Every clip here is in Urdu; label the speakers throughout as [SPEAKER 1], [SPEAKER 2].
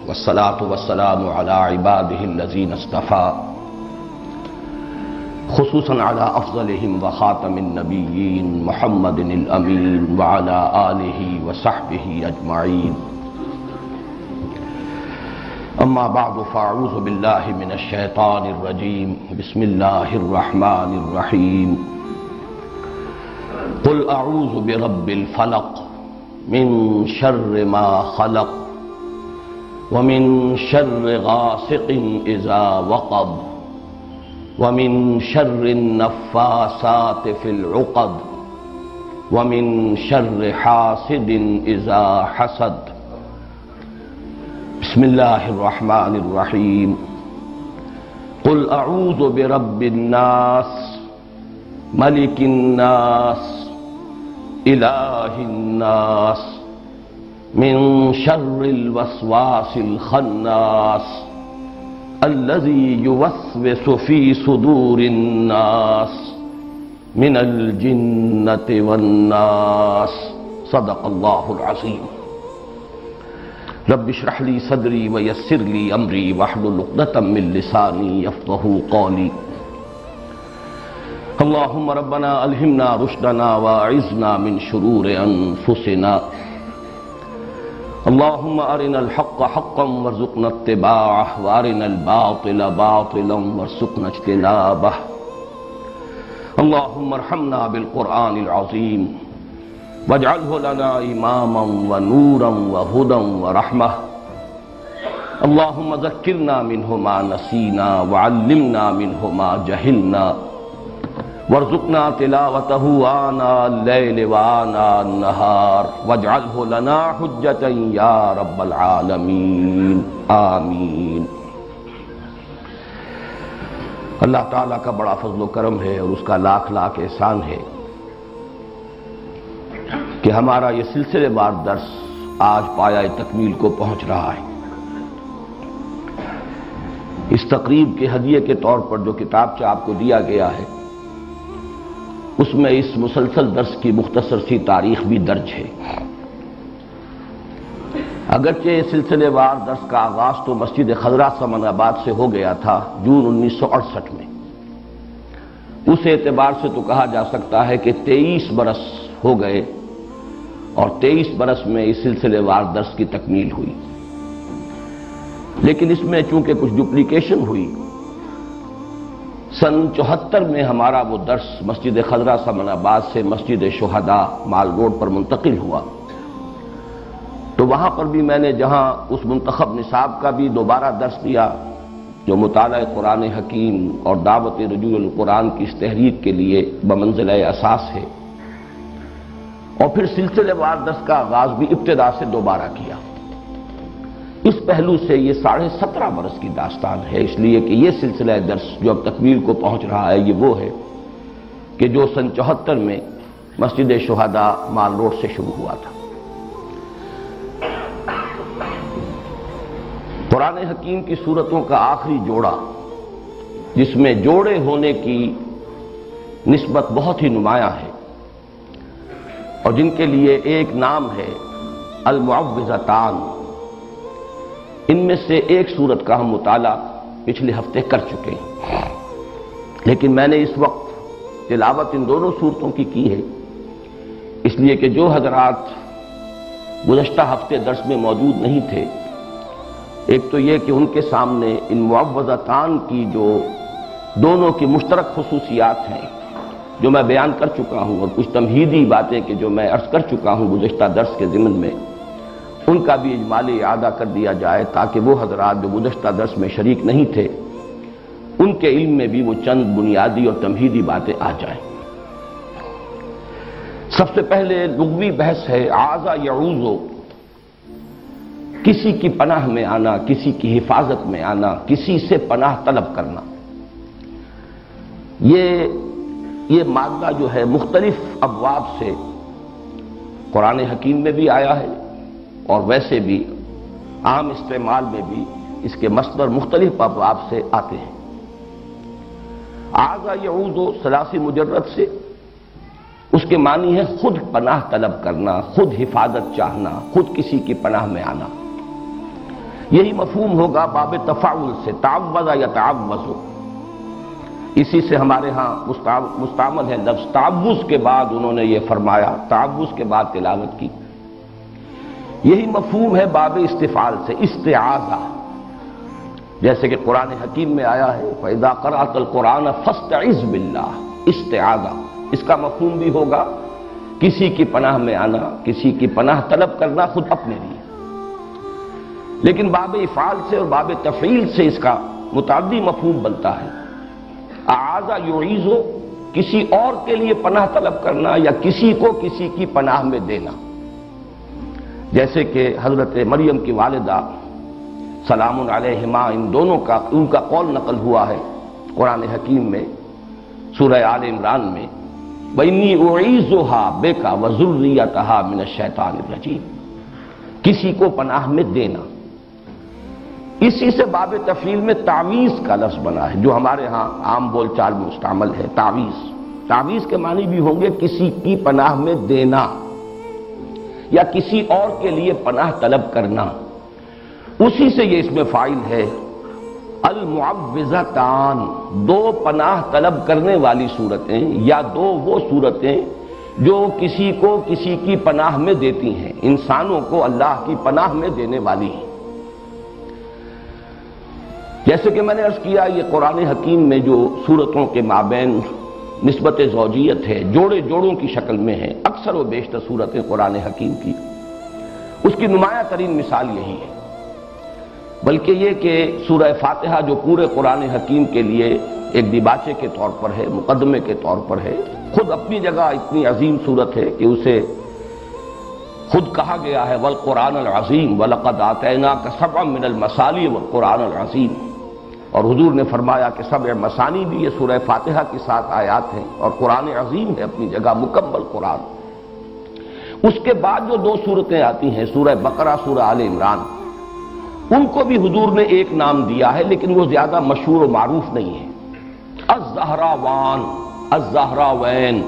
[SPEAKER 1] والصلاة والسلام على عباده الذين اصطفى خصوصا على أفضلهم وخاتم النبيين محمد الأمين وعلى آله وصحبه أجمعين. أما بعد فأعوذ بالله من الشيطان الرجيم. بسم الله الرحمن الرحيم. قل أعوذ برب الفلق من شر ما خلق ومن شر غاسق إذا وقب ومن شر النفاثات في العقد ومن شر حاسد إذا حسد. بسم الله الرحمن الرحيم. قل أعوذ برب الناس ملك الناس إله الناس من شر الوسواس الخناس الذي يوسوس في صدور الناس من الجنة والناس. صدق الله العظيم. رب اشرح لي صدري ويسر لي أمري واحلل عقدة من لساني يفقهوا قولي. اللهم ربنا ألهمنا رشدنا وأعذنا من شرور أنفسنا. اللهم أرنا الحق حقا وارزقنا اتباعه وأرنا الباطل باطلا وارزقنا اجتنابه. اللهم ارحمنا بالقرآن العظيم واجعله لنا إماما ونورا وهدى ورحمة. اللهم ذكرنا منه ما نسينا وعلمنا منه ما جهلنا وارزقنا تلاوته آناء الليل وآناء النهار واجعله لنا حجة يا رب العالمین آمین. اللہ تعالیٰ کا بڑا فضل و کرم ہے اور اس کا لاکھ لاکھ احسان ہے کہ ہمارا یہ سلسلے وار درس آج پایہ تکمیل کو پہنچ رہا ہے. اس تقریب کے ہدیے کے طور پر جو کتابچہ آپ کو دیا گیا ہے اس میں اس مسلسل درس کی مختصر سی تاریخ بھی درج ہے. اگرچہ سلسلے وار درس کا آغاز تو مسجد خضرا سمن آباد سے ہو گیا تھا جون 1968 میں. اس اعتبار سے تو کہا جا سکتا ہے کہ 23 برس ہو گئے اور 23 برس میں اس سلسلے وار درس کی تکمیل ہوئی. لیکن اس میں چونکہ کچھ ڈپلیکیشن ہوئی، سن 74 میں ہمارا وہ درس مسجد خضرا سمن آباد سے مسجد شہداء مال روڈ پر منتقل ہوا، تو وہاں پر بھی میں نے جہاں اس منتخب نصاب کا بھی دوبارہ درس دیا جو مطالعہ قرآن حکیم اور دعوت رجوع القرآن کی اس تحریک کے لیے بمنزلہ اساس ہے، اور پھر سلسلے وار درس کا آغاز بھی ابتدا سے دوبارہ کیا. اس پہلو سے یہ 17.5 برس کی داستان ہے، اس لیے کہ یہ سلسلہ درس جو اب تکمیل کو پہنچ رہا ہے یہ وہ ہے کہ جو سن 74 میں مسجد شہداء مال روڈ سے شروع ہوا تھا. قرآن حکیم کی سورتوں کا آخری جوڑا جس میں جوڑے ہونے کی نسبت بہت ہی نمایاں ہے اور جن کے لیے ایک نام ہے المعوذتان، ان میں سے ایک سورت کا ہم مطالعہ پچھلے ہفتے کر چکے ہیں. لیکن میں نے اس وقت تلاوت ان دونوں سورتوں کی ہے اس لیے کہ جو حضرات گزشتہ ہفتے درس میں موجود نہیں تھے، ایک تو یہ کہ ان کے سامنے ان معوذتان کی جو دونوں کی مشترک خصوصیات ہیں جو میں بیان کر چکا ہوں، اور کچھ تمہیدی باتیں کہ جو میں عرض کر چکا ہوں گزشتہ درس کے ضمن میں، ان کا بھی اجمالی اعادہ کر دیا جائے تاکہ وہ حضرات جو گزشتہ درس میں شریک نہیں تھے ان کے علم میں بھی وہ چند بنیادی اور تمہیدی باتیں آ جائیں. سب سے پہلے لغوی بحث ہے عاذ یعوذ، کسی کی پناہ میں آنا، کسی کی حفاظت میں آنا، کسی سے پناہ طلب کرنا. یہ مادہ جو ہے مختلف ابواب سے قرآن حکیم میں بھی آیا ہے اور ویسے بھی عام استعمال میں بھی اس کے مصدر مختلف ابواب سے آتے ہیں. عاذ یعوذ ثلاثی مجرد سے اس کے معنی ہے خود پناہ طلب کرنا، خود حفاظت چاہنا، خود کسی کی پناہ میں آنا. یہی مفہوم ہوگا باب تفاعل سے، تعوذ یا تعوذ، اسی سے ہمارے ہاں مستعمل ہے لفظ تعوذ کے بعد انہوں نے یہ فرمایا، تعوذ کے بعد تلاوت کی۔ یہی مفہوم ہے باب استفعال سے، استعاذہ، جیسے کہ قرآن حکیم میں آیا ہے فَإِذَا قَرَأْتَ الْقُرْآنَ فَاسْتَعِذْ بِاللَّهِ، استعاذہ، اس کا مفہوم بھی ہوگا کسی کی پناہ میں آنا، کسی کی پناہ طلب کرنا خود اپنے لیے۔ لیکن باب افعال سے اور باب تفعیل سے اس کا متعدی مفہوم بنتا ہے۔ اعاذ یعیذ، کسی اور کے لیے پناہ طلب کرنا یا کسی کو کسی کی پناہ میں دینا، جیسے کہ حضرت مریم کی والدہ سلام علیہما، ان کا قول نقل ہوا ہے قرآن حکیم میں سورہ آل عمران میں، وَإِنِّي أُعِيذُهَا بِكَ وَذُرِّيَّتَهَا مِنَ الشَّيْطَانِ الرَّجِيمِ، کسی کو پناہ میں دینا۔ اسی سے باب تفعیل میں تعویذ کا لفظ بنا ہے، جو ہمارے ہاں عام بول چال میں مستعمل ہے، تعویذ۔ تعویذ کے معنی بھی ہوں گے کسی کی پناہ میں دینا یا کسی اور کے لیے پناہ طلب کرنا۔ اسی سے یہ اس میں فاعل ہے المعوذتان، دو پناہ طلب کرنے والی صورتیں یا دو وہ صورتیں جو کسی کو کسی کی پناہ میں دیتی ہیں، انسانوں کو اللہ کی پناہ میں دینے والی ہیں۔ جیسے کہ میں نے عرض کیا، یہ قرآن حکیم میں جو صورتوں کے مابین نسبت زوجیت ہے، جوڑے جوڑوں کی شکل میں ہے، اکثر و بیشتر صورتیں قرآن حکیم کی، اس کی نمایاں ترین مثال یہی ہے۔ بلکہ یہ کہ سورہ فاتحہ جو پورے قرآن حکیم کے لیے ایک دیباچے کے طور پر ہے، مقدمے کے طور پر ہے، خود اپنی جگہ اتنی عظیم صورت ہے کہ اسے خود کہا گیا ہے والقرآن العظیم وَلَقَدْ آتَيْنَاكَ سَبْعًا مِنَ الْمَثَانِي وَالْقُرْآنَ الْعَظِيمِ، اور حضور نے فرمایا کہ سبع مثانی بھی یہ سورہ فاتحہ کی 7 آیات ہیں، اور قرآن عظیم ہے اپنی جگہ، مکمل قرآن۔ اس کے بعد جو 2 صورتیں آتی ہیں، سورہ بقرہ، سورہ آل عمران، ان کو بھی حضور نے ایک نام دیا ہے، لیکن وہ زیادہ مشہور و معروف نہیں ہے۔ الزہراوان، الزہراوین،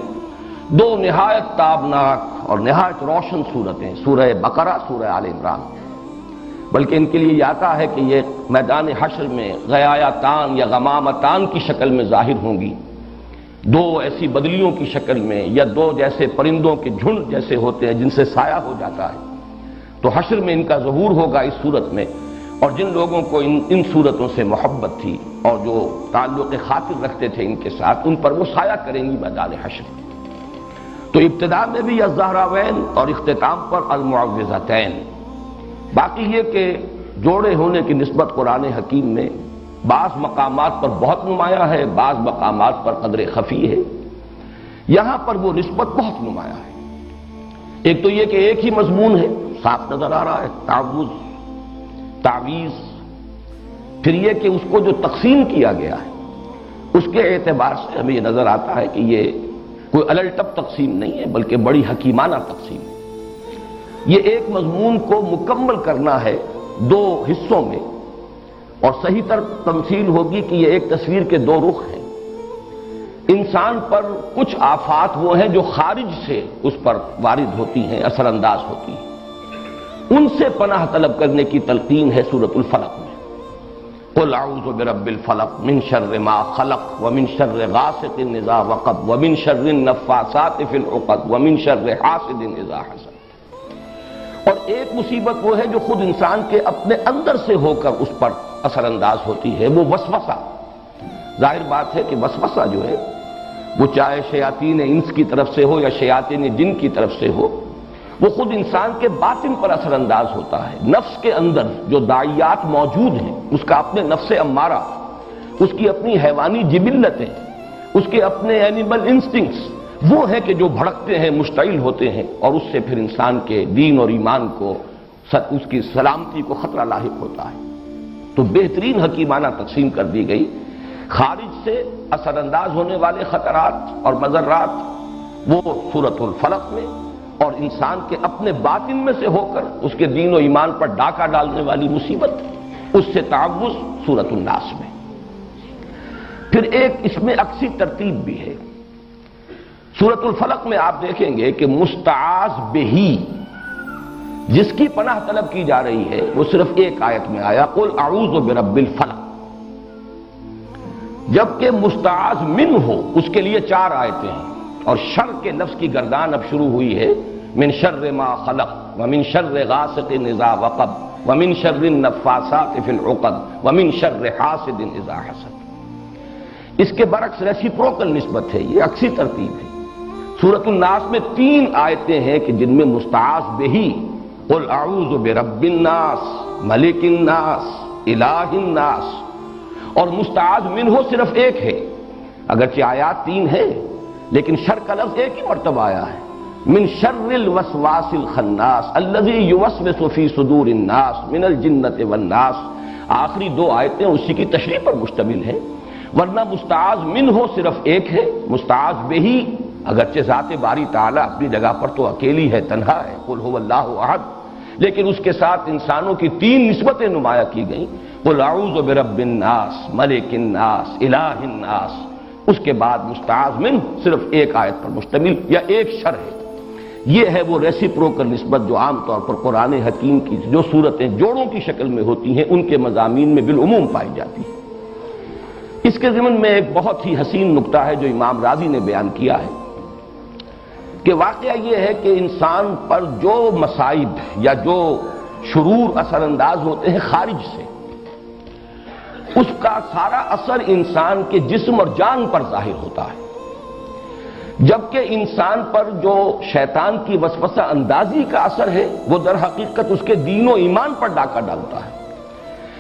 [SPEAKER 1] 2 نہایت تابناک اور نہایت روشن صورتیں، سورہ بقرہ، سورہ آل عمران۔ بلکہ ان کے لیے یہ آتا ہے کہ یہ میدان حشر میں غیایتان یا غمامتان کی شکل میں ظاہر ہوں گی، 2 ایسی بدلیوں کی شکل میں، یا 2 جیسے پرندوں کے جھنڈ جیسے ہوتے ہیں جن سے سایہ ہو جاتا ہے، تو حشر میں ان کا ظہور ہوگا اس صورت میں۔ اور جن لوگوں کو ان صورتوں سے محبت تھی اور جو تعلق خاطر رکھتے تھے ان کے ساتھ، ان پر وہ سایہ کریں گی میدان حشر۔ تو ابتدا میں بھی الزہراوین اور اختتام پر المعوذتین۔ باقی یہ کہ جوڑے ہونے کی نسبت قرآن حکیم میں بعض مقامات پر بہت نمایاں ہے، بعض مقامات پر قدر خفی ہے، یہاں پر وہ نسبت بہت نمایاں ہے۔ ایک تو یہ کہ ایک ہی مضمون ہے، صاف نظر آ رہا ہے، تعوذ، تعویذ۔ پھر یہ کہ اس کو جو تقسیم کیا گیا ہے، اس کے اعتبار سے ہمیں یہ نظر آتا ہے کہ یہ کوئی الٹپ تقسیم نہیں ہے، بلکہ بڑی حکیمانہ تقسیم ہے۔ یہ ایک مضمون کو مکمل کرنا ہے 2 حصوں میں، اور صحیح تر تمثیل ہوگی کہ یہ ایک تصویر کے 2 رخ ہیں۔ انسان پر کچھ آفات وہ ہیں جو خارج سے اس پر وارد ہوتی ہیں، اثر انداز ہوتی ہیں، ان سے پناہ طلب کرنے کی تلقین ہے سورۃ الفلق میں۔ قل اعوذ برب الفلق من شر ما خلق ومن شر غاسق اذا وقب ومن شر النفاثات في العقد ومن شر حاسد اذا حسد۔ اور ایک مصیبت وہ ہے جو خود انسان کے اپنے اندر سے ہو کر اس پر اثر انداز ہوتی ہے، وہ وسوسہ۔ ظاہر بات ہے کہ وسوسہ جو ہے وہ چاہے شیاطین انس کی طرف سے ہو یا شیاطین جن کی طرف سے ہو، وہ خود انسان کے باطن پر اثر انداز ہوتا ہے۔ نفس کے اندر جو داعیات موجود ہیں، اس کا اپنے نفس امارہ، اس کی اپنی حیوانی جبلتیں، اس کے اپنے اینیمل انسٹنکٹس، وہ ہیں کہ جو بھڑکتے ہیں، مشتعل ہوتے ہیں، اور اس سے پھر انسان کے دین اور ایمان کو، اس کی سلامتی کو خطرہ لاحق ہوتا ہے۔ تو بہترین حکیمانہ تقسیم کر دی گئی، خارج سے اثر انداز ہونے والے خطرات اور مضرات وہ سورۃ الفلق میں، اور انسان کے اپنے باطن میں سے ہو کر اس کے دین و ایمان پر ڈاکہ ڈالنے والی مصیبت، اس سے تعوذ سورۃ الناس میں۔ پھر ایک اس میں عکسی ترتیب بھی ہے۔ سورۃ الفلق میں آپ دیکھیں گے کہ مستعاذ بہی، جس کی پناہ طلب کی جا رہی ہے وہ صرف ایک آیت میں آیا قل اعوذ برب الفلق، جبکہ مستعاذ من ہو اس کے لیے 4 آیتیں ہیں، اور شر کے لفظ کی گردان اب شروع ہوئی ہے من شر ما خلق ومن شر غاسق اذا وقب ومن شر النفاثات فی العقد ومن شر حاسد اذا حسد۔ اس کے برعکس ریسیپروکل نسبت ہے، یہ عکسی ترتیب ہے۔ سورۃ الناس میں 3 آیتیں ہیں کہ جن میں مستعاذ بہی قل اعوذ برب الناس ملک الناس الہ الناس، اور مستعاذ منہ صرف ایک ہے، اگرچہ آیات 3 ہے لیکن شر کا لفظ ایک ہی مرتبہ آیا ہے، من شر الوسواس الخناس الذی یوسوس فی صدور الناس من الجنۃ والناس۔ آخری 2 آیتیں اسی کی تشریح پر مشتمل ہیں، ورنہ مستعاذ منہ صرف ایک ہے، مستعاذ بہی اگرچہ ذات باری تعالیٰ اپنی جگہ پر تو اکیلی ہے، تنہا ہے، قل هو اللہ احد، لیکن اس کے ساتھ انسانوں کی 3 نسبتیں نمایاں کی گئیں، قل اعوذ برب الناس ملک الناس الہ الناس۔ اس کے بعد مستعاذ منہ صرف ایک آیت پر مشتمل یا ایک شر ہے۔ یہ ہے وہ ریسیپروکل نسبت جو عام طور پر قرآن حکیم کی جو صورتیں جوڑوں کی شکل میں ہوتی ہیں ان کے مضامین میں بالعموم پائی جاتی ہے۔ اس کے ضمن میں ایک بہت ہی حسین نکتہ ہے جو امام رازی نے بیان کیا ہے کہ واقعہ یہ ہے کہ انسان پر جو مصائب یا جو شرور اثر انداز ہوتے ہیں خارج سے، اس کا سارا اثر انسان کے جسم اور جان پر ظاہر ہوتا ہے، جبکہ انسان پر جو شیطان کی وسوسہ اندازی کا اثر ہے وہ در حقیقت اس کے دین و ایمان پر ڈاکہ ڈالتا ہے۔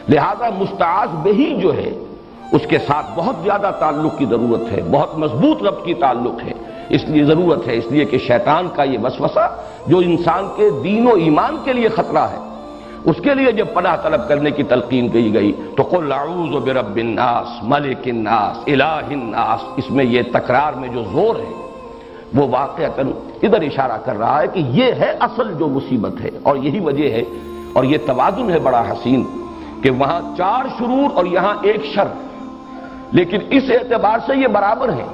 [SPEAKER 1] لہذا مستعاذ بہی جو ہے اس کے ساتھ بہت زیادہ تعلق کی ضرورت ہے، بہت مضبوط ربط کی تعلق ہے، اس لیے ضرورت ہے، اس لیے کہ شیطان کا یہ وسوسہ جو انسان کے دین و ایمان کے لیے خطرہ ہے، اس کے لیے جب پناہ طلب کرنے کی تلقین کی گئی تو قل اعوذ برب الناس ملک الناس الہ الناس، اس میں یہ تکرار میں جو زور ہے وہ واقعتاً ادھر اشارہ کر رہا ہے کہ یہ ہے اصل جو مصیبت ہے، اور یہی وجہ ہے، اور یہ توازن ہے بڑا حسین کہ وہاں 4 شرور اور یہاں ایک شر، لیکن اس اعتبار سے یہ برابر ہے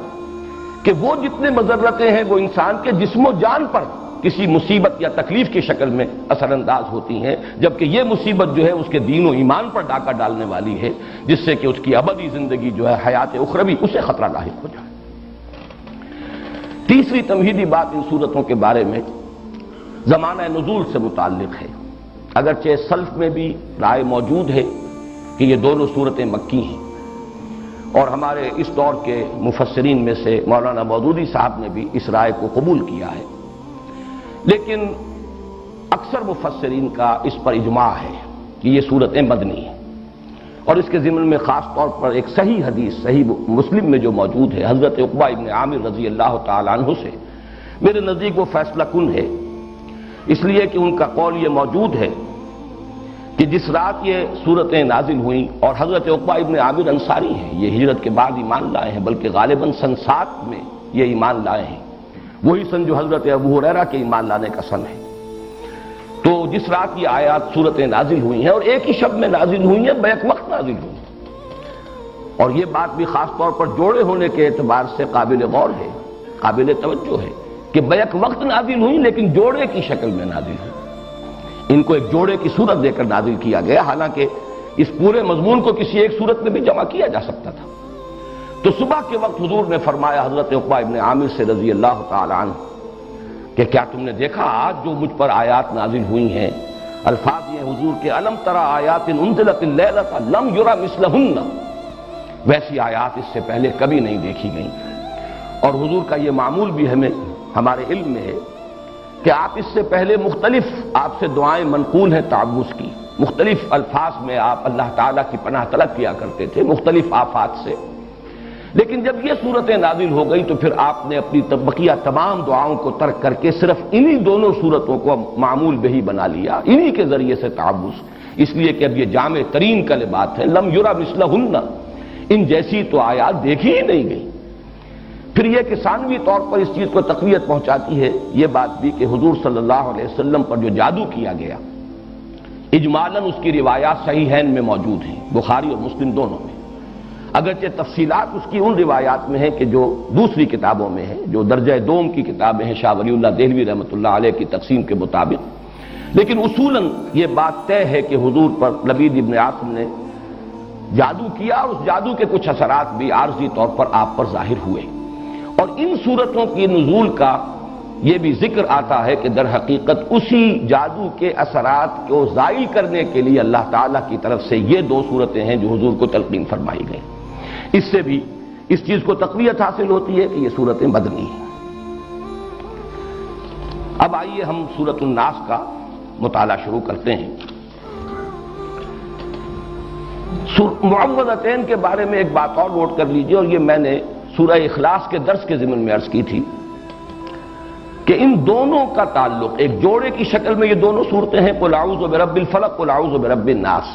[SPEAKER 1] کہ وہ جتنے مضرتیں ہیں وہ انسان کے جسم و جان پر کسی مصیبت یا تکلیف کی شکل میں اثر انداز ہوتی ہیں، جبکہ یہ مصیبت جو ہے اس کے دین و ایمان پر ڈاکہ ڈالنے والی ہے، جس سے کہ اس کی ابدی زندگی جو ہے حیات اخروی اسے خطرہ لاحق ہو جائے۔ تیسری تمہیدی بات ان صورتوں کے بارے میں زمانہ نزول سے متعلق ہے، اگرچہ سلف میں بھی رائے موجود ہے کہ یہ دونوں صورتیں مکی ہیں، اور ہمارے اس دور کے مفسرین میں سے مولانا مودودی صاحب نے بھی اس رائے کو قبول کیا ہے، لیکن اکثر مفسرین کا اس پر اجماع ہے کہ یہ صورتیں مدنی ہیں، اور اس کے ضمن میں خاص طور پر ایک صحیح حدیث صحیح مسلم میں جو موجود ہے حضرت عقبہ ابن عامر رضی اللہ تعالیٰ عنہ سے، میرے نزدیک وہ فیصلہ کن ہے، اس لیے کہ ان کا قول یہ موجود ہے کہ جس رات یہ صورتیں نازل ہوئیں، اور حضرت عقبہ ابن عامر انصاری ہیں، یہ ہجرت کے بعد ایمان لائے ہیں، بلکہ غالباً سن 7 میں یہ ایمان لائے ہیں، وہی سن جو حضرت ابو ہریرہ کے ایمان لانے کا سن ہے۔ تو جس رات یہ آیات صورتیں نازل ہوئی ہیں اور ایک ہی شب میں نازل ہوئی ہیں، بیک وقت نازل ہوئی ہیں، اور یہ بات بھی خاص طور پر جوڑے ہونے کے اعتبار سے قابل غور ہے، قابل توجہ ہے کہ بیک وقت نازل ہوئی لیکن جوڑے کی شکل میں نازل ہوئی، ان کو ایک جوڑے کی صورت دے کر نازل کیا گیا، حالانکہ اس پورے مضمون کو کسی ایک صورت میں بھی جمع کیا جا سکتا تھا۔ تو صبح کے وقت حضور نے فرمایا حضرت عقبہ ابن عامر سے رضی اللہ تعالی عنہ کہ کیا تم نے دیکھا آج جو مجھ پر آیات نازل ہوئی ہیں، الفاظ یہ حضور کے الم ترى آیات انزلت اللیلۃ لم یری مثلہن، ویسی آیات اس سے پہلے کبھی نہیں دیکھی گئیں، اور حضور کا یہ معمول بھی ہمارے علم میں ہے کہ آپ اس سے پہلے مختلف آپ سے دعائیں منقول ہیں تعوذ کی، مختلف الفاظ میں آپ اللہ تعالیٰ کی پناہ طلب کیا کرتے تھے مختلف آفات سے، لیکن جب یہ صورتیں نازل ہو گئی تو پھر آپ نے اپنی بقیہ تمام دعاؤں کو ترک کر کے صرف انہی دونوں صورتوں کو معمول بہی بنا لیا، انہی کے ذریعے سے تعوذ، اس لیے کہ اب یہ جامع ترین کلمات ہیں، لم یری مثلہن، ان جیسی تو آیات دیکھی ہی نہیں گئی۔ پھر یہ کہ ثانوی طور پر اس چیز کو تقویت پہنچاتی ہے یہ بات بھی کہ حضور صلی اللہ علیہ وسلم پر جو جادو کیا گیا، اجمالاً اس کی روایات صحیحین میں موجود ہیں، بخاری اور مسلم دونوں میں، اگرچہ تفصیلات اس کی ان روایات میں ہیں کہ جو دوسری کتابوں میں ہیں، جو درجہ دوم کی کتابیں ہیں شاہ ولی اللہ دہلوی رحمۃ اللہ علیہ کی تقسیم کے مطابق، لیکن اصولاً یہ بات طے ہے کہ حضور پر لبید ابن عاصم نے جادو کیا اور اس جادو کے کچھ اثرات بھی عارضی طور پر آپ پر ظاہر ہوئے، اور ان صورتوں کی نزول کا یہ بھی ذکر آتا ہے کہ در حقیقت اسی جادو کے اثرات کو زائل کرنے کے لیے اللہ تعالیٰ کی طرف سے یہ دو صورتیں ہیں جو حضور کو تلقین فرمائی گئی۔ اس سے بھی اس چیز کو تقویت حاصل ہوتی ہے کہ یہ صورتیں مدنی ہیں۔ اب آئیے ہم سورۃ الناس کا مطالعہ شروع کرتے ہیں۔ معوذتین کے بارے میں ایک بات اور نوٹ کر لیجئے، اور یہ میں نے سورہ اخلاص کے درس کے ضمن میں عرض کی تھی کہ ان دونوں کا تعلق ایک جوڑے کی شکل میں یہ دونوں صورتیں ہیں، قل اعوذ برب الفلق قل اعوذ برب الناس،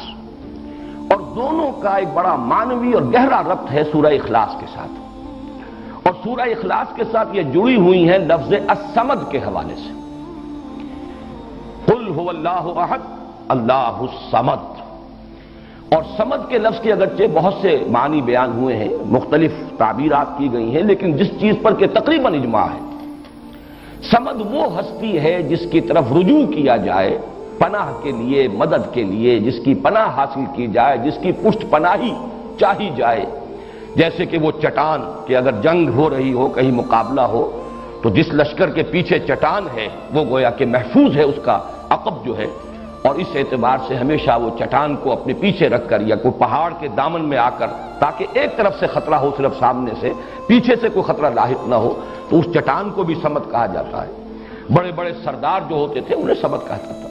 [SPEAKER 1] اور دونوں کا ایک بڑا معنوی اور گہرا ربط ہے سورہ اخلاص کے ساتھ، اور سورہ اخلاص کے ساتھ یہ جڑی ہوئی ہیں لفظ الصمد کے حوالے سے۔ قل هو اللہ احد اللہ الصمد، اور صمد کے لفظ کے اگرچہ بہت سے معنی بیان ہوئے ہیں، مختلف تعبیرات کی گئی ہیں، لیکن جس چیز پر کہ تقریباً اجماع ہے، صمد وہ ہستی ہے جس کی طرف رجوع کیا جائے پناہ کے لیے، مدد کے لیے، جس کی پناہ حاصل کی جائے، جس کی پشت پناہی چاہی جائے، جیسے کہ وہ چٹان کہ اگر جنگ ہو رہی ہو، کہیں مقابلہ ہو، تو جس لشکر کے پیچھے چٹان ہے وہ گویا کہ محفوظ ہے اس کا عقب جو ہے، اور اس اعتبار سے ہمیشہ وہ چٹان کو اپنے پیچھے رکھ کر یا کوئی پہاڑ کے دامن میں آ کر، تاکہ ایک طرف سے خطرہ ہو صرف سامنے سے، پیچھے سے کوئی خطرہ لاحق نہ ہو، تو اس چٹان کو بھی صمد کہا جاتا ہے۔ بڑے بڑے سردار جو ہوتے تھے انہیں صمد کہا جاتا تھا،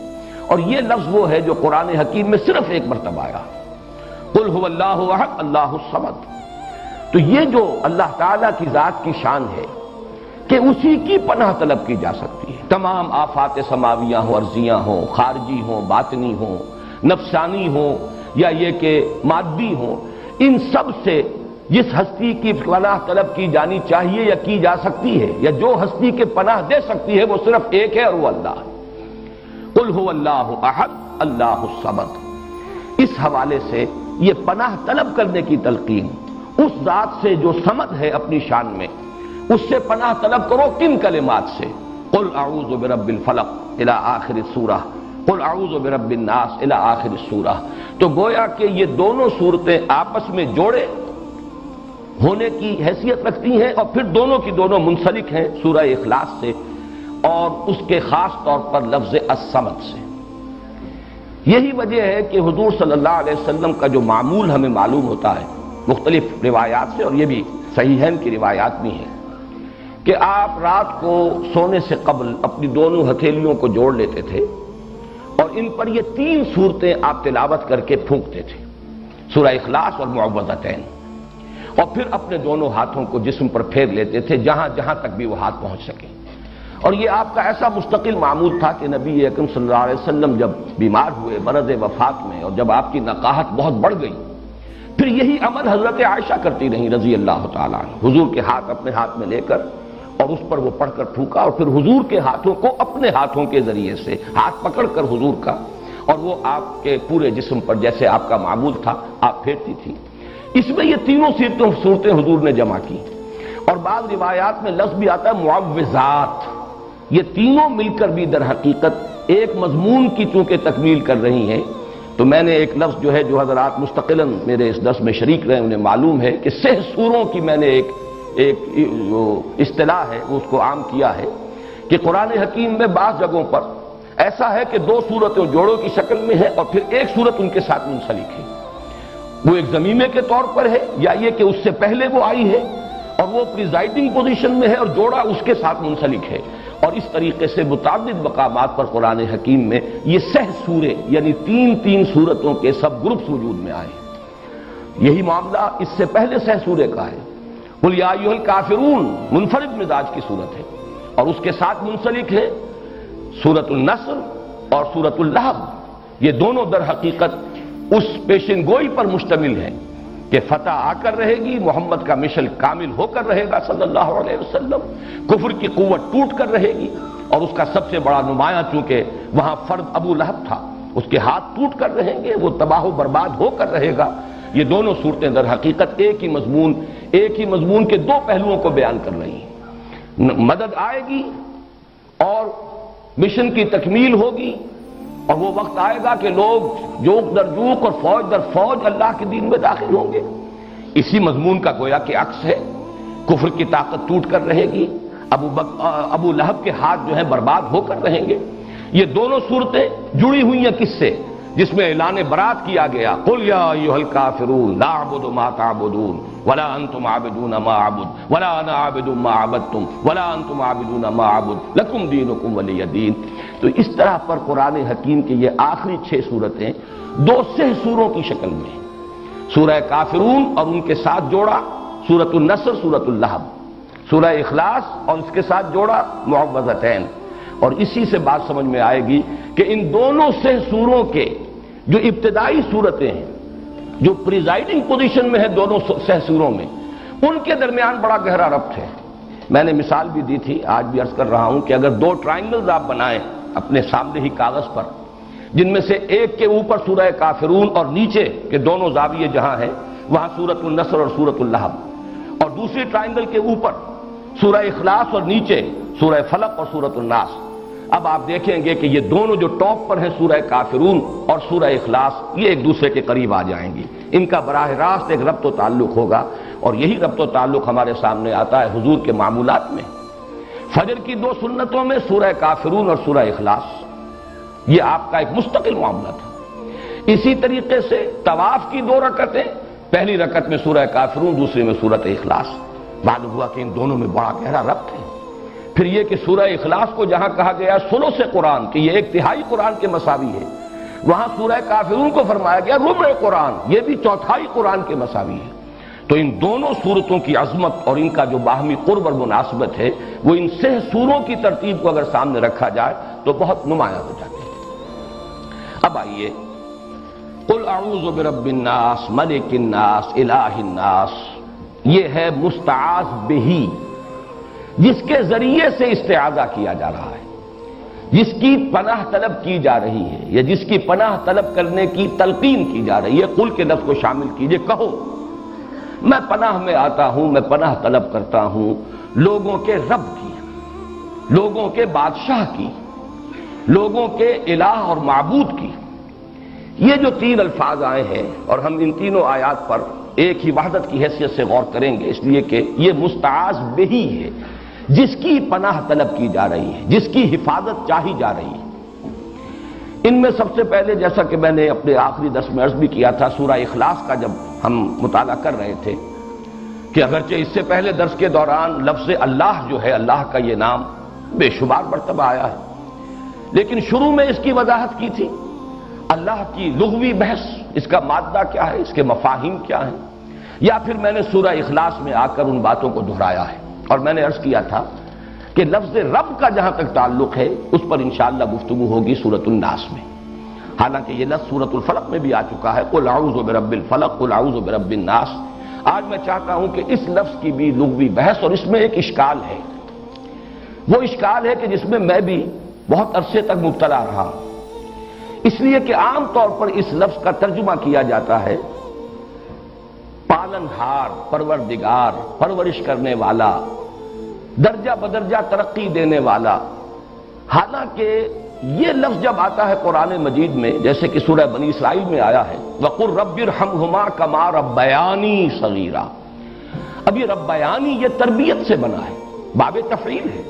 [SPEAKER 1] اور یہ لفظ وہ ہے جو قرآن حکیم میں صرف ایک مرتبہ آیا، قل هو اللہ احد اللہ الصمد۔ تو یہ جو اللہ تعالیٰ کی ذات کی شان ہے کہ اسی کی پناہ طلب کی جا سکتی ہے، تمام آفات سماویہ ہوں، ارضیاں ہوں، خارجی ہوں، باطنی ہوں، نفسانی ہوں، یا یہ کہ مادی ہوں، ان سب سے جس ہستی کی پناہ طلب کی جانی چاہیے یا کی جا سکتی ہے، یا جو ہستی کے پناہ دے سکتی ہے، وہ صرف ایک ہے اور وہ اللہ ہے۔ قل هو اللہ احد اللہ الصمد، اس حوالے سے یہ پناہ طلب کرنے کی تلقین اس ذات سے جو صمد ہے اپنی شان میں، اس سے پناہ طلب کرو کن کلمات سے؟ قل اعوذ برب الفلق الى آخر السورہ، قل اعوذ برب الناس الى آخر السورہ۔ تو گویا کہ یہ دونوں صورتیں آپس میں جوڑے ہونے کی حیثیت رکھتی ہیں، اور پھر دونوں کی دونوں منسلک ہیں سورہ اخلاص سے، اور اس کے خاص طور پر لفظ الصمد سے۔ یہی وجہ ہے کہ حضور صلی اللہ علیہ وسلم کا جو معمول ہمیں معلوم ہوتا ہے مختلف روایات سے، اور یہ بھی صحیحین کی روایات بھی ہیں، کہ آپ رات کو سونے سے قبل اپنی دونوں ہتھیلیوں کو جوڑ لیتے تھے، اور ان پر یہ 3 صورتیں آپ تلاوت کر کے پھونکتے تھے، سورہ اخلاص اور معوذتین، اور پھر اپنے دونوں ہاتھوں کو جسم پر پھیر لیتے تھے جہاں جہاں تک بھی وہ ہاتھ پہنچ سکے۔ اور یہ آپ کا ایسا مستقل معمول تھا کہ نبی اکرم صلی اللہ علیہ وسلم جب بیمار ہوئے مرض وفات میں، اور جب آپ کی نقاہت بہت بڑھ گئی، پھر یہی عمل حضرت عائشہ کرتی رہی رضی اللہ تعالیٰ عنہ، حضور کے ہاتھ اپنے ہاتھ میں لے کر اور اس پر وہ پڑھ کر پھونکا، اور پھر حضور کے ہاتھوں کو اپنے ہاتھوں کے ذریعے سے ہاتھ پکڑ کر حضور کا، اور وہ آپ کے پورے جسم پر جیسے آپ کا معمول تھا آپ پھیرتی تھی۔ اس میں یہ تینوں صورتیں حضور نے جمع کی، اور بعض روایات میں لفظ بھی آتا ہے معوذات، یہ تینوں مل کر بھی در حقیقت ایک مضمون کی چونکہ تکمیل کر رہی ہیں۔ تو میں نے ایک لفظ جو ہے جو حضرات مستقلاً میرے اس درس میں شریک رہے انہیں معلوم ہے کہ 6 سوروں کی میں نے ایک جو اصطلاح ہے اس کو عام کیا ہے کہ قرآن حکیم میں بعض جگہوں پر ایسا ہے کہ 2 صورتیں جوڑوں کی شکل میں ہے اور پھر ایک صورت ان کے ساتھ منسلک ہے، وہ ایک ضمیمے کے طور پر ہے، یا یہ کہ اس سے پہلے وہ آئی ہے اور وہ پریزائڈنگ پوزیشن میں ہے اور جوڑا اس کے ساتھ منسلک ہے، اور اس طریقے سے متعدد مقامات پر قرآن حکیم میں یہ 6 سورے یعنی 3 صورتوں کے سب گروپس وجود میں آئے۔ یہی معاملہ اس سے پہلے 6 سورے کا ہے، قل یا ایھا الکافرون منفرد مزاج کی صورت ہے، اور اس کے ساتھ منسلک ہے سورۃ النصر اور سورۃ اللہب۔ یہ دونوں در حقیقت اس پیشن گوئی پر مشتمل ہیں کہ فتح آ کر رہے گی، محمد کا مشن کامل ہو کر رہے گا صلی اللہ علیہ وسلم، کفر کی قوت ٹوٹ کر رہے گی، اور اس کا سب سے بڑا نمایاں چونکہ وہاں فرد ابو لہب تھا، اس کے ہاتھ ٹوٹ کر رہیں گے، وہ تباہ و برباد ہو کر رہے گا۔ یہ دونوں صورتیں در حقیقت ایک ہی مضمون کے 2 پہلوؤں کو بیان کر رہی ہیں، مدد آئے گی اور مشن کی تکمیل ہوگی، اور وہ وقت آئے گا کہ لوگ جوک در جوک اور فوج در فوج اللہ کے دین میں داخل ہوں گے۔ اسی مضمون کا گویا کہ عکس ہے، کفر کی طاقت ٹوٹ کر رہے گی، ابو لہب کے ہاتھ جو ہیں برباد ہو کر رہیں گے۔ یہ دونوں صورتیں جڑی ہوئی ہیں کس سے؟ جس میں اعلان برات کیا گیا، قل یا ایھا الکافرون لا اعبد ما تعبدون ولا انتم عابدون ما اعبد ولا انا عابد ما عبدتم ولا انتم عابدون ما اعبد لکم دینکم ولی دین۔ تو اس طرح پر قرآن حکیم کی یہ آخری 6 صورتیں 2 سہ سوروں کی شکل میں ہیں۔ سورہ کافرون اور ان کے ساتھ جوڑا سورۃ النصر، سورۃ اللہب، سورہ اخلاص اور اس کے ساتھ جوڑا معوذتین۔ اور اسی سے بات سمجھ میں آئے گی کہ ان دونوں سہ سوروں کے جو ابتدائی صورتیں ہیں، جو پریزائڈنگ پوزیشن میں ہیں دونوں سہ سوروں میں، ان کے درمیان بڑا گہرا ربط ہے۔ میں نے مثال بھی دی تھی، آج بھی عرض کر رہا ہوں کہ اگر 2 ٹرائنگلز آپ بنائیں اپنے سامنے ہی کاغذ پر، جن میں سے ایک کے اوپر سورہ کافرون اور نیچے کے دونوں زاویے جہاں ہیں وہاں سورۃ النصر اور سورۃ اللہب، اور دوسری ٹرائنگل کے اوپر سورہ اخلاص اور نیچے سورہ فلق اور سورۃ الناس، اب آپ دیکھیں گے کہ یہ دونوں جو ٹاپ پر ہیں سورہ کافرون اور سورہ اخلاص، یہ ایک دوسرے کے قریب آ جائیں گی، ان کا براہ راست ایک ربط و تعلق ہوگا۔ اور یہی ربط و تعلق ہمارے سامنے آتا ہے حضور کے معمولات میں۔ فجر کی 2 سنتوں میں سورہ کافرون اور سورہ اخلاص، یہ آپ کا ایک مستقل معاملہ تھا۔ اسی طریقے سے طواف کی 2 رکعتیں، پہلی رکعت میں سورہ کافرون، دوسری میں سورۃ اخلاص، معلوم ہوا کہ ان دونوں میں بڑا گہرا ربط ہے۔ پھر یہ کہ سورہ اخلاص کو جہاں کہا گیا ثلث قرآن کہ یہ 1/3 قرآن کے مساوی ہے، وہاں سورہ کافرون کو فرمایا گیا ربع قرآن، یہ بھی 1/4 قرآن کے مساوی ہے۔ تو ان دونوں صورتوں کی عظمت اور ان کا جو باہمی قرب اور مناسبت ہے وہ ان 6 سوروں کی ترتیب کو اگر سامنے رکھا جائے تو بہت نمایاں ہو جاتی ہے۔ اب آئیے، قل اعوذ برب الناس ملک الناس الہ الناس، یہ ہے مستعاذ بہ، جس کے ذریعے سے استعاذہ کیا جا رہا ہے، جس کی پناہ طلب کی جا رہی ہے، یا جس کی پناہ طلب کرنے کی تلقین کی جا رہی ہے۔ قل کے لفظ کو شامل کیجئے، کہو میں پناہ میں آتا ہوں، میں پناہ طلب کرتا ہوں لوگوں کے رب کی، لوگوں کے بادشاہ کی، لوگوں کے الہ اور معبود کی۔ یہ جو 3 الفاظ آئے ہیں اور ہم ان تینوں آیات پر ایک ہی وحدت کی حیثیت سے غور کریں گے، اس لیے کہ یہ مستعاذ بہ ہے، جس کی پناہ طلب کی جا رہی ہے، جس کی حفاظت چاہی جا رہی ہے۔ ان میں سب سے پہلے، جیسا کہ میں نے اپنے آخری درس میں عرض بھی کیا تھا، سورہ اخلاص کا جب ہم مطالعہ کر رہے تھے کہ اگرچہ اس سے پہلے درس کے دوران لفظ اللہ جو ہے، اللہ کا یہ نام بے شمار مرتبہ آیا ہے، لیکن شروع میں اس کی وضاحت کی تھی، اللہ کی لغوی بحث، اس کا مادہ کیا ہے، اس کے مفاہیم کیا ہیں، یا پھر میں نے سورہ اخلاص میں آ کر ان باتوں کو دہرایا ہے۔ اور میں نے عرض کیا تھا کہ لفظ رب کا جہاں تک تعلق ہے اس پر انشاءاللہ گفتگو ہوگی سورۃ الناس میں، حالانکہ یہ لفظ سورۃ الفلق میں بھی آ چکا ہے، قل اعوذ برب الفلق قل اعوذ برب الناس۔ آج میں چاہتا ہوں کہ اس لفظ کی بھی لغوی بحث، اور اس میں ایک اشکال ہے، وہ اشکال ہے کہ جس میں میں بھی بہت عرصے تک مبتلا رہا ہوں، اس لیے کہ عام طور پر اس لفظ کا ترجمہ کیا جاتا ہے پالن ہار، پروردگار، پرورش کرنے والا، درجہ بدرجہ ترقی دینے والا۔ حالانکہ یہ لفظ جب آتا ہے قرآن مجید میں، جیسے کہ سورہ بنی اسرائیل میں آیا ہے وَقُلْ رَبِّ ارْحَمْهُمَا كَمَا رَبَّيَانِي صَغِيرًا، اب یہ ربیانی یہ تربیت سے بنا ہے، باب تفعیل ہے،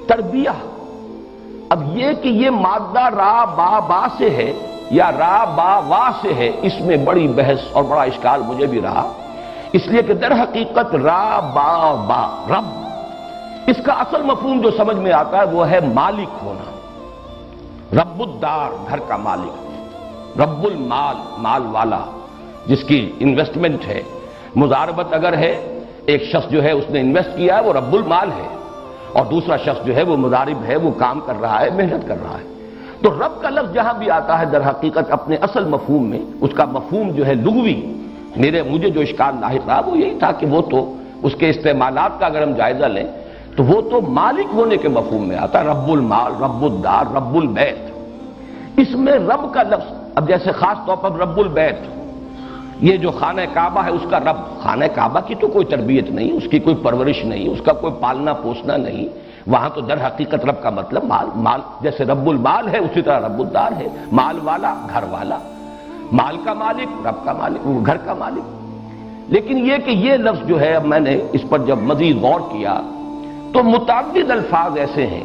[SPEAKER 1] تربیہ۔ اب یہ کہ یہ مادہ را با با سے ہے یا را با وا سے ہے، اس میں بڑی بحث اور بڑا اشکال مجھے بھی رہا، اس لیے کہ در حقیقت را با با رب، اس کا اصل مفہوم جو سمجھ میں آتا ہے وہ ہے مالک ہونا، رب الدار، گھر کا مالک، رب المال، مال والا، جس کی انویسٹمنٹ ہے، مضاربت اگر ہے، ایک شخص جو ہے اس نے انویسٹ کیا ہے وہ رب المال ہے، اور دوسرا شخص جو ہے وہ مضارب ہے، وہ کام کر رہا ہے، محنت کر رہا ہے۔ تو رب کا لفظ جہاں بھی آتا ہے در حقیقت اپنے اصل مفہوم میں، اس کا مفہوم جو ہے لغوی، مجھے جو اشکال لاحق رہا وہ یہی تھا کہ وہ تو اس کے استعمالات کا اگر ہم جائزہ لیں تو وہ تو مالک ہونے کے مفہوم میں آتا ہے، رب المال، رب الدار، رب البیت۔ اس میں رب کا لفظ، اب جیسے خاص طور پر رب البیت، یہ جو خانہ کعبہ ہے اس کا رب، خانہ کعبہ کی تو کوئی تربیت نہیں، اس کی کوئی پرورش نہیں، اس کا کوئی پالنا پوسنا نہیں، وہاں تو در حقیقت رب کا مطلب مال جیسے رب المال ہے اسی طرح رب الدار ہے، مال والا گھر والا، مال کا مالک رب کا مالک گھر کا مالک۔ لیکن یہ کہ یہ لفظ جو ہے اب میں نے اس پر جب مزید غور کیا تو متعدد الفاظ ایسے ہیں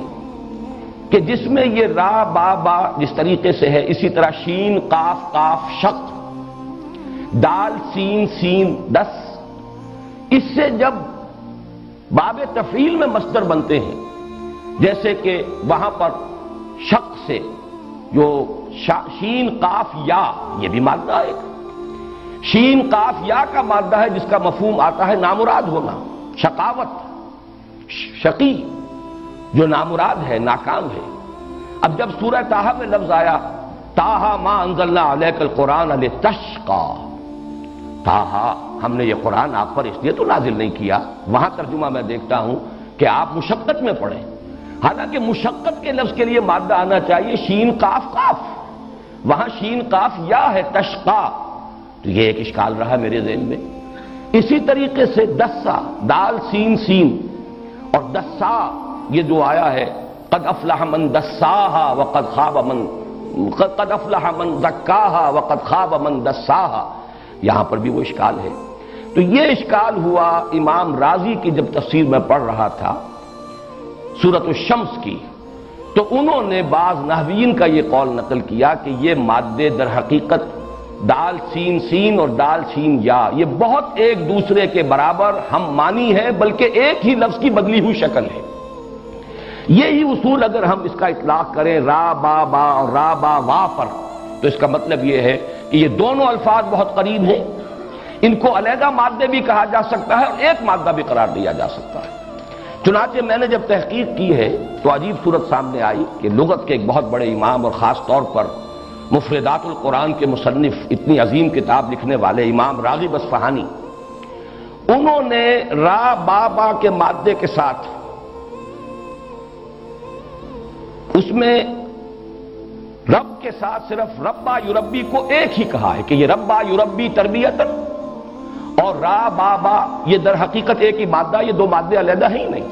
[SPEAKER 1] کہ جس میں یہ را با با جس طریقے سے ہے، اسی طرح شین قاف قاف شق، دال سین سین 10، اس سے جب باب تفعیل میں مصدر بنتے ہیں، جیسے کہ وہاں پر شق سے جو شین قاف یا، یہ بھی مادہ ہے، شین قاف یا کا مادہ ہے جس کا مفہوم آتا ہے نامراد ہونا، شقاوت، شقی جو نامراد ہے، ناکام ہے۔ اب جب سورہ طٰہٰ میں لفظ آیا طٰہٰ ما انزلنا علیک القرآن لتشقی، طٰہٰ ہم نے یہ قرآن آپ پر اس لیے تو نازل نہیں کیا، وہاں ترجمہ میں دیکھتا ہوں کہ آپ مشقت میں پڑھیں، حالانکہ مشقت کے لفظ کے لیے مادہ آنا چاہیے شین قاف قاف، وہاں شین قاف یا ہے تشقا، تو یہ ایک اشکال رہا میرے ذہن میں۔ اسی طریقے سے دسا، دال سین سین اور دسا یہ جو آیا ہے قد افلح من دساہا وقد خاب من قد افلح من زکاہا وقد خاب من دساہا، یہاں پر بھی وہ اشکال ہے۔ تو یہ اشکال ہوا امام رازی کی جب تفسیر میں پڑھ رہا تھا سورۃ الشمس کی، تو انہوں نے بعض نحویین کا یہ قول نقل کیا کہ یہ مادے در حقیقت دال سین سین اور دال سین یا یہ بہت ایک دوسرے کے برابر ہم معنی ہے، بلکہ ایک ہی لفظ کی بدلی ہوئی شکل ہے۔ یہی اصول اگر ہم اس کا اطلاق کریں را با با اور را با وا پر، تو اس کا مطلب یہ ہے کہ یہ دونوں الفاظ بہت قریب ہیں، ان کو علیحدہ مادے بھی کہا جا سکتا ہے اور ایک مادہ بھی قرار دیا جا سکتا ہے۔ چنانچہ میں نے جب تحقیق کی ہے تو عجیب صورت سامنے آئی کہ لغت کے ایک بہت بڑے امام اور خاص طور پر مفردات القرآن کے مصنف، اتنی عظیم کتاب لکھنے والے امام راغب اصفہانی، انہوں نے را با با کے مادے کے ساتھ اس میں رب کے ساتھ صرف ربا یربی کو ایک ہی کہا ہے کہ یہ ربا یربی تربیتاً، اور را با با یہ در حقیقت ایک ہی مادہ، یہ دو مادے علیحدہ ہیں ہی نہیں۔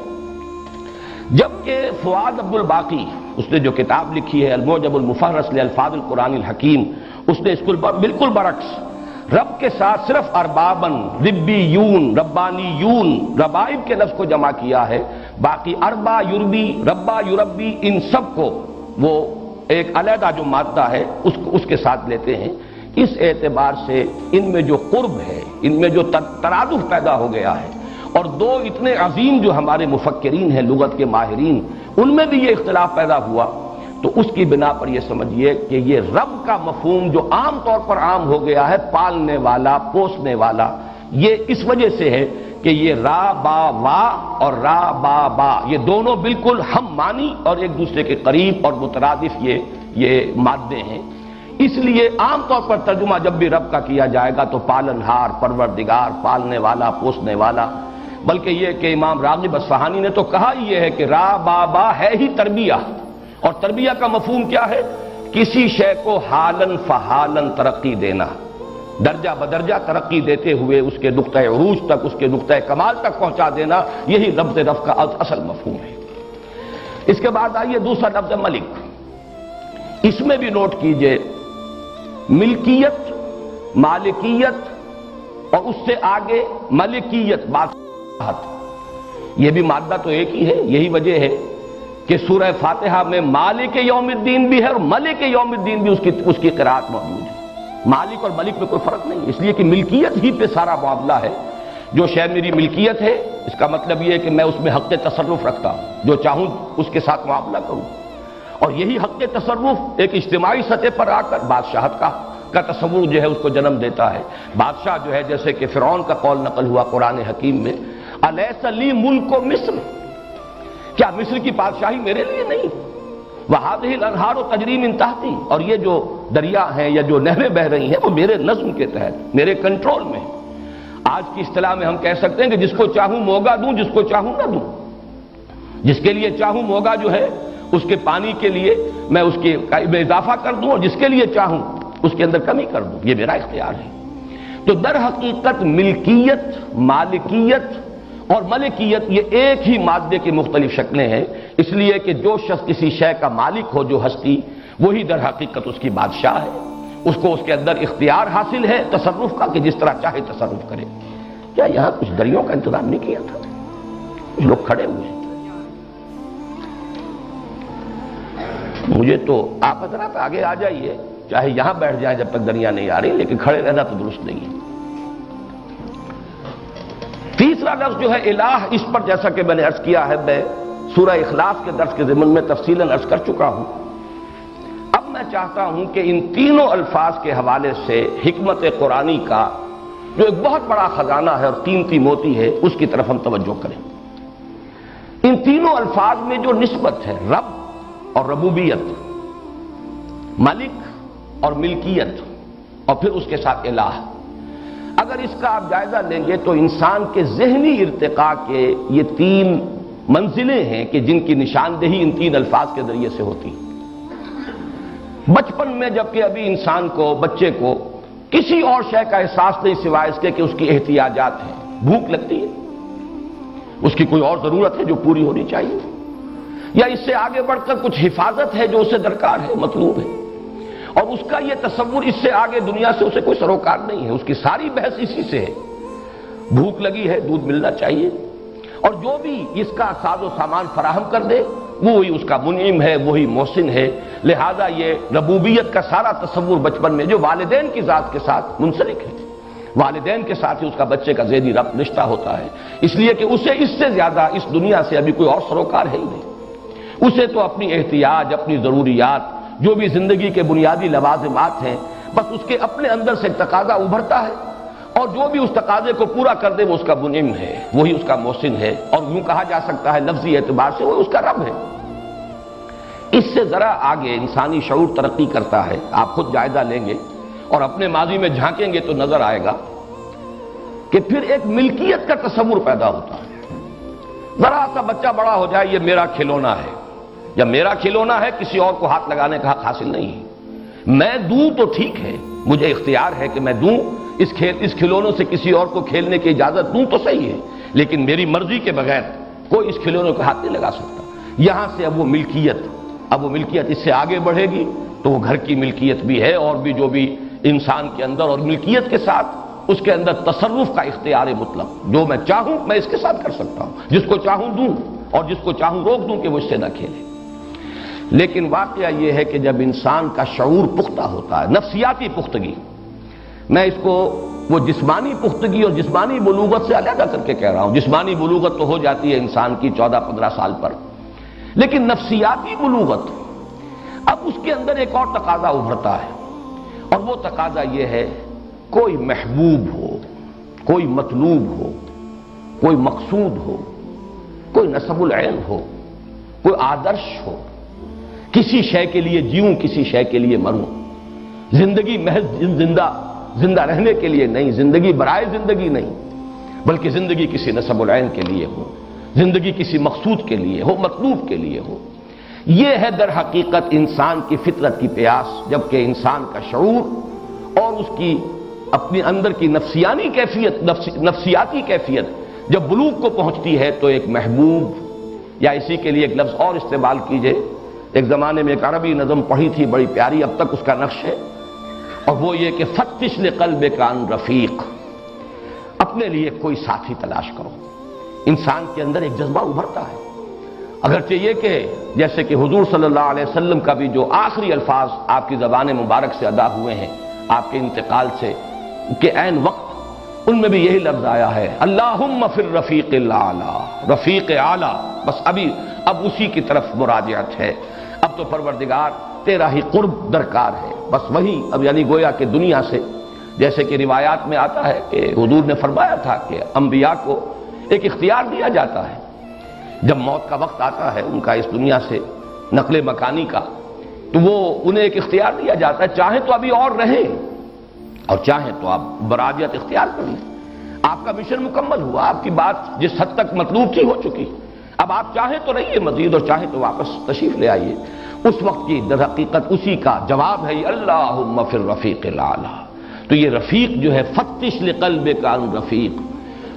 [SPEAKER 1] جبکہ فؤاد عبد الباقی، اس نے جو کتاب لکھی ہے المعجم المفہرس لالفاظ القرآن الحکیم، اس نے اس کو بالکل برعکس رب کے ساتھ صرف اربابن، ربیون، ربانیون، ربائب کے لفظ کو جمع کیا ہے، باقی اربا یربی، ربا یربی ان سب کو وہ ایک علیحدہ جو مادہ ہے اس کے ساتھ لیتے ہیں۔ اس اعتبار سے ان میں جو قرب ہے، ان میں جو ترادف پیدا ہو گیا ہے، اور دو اتنے عظیم جو ہمارے مفکرین ہیں لغت کے ماہرین، ان میں بھی یہ اختلاف پیدا ہوا، تو اس کی بنا پر یہ سمجھیے کہ یہ رب کا مفہوم جو عام طور پر عام ہو گیا ہے، پالنے والا، پوسنے والا، یہ اس وجہ سے ہے کہ یہ را با وا اور را با با یہ دونوں بالکل ہم معنی اور ایک دوسرے کے قریب اور مترادف یہ مادے ہیں۔ اس لیے عام طور پر ترجمہ جب بھی رب کا کیا جائے گا تو پالنہار، پروردگار، پالنے والا، پوسنے والا، بلکہ یہ کہ امام راغب اصفہانی نے تو کہا ہی یہ ہے کہ را با با ہے ہی تربیہ، اور تربیہ کا مفہوم کیا ہے؟ کسی شے کو حالن فحالن ترقی دینا، درجہ بدرجہ ترقی دیتے ہوئے اس کے نقطۂ عروج تک، اس کے نقطۂ کمال تک پہنچا دینا، یہی لفظ رب کا اصل مفہوم ہے۔ اس کے بعد آئیے دوسرا لفظ ملک، اس میں بھی نوٹ کیجئے ملکیت، مالکیت اور اس سے آگے ملکیت، بادشاہت، یہ بھی مادہ تو ایک ہی ہے۔ یہی وجہ ہے کہ سورہ فاتحہ میں مالک یوم الدین بھی ہے اور ملک یوم الدین بھی اس کی قرأت موجود ہے۔ مالک اور ملک میں کوئی فرق نہیں، اس لیے کہ ملکیت ہی پہ سارا معاملہ ہے۔ جو شے میری ملکیت ہے اس کا مطلب یہ ہے کہ میں اس میں حق تصرف رکھتا ہوں، جو چاہوں اس کے ساتھ معاملہ کروں، اور یہی حق تصرف ایک اجتماعی سطح پر آ کر بادشاہت کا تصور جو ہے اس کو جنم دیتا ہے۔ بادشاہ جو ہے جیسے کہ فرعون کا قول نقل ہوا قرآن حکیم میں، الیس لی ملک مصر، کیا مصر کی بادشاہی میرے لیے نہیں؟ وَهَذِهِ الْأَنْهَارُ تَجْرِي مِن تَحْتِي، اور یہ جو دریا ہیں یا جو نہریں بہ رہی ہیں وہ میرے نظم کے تحت، میرے کنٹرول میں۔ آج کی اصطلاح میں ہم کہہ سکتے ہیں کہ جس کو چاہوں موگا دوں، جس کو چاہوں نہ دوں، جس کے لیے چاہوں موگا جو ہے اس کے پانی کے لیے میں اس کے میں اضافہ کر دوں، اور جس کے لیے چاہوں اس کے اندر کمی کر دوں، یہ میرا اختیار ہے۔ تو در حقیقت ملکیت، مالکیت اور ملکیت یہ ایک ہی مادے کی مختلف شکلیں ہیں، اس لیے کہ جو شخص کسی شے کا مالک ہو، جو ہستی، وہی در حقیقت اس کی بادشاہ ہے، اس کو اس کے اندر اختیار حاصل ہے تصرف کا کہ جس طرح چاہے تصرف کرے۔ کیا یہاں کچھ دریوں کا انتظام نہیں کیا تھا؟ کچھ لوگ کھڑے ہوئے ہیں، مجھے تو آپ حضرات آگے آ جائیے، چاہے یہاں بیٹھ جائیں جب تک دریا نہیں آ رہی، لیکن کھڑے رہنا تو درست نہیں ہے۔ تیسرا لفظ جو ہے الہ، اس پر جیسا کہ میں نے عرض کیا ہے، میں سورہ اخلاص کے درس کے ضمن میں تفصیلاً عرض کر چکا ہوں۔ اب میں چاہتا ہوں کہ ان تینوں الفاظ کے حوالے سے حکمت قرآنی کا جو ایک بہت بڑا خزانہ ہے اور قیمتی موتی ہے، اس کی طرف ہم توجہ کریں۔ ان تینوں الفاظ میں جو نسبت ہے، رب اور ربوبیت، ملک اور ملکیت، اور پھر اس کے ساتھ الہ، اگر اس کا آپ جائزہ لیں گے تو انسان کے ذہنی ارتقاء کے یہ تین منزلیں ہیں کہ جن کی نشاندہی ان تین الفاظ کے ذریعے سے ہوتی ہے۔ بچپن میں جبکہ ابھی انسان کو، بچے کو کسی اور شے کا احساس نہیں سوائے اس کے کہ اس کی احتیاجات ہیں، بھوک لگتی ہے، اس کی کوئی اور ضرورت ہے جو پوری ہونی چاہیے، یا اس سے آگے بڑھ کر کچھ حفاظت ہے جو اسے درکار ہے، مطلوب ہے، اور اس کا یہ تصور اس سے آگے دنیا سے اسے کوئی سروکار نہیں ہے، اس کی ساری بحث اسی سے ہے۔ بھوک لگی ہے، دودھ ملنا چاہیے، اور جو بھی اس کا ساز و سامان فراہم کر دے وہی اس کا منعم ہے، وہی محسن ہے۔ لہذا یہ ربوبیت کا سارا تصور بچپن میں جو والدین کی ذات کے ساتھ منسلک ہے، والدین کے ساتھ ہی اس کا بچے کا ذہنی رشتہ ہوتا ہے، اس لیے کہ اسے اس سے زیادہ اس دنیا سے ابھی کوئی اور سروکار ہے ہی نہیں۔ اسے تو اپنی احتیاج، اپنی ضروریات، جو بھی زندگی کے بنیادی لوازمات ہیں، بس اس کے اپنے اندر سے ایک تقاضا ابھرتا ہے، اور جو بھی اس تقاضے کو پورا کر دے وہ اس کا منعم ہے، وہی اس کا محسن ہے، اور یوں کہا جا سکتا ہے لفظی اعتبار سے وہ اس کا رب ہے۔ اس سے ذرا آگے انسانی شعور ترقی کرتا ہے، آپ خود جائزہ لیں گے اور اپنے ماضی میں جھانکیں گے تو نظر آئے گا کہ پھر ایک ملکیت کا تصور پیدا ہوتا ہے۔ ذرا سا بچہ بڑا ہو جائے، یہ میرا کھلونا ہے، یا میرا کھلونا ہے، کسی اور کو ہاتھ لگانے کا حق حاصل نہیں ہے، میں دوں تو ٹھیک ہے، مجھے اختیار ہے کہ میں دوں، اس کھلونوں سے کسی اور کو کھیلنے کی اجازت دوں تو صحیح ہے، لیکن میری مرضی کے بغیر کوئی اس کھلونوں کو ہاتھ نہیں لگا سکتا۔ یہاں سے اب وہ ملکیت اس سے آگے بڑھے گی تو وہ گھر کی ملکیت بھی ہے، اور بھی جو بھی انسان کے اندر، اور ملکیت کے ساتھ اس کے اندر تصرف کا اختیار مطلق، جو میں چاہوں میں اس کے ساتھ کر سکتا ہوں، جس کو چاہوں دوں اور جس کو چاہوں روک دوں کہ وہ اس سے نہ کھیلے۔ لیکن واقعہ یہ ہے کہ جب انسان کا شعور پختہ ہوتا ہے، نفسیاتی پختگی، میں اس کو وہ جسمانی پختگی اور جسمانی بلوغت سے علیحدہ کر کے کہہ رہا ہوں، جسمانی بلوغت تو ہو جاتی ہے انسان کی 14-15 سال پر، لیکن نفسیاتی بلوغت، اب اس کے اندر ایک اور تقاضا ابھرتا ہے، اور وہ تقاضا یہ ہے کوئی محبوب ہو، کوئی مطلوب ہو، کوئی مقصود ہو، کوئی نصب العین ہو، کوئی آدرش ہو، کسی شے کے لیے جیوں، کسی شے کے لیے مروں، زندگی محض زندہ رہنے کے لیے نہیں، زندگی برائے زندگی نہیں، بلکہ زندگی کسی نصب العین کے لیے ہو، زندگی کسی مقصود کے لیے ہو، مطلوب کے لیے ہو۔ یہ ہے در حقیقت انسان کی فطرت کی پیاس، جبکہ انسان کا شعور اور اس کی اپنے اندر کی نفسیاتی کیفیت جب بلوغ کو پہنچتی ہے تو ایک محبوب، یا اسی کے لیے ایک لفظ اور استعمال کیجئے، ایک زمانے میں ایک عربی نظم پڑھی تھی بڑی پیاری، اب تک اس کا نقش ہے، اور وہ یہ کہ فتش لقلبک عن رفیق، اپنے لیے کوئی ساتھی تلاش کرو۔ انسان کے اندر ایک جذبہ ابھرتا ہے، اگرچہ یہ کہ جیسے کہ حضور صلی اللہ علیہ وسلم کا بھی جو آخری الفاظ آپ کی زبان مبارک سے ادا ہوئے ہیں آپ کے انتقال سے کے عین وقت، ان میں بھی یہی لفظ آیا ہے، اللہم فی الرفیق الاعلی، رفیق اعلی، بس اب اسی کی طرف مراجعت ہے، اب تو پروردگار تیرا ہی قرب درکار ہے، بس وہی اب، یعنی گویا کہ دنیا سے، جیسے کہ روایات میں آتا ہے کہ حضور نے فرمایا تھا کہ انبیاء کو ایک اختیار دیا جاتا ہے، جب موت کا وقت آتا ہے ان کا اس دنیا سے نقل مکانی کا، تو وہ انہیں ایک اختیار دیا جاتا ہے، چاہیں تو ابھی اور رہیں اور چاہیں تو آپ براجعت اختیار کر لیں، آپ کا مشن مکمل ہوا، آپ کی بات جس حد تک مطلوب تھی ہو چکی، اب آپ چاہیں تو رہیے مزید اور چاہیں تو واپس تشریف لے آئیے۔ اس وقت کی در حقیقت اسی کا جواب ہے اللہم فی الرفیق الاعلی۔ تو یہ رفیق جو ہے فتش لقلبک عن رفیق،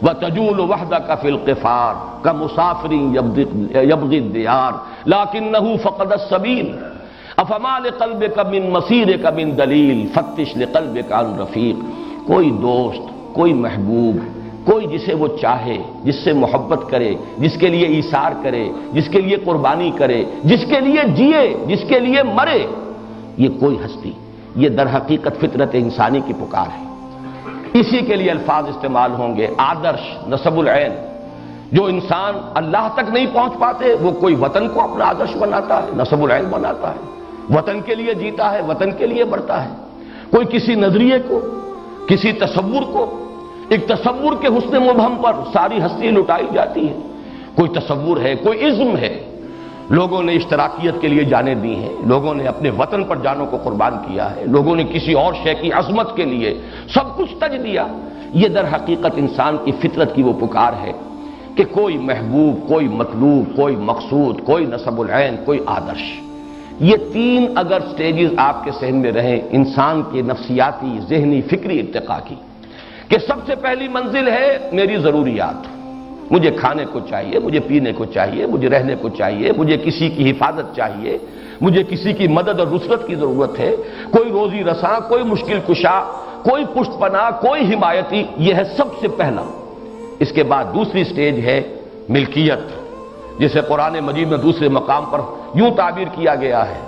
[SPEAKER 1] وتجول وحدك في القفار كمسافر يبغي الديار لكنه فقد السبيل افما لقلبك من مسيرك من دلیل فتش لقلبك عن رفیق. کوئی دوست، کوئی محبوب، کوئی جسے وہ چاہے، جس سے محبت کرے، جس کے لیے ایثار کرے، جس کے لیے قربانی کرے، جس کے لیے جیے، جس کے لیے مرے، یہ کوئی ہستی، یہ در حقیقت فطرت انسانی کی پکار ہے. اسی کے لیے الفاظ استعمال ہوں گے. آدرش، نصب العین. جو انسان اللہ تک نہیں پہنچ پاتے وہ کوئی وطن کو اپنا آدرش بناتا ہے، نصب العین بناتا ہے، وطن کے لیے جیتا ہے، وطن کے لیے مرتا ہے. کوئی کسی نظریے کو، کسی تصور کو، ایک تصور کے حسن مبہم پر ساری ہستی لٹائی جاتی ہے. کوئی تصور ہے، کوئی عزم ہے. لوگوں نے اشتراکیت کے لیے جانیں دی ہیں، لوگوں نے اپنے وطن پر جانوں کو قربان کیا ہے، لوگوں نے کسی اور شے کی عظمت کے لیے سب کچھ تج دیا. یہ در حقیقت انسان کی فطرت کی وہ پکار ہے کہ کوئی محبوب، کوئی مطلوب، کوئی مقصود، کوئی نصب العین، کوئی آدرش. یہ تین اگر سٹیجز آپ کے ذہن میں رہیں انسان کے نفسیاتی، ذہنی، فکری ارتقاء کی، کہ سب سے پہلی منزل ہے میری ضروریات. مجھے کھانے کو چاہیے، مجھے پینے کو چاہیے، مجھے رہنے کو چاہیے، مجھے کسی کی حفاظت چاہیے، مجھے کسی کی مدد اور نصرت کی ضرورت ہے، کوئی روزی رساں، کوئی مشکل کشا، کوئی پشت پناہ، کوئی حمایتی. یہ ہے سب سے پہلا. اس کے بعد دوسری سٹیج ہے ملکیت، جسے قرآن مجید میں دوسرے مقام پر یوں تعبیر کیا گیا ہے: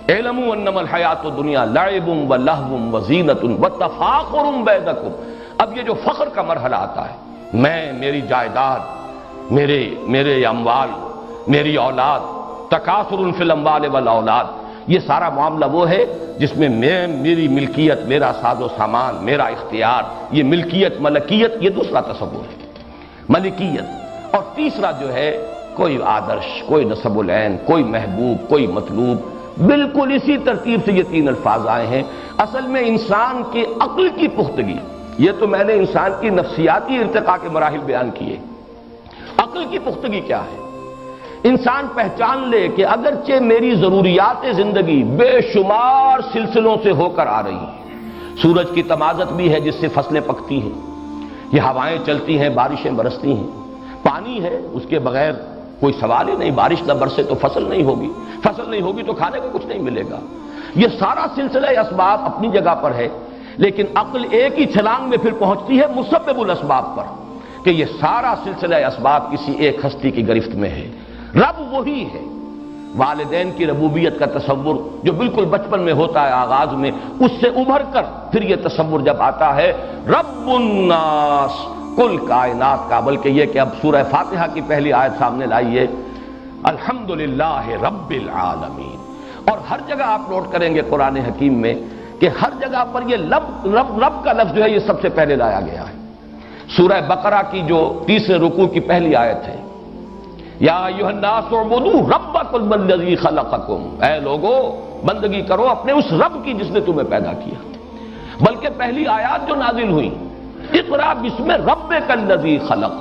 [SPEAKER 1] اعلموا انما الحیات الدنیا لعب ولہو وزینۃ وتفاخر بینکم. اب یہ جو فخر کا مرحلہ آتا ہے، میں، میری جائیداد، میرے اموال، میری اولاد، تکاثر فی الاموال والاولاد، یہ سارا معاملہ وہ ہے جس میں میری ملکیت، میرا ساز و سامان، میرا اختیار، یہ ملکیت، ملکیت، یہ دوسرا تصور ہے، ملکیت. اور تیسرا جو ہے کوئی آدرش، کوئی نصب العین، کوئی محبوب، کوئی مطلوب. بالکل اسی ترتیب سے یہ تین الفاظ آئے ہیں. اصل میں انسان کی عقل کی پختگی، یہ تو میں نے انسان کی نفسیاتی ارتقاء کے مراحل بیان کیے. عقل کی پختگی کیا ہے؟ انسان پہچان لے کہ اگرچہ میری ضروریات زندگی بے شمار سلسلوں سے ہو کر آ رہی ہیں. سورج کی تمازت بھی ہے جس سے فصلیں پکتی ہیں، یہ ہوائیں چلتی ہیں، بارشیں برستی ہیں، پانی ہے، اس کے بغیر کوئی سوال ہی نہیں. بارش نہ برسے تو فصل نہیں ہوگی، فصل نہیں ہوگی تو کھانے کو کچھ نہیں ملے گا. یہ سارا سلسلہ اسباب اپنی جگہ پر ہے، لیکن عقل ایک ہی چھلانگ میں پھر پہنچتی ہے مسبب الاسباب پر، کہ یہ سارا سلسلہ اسباب کسی ایک ہستی کی گرفت میں ہے. رب وہی ہے. والدین کی ربوبیت کا تصور جو بالکل بچپن میں ہوتا ہے آغاز میں، اس سے ابھر کر پھر یہ تصور جب آتا ہے رب الناس، کل کائنات کا. بلکہ یہ کہ اب سورہ فاتحہ کی پہلی آیت سامنے لائیے، الحمدللہ رب العالمین. اور ہر جگہ آپ نوٹ کریں گے قرآن حکیم میں کہ ہر جگہ پر یہ رب کا لفظ جو ہے یہ سب سے پہلے لایا گیا ہے. سورہ بقرہ کی جو تیسرے رکوع کی پہلی آیت ہے، یا ایھا الناس اعبدوا ربکم الذی خلقکم، اے لوگو بندگی کرو اپنے اس رب کی جس نے تمہیں پیدا کیا. بلکہ پہلی آیات جو نازل ہوئی، اقرا بسم ربک الذی خلق،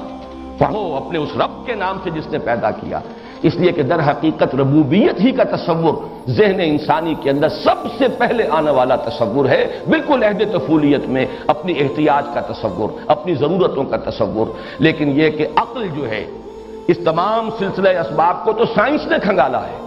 [SPEAKER 1] پڑھو اپنے اس رب کے نام سے جس نے پیدا کیا. اس لیے کہ در حقیقت ربوبیت ہی کا تصور ذہن انسانی کے اندر سب سے پہلے آنے والا تصور ہے، بالکل عہد طفولیت میں اپنی احتیاج کا تصور، اپنی ضرورتوں کا تصور. لیکن یہ کہ عقل جو ہے اس تمام سلسلہ اسباب کو تو سائنس نے کھنگالا ہے.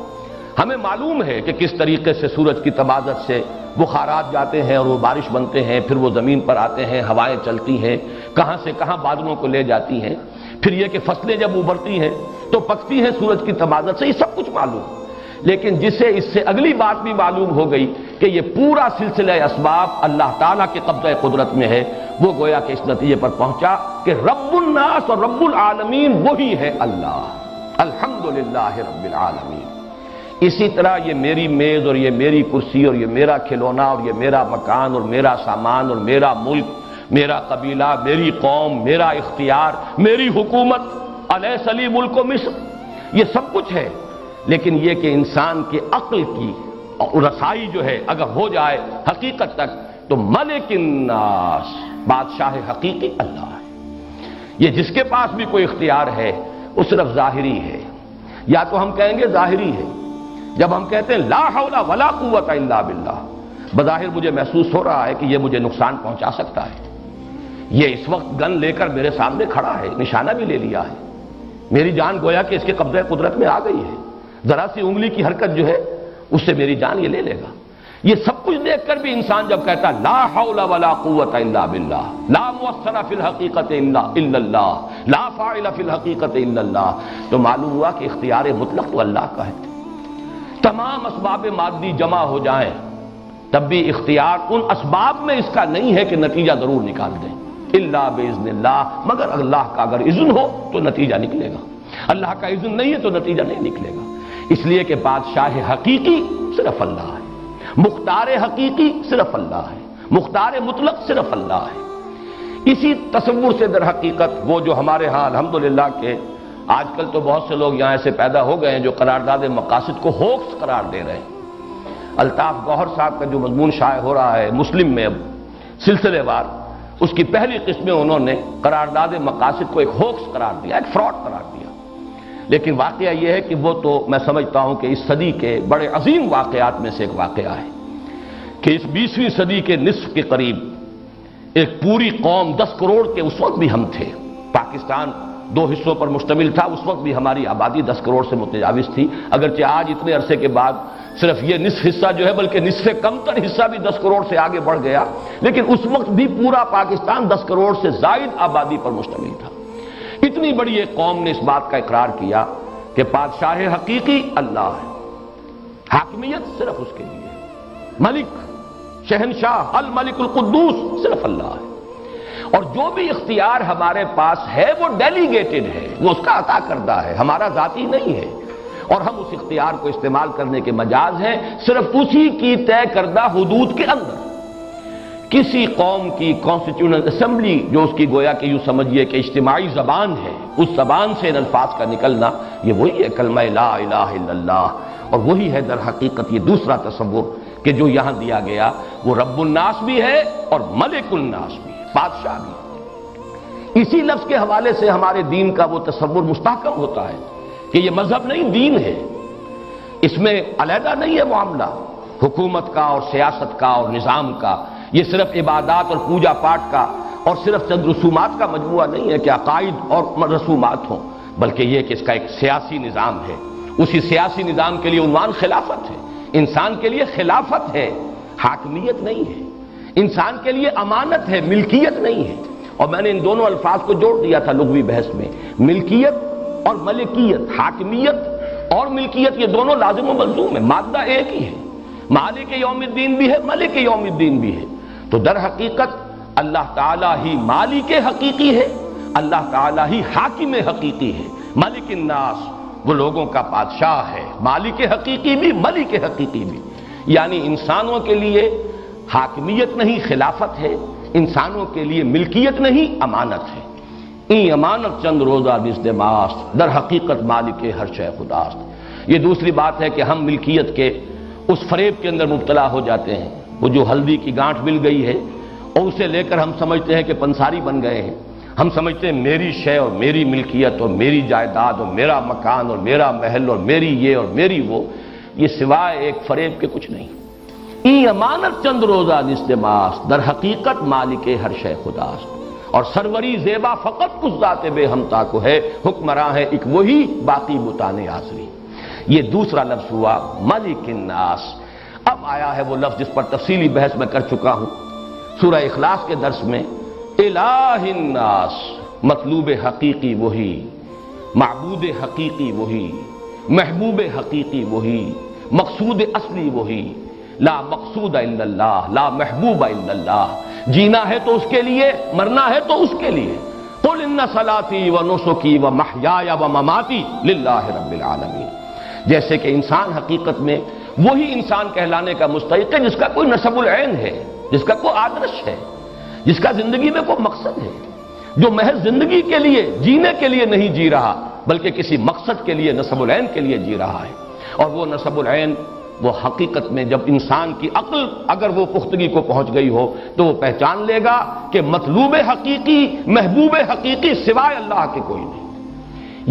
[SPEAKER 1] ہمیں معلوم ہے کہ کس طریقے سے سورج کی تمازت سے بخارات جاتے ہیں اور وہ بارش بنتے ہیں، پھر وہ زمین پر آتے ہیں، ہوائیں چلتی ہیں، کہاں سے کہاں بادلوں کو لے جاتی ہیں. پھر یہ کہ فصلیں جب ابھرتی ہیں تو پکتی ہیں سورج کی تمازت سے، یہ سب کچھ معلوم. لیکن جسے اس سے اگلی بات بھی معلوم ہو گئی کہ یہ پورا سلسلہ اسباب اللہ تعالیٰ کے قبضہ قدرت میں ہے، وہ گویا کہ اس نتیجے پر پہنچا کہ رب الناس اور رب العالمین وہی ہے اللہ. الحمدللہ رب العالمین. اسی طرح یہ میری میز اور یہ میری کرسی اور یہ میرا کھلونا اور یہ میرا مکان اور میرا سامان اور میرا ملک، میرا قبیلہ، میری قوم، میرا اختیار، میری حکومت، الیس لی ملک مصر، یہ سب کچھ ہے. لیکن یہ کہ انسان کی عقل کی رسائی جو ہے اگر ہو جائے حقیقت تک تو ملک الناس، بادشاہ حقیقی اللہ ہے. یہ جس کے پاس بھی کوئی اختیار ہے وہ صرف ظاہری ہے، یا تو ہم کہیں گے ظاہری ہے. جب ہم کہتے ہیں لا حول ولا قوت الا باللہ، بظاہر مجھے محسوس ہو رہا ہے کہ یہ مجھے نقصان پہنچا سکتا ہے، یہ اس وقت گن لے کر میرے سامنے کھڑا ہے، نشانہ بھی لے لیا ہے، میری جان گویا کہ اس کے قبضہ قدرت میں آ گئی ہے، ذرا سی انگلی کی حرکت جو ہے اس سے میری جان یہ لے لے گا۔ یہ سب کچھ دیکھ کر بھی انسان جب کہتا لا حول ولا قوت الا باللہ، لا مؤثر فی الحقیقت الا اللہ، لا فاعل فی الحقیقت الا اللہ، تو معلوم ہوا کہ اختیار مطلق تو اللہ کا ہے۔ تمام اسباب مادی جمع ہو جائیں تب بھی اختیار ان اسباب میں اس کا نہیں ہے کہ نتیجہ ضرور نکال دیں، الا باذن اللہ، مگر اللہ کا اگر اذن ہو تو نتیجہ نکلے گا، اللہ کا اذن نہیں ہے تو نتیجہ نہیں نکلے گا۔ اس لیے کہ بادشاہ حقیقی صرف اللہ ہے، مختار حقیقی صرف اللہ ہے، مختار مطلق صرف اللہ ہے۔ اسی تصور سے در حقیقت وہ جو ہمارے ہاں الحمدللہ کہ آج کل تو بہت سے لوگ یہاں ایسے پیدا ہو گئے ہیں جو قرارداد مقاصد کو ہوکس قرار دے رہے ہیں۔ الطاف گوہر صاحب کا جو مضمون شائع ہو رہا ہے مسلم میں اب سلسلے وار، اس کی پہلی قسم میں انہوں نے قرارداد مقاصد کو ایک ہوکس قرار دیا، ایک فراڈ قرار دیا۔ لیکن واقعہ یہ ہے کہ وہ تو میں سمجھتا ہوں کہ اس صدی کے بڑے عظیم واقعات میں سے ایک واقعہ ہے کہ اس 20ویں صدی کے نصف کے قریب ایک پوری قوم 10 کروڑ کے اس وقت بھی ہم تھے، پاکستان 2 حصوں پر مشتمل تھا، اس وقت بھی ہماری آبادی 10 کروڑ سے متجاوز تھی، اگرچہ آج اتنے عرصے کے بعد صرف یہ نصف حصہ جو ہے بلکہ نصف کم تر حصہ بھی 10 کروڑ سے آگے بڑھ گیا، لیکن اس وقت بھی پورا پاکستان 10 کروڑ سے زائد آبادی پر مشتمل تھا۔ اتنی بڑی ایک قوم نے اس بات کا اقرار کیا کہ بادشاہ حقیقی اللہ ہے، حاکمیت صرف اس کے لیے، ملک شہنشاہ الملک القدوس صرف اللہ ہے، اور جو بھی اختیار ہمارے پاس ہے وہ ڈیلیگیٹڈ ہے، وہ اس کا عطا کردہ ہے، ہمارا ذاتی نہیں ہے، اور ہم اس اختیار کو استعمال کرنے کے مجاز ہیں صرف اسی کی طے کردہ حدود کے اندر۔ کسی قوم کی کانسٹیٹیوشنل اسمبلی جو اس کی گویا کہ یوں سمجھیے کہ اجتماعی زبان ہے، اس زبان سے ان الفاظ کا نکلنا یہ وہی ہے کلمہ لا الہ الا اللہ، اور وہی ہے در حقیقت یہ دوسرا تصور کہ جو یہاں دیا گیا وہ رب الناس بھی ہے اور ملک الناس بھی ہے، بادشاہ بھی ہے۔ اسی لفظ کے حوالے سے ہمارے دین کا وہ تصور مستحکم ہوتا ہے کہ یہ مذہب نہیں دین ہے، اس میں علیحدہ نہیں ہے معاملہ حکومت کا اور سیاست کا اور نظام کا، یہ صرف عبادات اور پوجا پاٹ کا اور صرف چند رسومات کا مجموعہ نہیں ہے کہ عقائد اور رسومات ہوں، بلکہ یہ کہ اس کا ایک سیاسی نظام ہے، اسی سیاسی نظام کے لیے عنوان خلافت ہے، انسان کے لیے خلافت ہے، حاکمیت نہیں ہے، انسان کے لیے امانت ہے، ملکیت نہیں ہے۔ اور میں نے ان دونوں الفاظ کو جوڑ دیا تھا لغوی بحث میں، ملکیت اور ملکیت، حاکمیت اور ملکیت یہ دونوں لازم و ملزوم ہے، مادہ ایک ہی ہے، مالک یوم الدین بھی ہے، ملک یوم الدین بھی ہے۔ تو در حقیقت اللہ تعالیٰ ہی مالک حقیقی ہے، اللہ تعالیٰ ہی حاکم حقیقی ہے، ملک الناس وہ لوگوں کا بادشاہ ہے، مالک حقیقی بھی ملک حقیقی بھی، یعنی انسانوں کے لیے حاکمیت نہیں خلافت ہے، انسانوں کے لیے ملکیت نہیں امانت ہے۔ این امانت چند روزہ دست ماست، در حقیقت مالک ہر شے خداست۔ یہ دوسری بات ہے کہ ہم ملکیت کے اس فریب کے اندر مبتلا ہو جاتے ہیں، وہ جو ہلدی کی گانٹھ مل گئی ہے اور اسے لے کر ہم سمجھتے ہیں کہ پنساری بن گئے ہیں، ہم سمجھتے ہیں میری شے اور میری ملکیت اور میری جائیداد اور میرا مکان اور میرا محل اور میری یہ اور میری وہ، یہ سوائے ایک فریب کے کچھ نہیں۔ این امانت چند روزہ دست ماست، در حقیقت مالک ہر شے خداست، اور سروری زیبا فقط اس ذات بے ہمتا کو ہے، حکمراں ہے ایک وہی باقی بتان آسری۔ یہ دوسرا لفظ ہوا ملک الناس۔ اب آیا ہے وہ لفظ جس پر تفصیلی بحث میں کر چکا ہوں سورہ اخلاص کے درس میں، الہ الناس، مطلوب حقیقی وہی، معبود حقیقی وہی، محبوب حقیقی وہی، مقصود اصلی وہی، لا مقصود الا اللہ، لا محبوب الا اللہ، جینا ہے تو اس کے لیے، مرنا ہے تو اس کے لیے۔ قل ان صلاتی و نسکی و محیای و مماتی للہ رب العالمین۔ جیسے کہ انسان حقیقت میں وہی انسان کہلانے کا مستحق ہے جس کا کوئی نسب العین ہے، جس کا کوئی آدرش ہے، جس کا زندگی میں کوئی مقصد ہے، جو محض زندگی کے لیے جینے کے لیے نہیں جی رہا بلکہ کسی مقصد کے لیے نسب العین کے لیے جی رہا ہے۔ اور وہ نسب العین وہ حقیقت میں جب انسان کی عقل اگر وہ پختگی کو پہنچ گئی ہو تو وہ پہچان لے گا کہ مطلوب حقیقی، محبوب حقیقی سوائے اللہ کے کوئی نہیں۔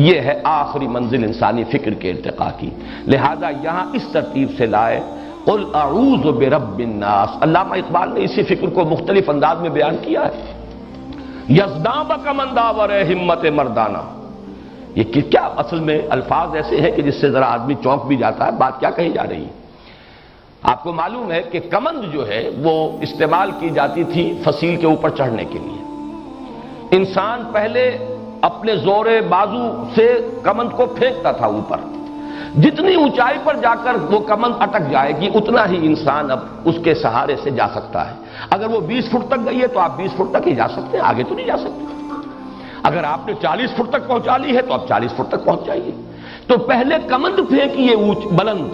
[SPEAKER 1] یہ ہے آخری منزل انسانی فکر کے ارتقاء کی، لہذا یہاں اس ترتیب سے لائے قل اعوذ برب الناس۔ علامہ اقبال نے اسی فکر کو مختلف انداز میں بیان کیا ہے۔ یزداں بکمن داور ہمت مردانہ. یہ کیا اصل میں الفاظ ایسے ہیں کہ جس سے ذرا آدمی چونک بھی جاتا ہے. بات کیا کہی جا رہی ہے؟ آپ کو معلوم ہے کہ کمند جو ہے وہ استعمال کی جاتی تھی فصیل کے اوپر چڑھنے کے لیے. انسان پہلے اپنے زور بازو سے کمند کو پھینکتا تھا اوپر. جتنی اونچائی پر جا کر وہ کمند اٹک جائے گی اتنا ہی انسان اب اس کے سہارے سے جا سکتا ہے. اگر وہ 20 فٹ تک گئی ہے تو آپ 20 فٹ تک ہی جا سکتے ہیں, آگے تو نہیں جا سکتے. اگر آپ نے 40 فٹ تک پہنچا لی ہے تو آپ 40 فٹ تک پہنچ جائیے. تو پہلے کمند پھینکیے بلند,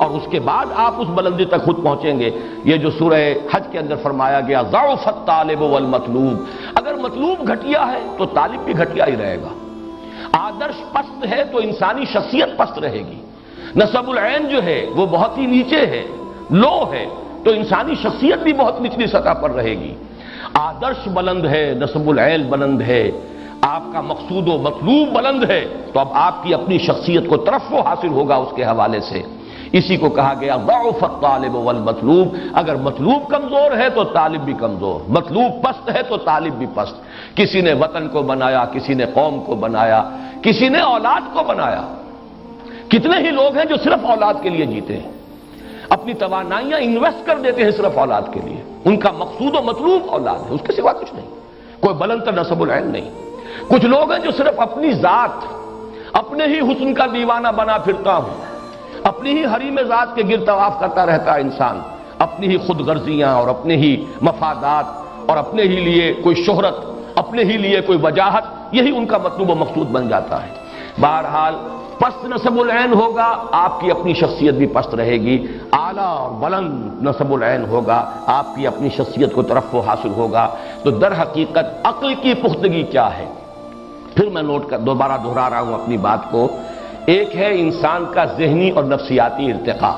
[SPEAKER 1] اور اس کے بعد آپ اس بلندی تک خود پہنچیں گے. یہ جو سورہ حج کے اندر فرمایا گیا ضعف الطالب والمطلوب, اگر مطلوب گھٹیا ہے تو طالب بھی گھٹیا ہی رہے گا. آدرش پست ہے تو انسانی شخصیت پست رہے گی. نصب العین جو ہے وہ بہت ہی نیچے ہے, لو ہے, تو انسانی شخصیت بھی بہت نچلی سطح پر رہے گی. آدرش بلند ہے, نصب العین بلند ہے, آپ کا مقصود و مطلوب بلند ہے, تو اب آپ کی اپنی شخصیت کو ترفع حاصل ہوگا اس کے حوالے سے. اسی کو کہا گیا ضعف الطالب والمطلوب. اگر مطلوب کمزور ہے تو طالب بھی کمزور, مطلوب پست ہے تو طالب بھی پست. کسی نے وطن کو بنایا, کسی نے قوم کو بنایا, کسی نے اولاد کو بنایا. کتنے ہی لوگ ہیں جو صرف اولاد کے لیے جیتے ہیں, اپنی توانائیاں انویسٹ کر دیتے ہیں صرف اولاد کے لیے. ان کا مقصود و مطلوب اولاد ہے, اس کے سوا کچھ نہیں, کوئی بلند تر نصب العین نہیں. کچھ لوگ ہیں جو صرف اپنی ذات, اپنے ہی حسن کا دیوانہ بنا پھرتا ہوں, اپنی ہی حریم ذات کے گرد طواف کرتا رہتا ہے انسان, اپنی ہی خود غرضیاں اور اپنے ہی مفادات اور اپنے ہی لیے کوئی شہرت, اپنے ہی لیے کوئی وجاہت, یہی ان کا مطلوب و مقصود بن جاتا ہے. بہرحال پست نصب العین ہوگا, آپ کی اپنی شخصیت بھی پست رہے گی. اعلیٰ اور بلند نصب العین ہوگا, آپ کی اپنی شخصیت کو ترفع حاصل ہوگا. تو در حقیقت عقل کی پختگی کیا ہے؟ پھر میں دوبارہ دہرا رہا ہوں اپنی بات کو. ایک ہے انسان کا ذہنی اور نفسیاتی ارتقاء.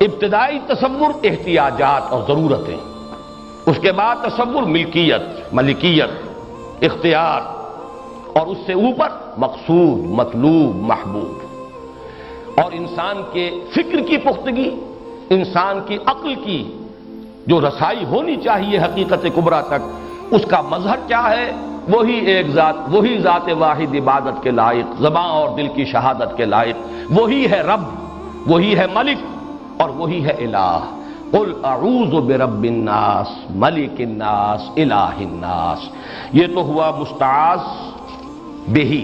[SPEAKER 1] ابتدائی تصور احتیاجات اور ضرورتیں, اس کے بعد تصور ملکیت, ملکیت, اختیار, اور اس سے اوپر مقصود, مطلوب, محبوب. اور انسان کے فکر کی پختگی, انسان کی عقل کی جو رسائی ہونی چاہیے حقیقت کبریٰ تک, اس کا مظہر کیا ہے؟ وہی ایک ذات, وہی ذات واحد عبادت کے لائق, زبان اور دل کی شہادت کے لائق. وہی ہے رب, وہی ہے ملک, اور وہی ہے الہ. قل اعوذ برب الناس ملک الناس الہ الناس. یہ تو ہوا مستعاذ بہی.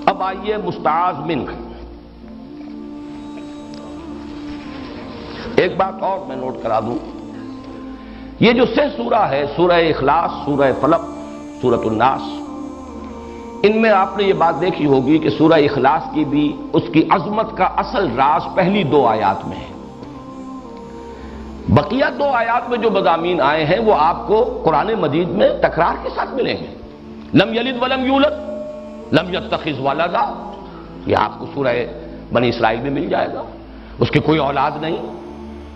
[SPEAKER 1] اب آئیے مستعاذ منہ. ایک بات اور میں نوٹ کرا دوں, یہ جو 6 سورہ ہے, سورہ اخلاص, سورہ فلق, سورۃ الناس, ان میں آپ نے یہ بات دیکھی ہوگی کہ سورہ اخلاص کی بھی اس کی عظمت کا اصل راز پہلی 2 آیات میں ہے. بقیہ 2 آیات میں جو مضامین آئے ہیں وہ آپ کو قرآن مجید میں تکرار کے ساتھ ملیں گے. لم یلد ولم یولد, لم یتخذ ولدا, یہ آپ کو سورہ بنی اسرائیل میں مل جائے گا. اس کی کوئی اولاد نہیں,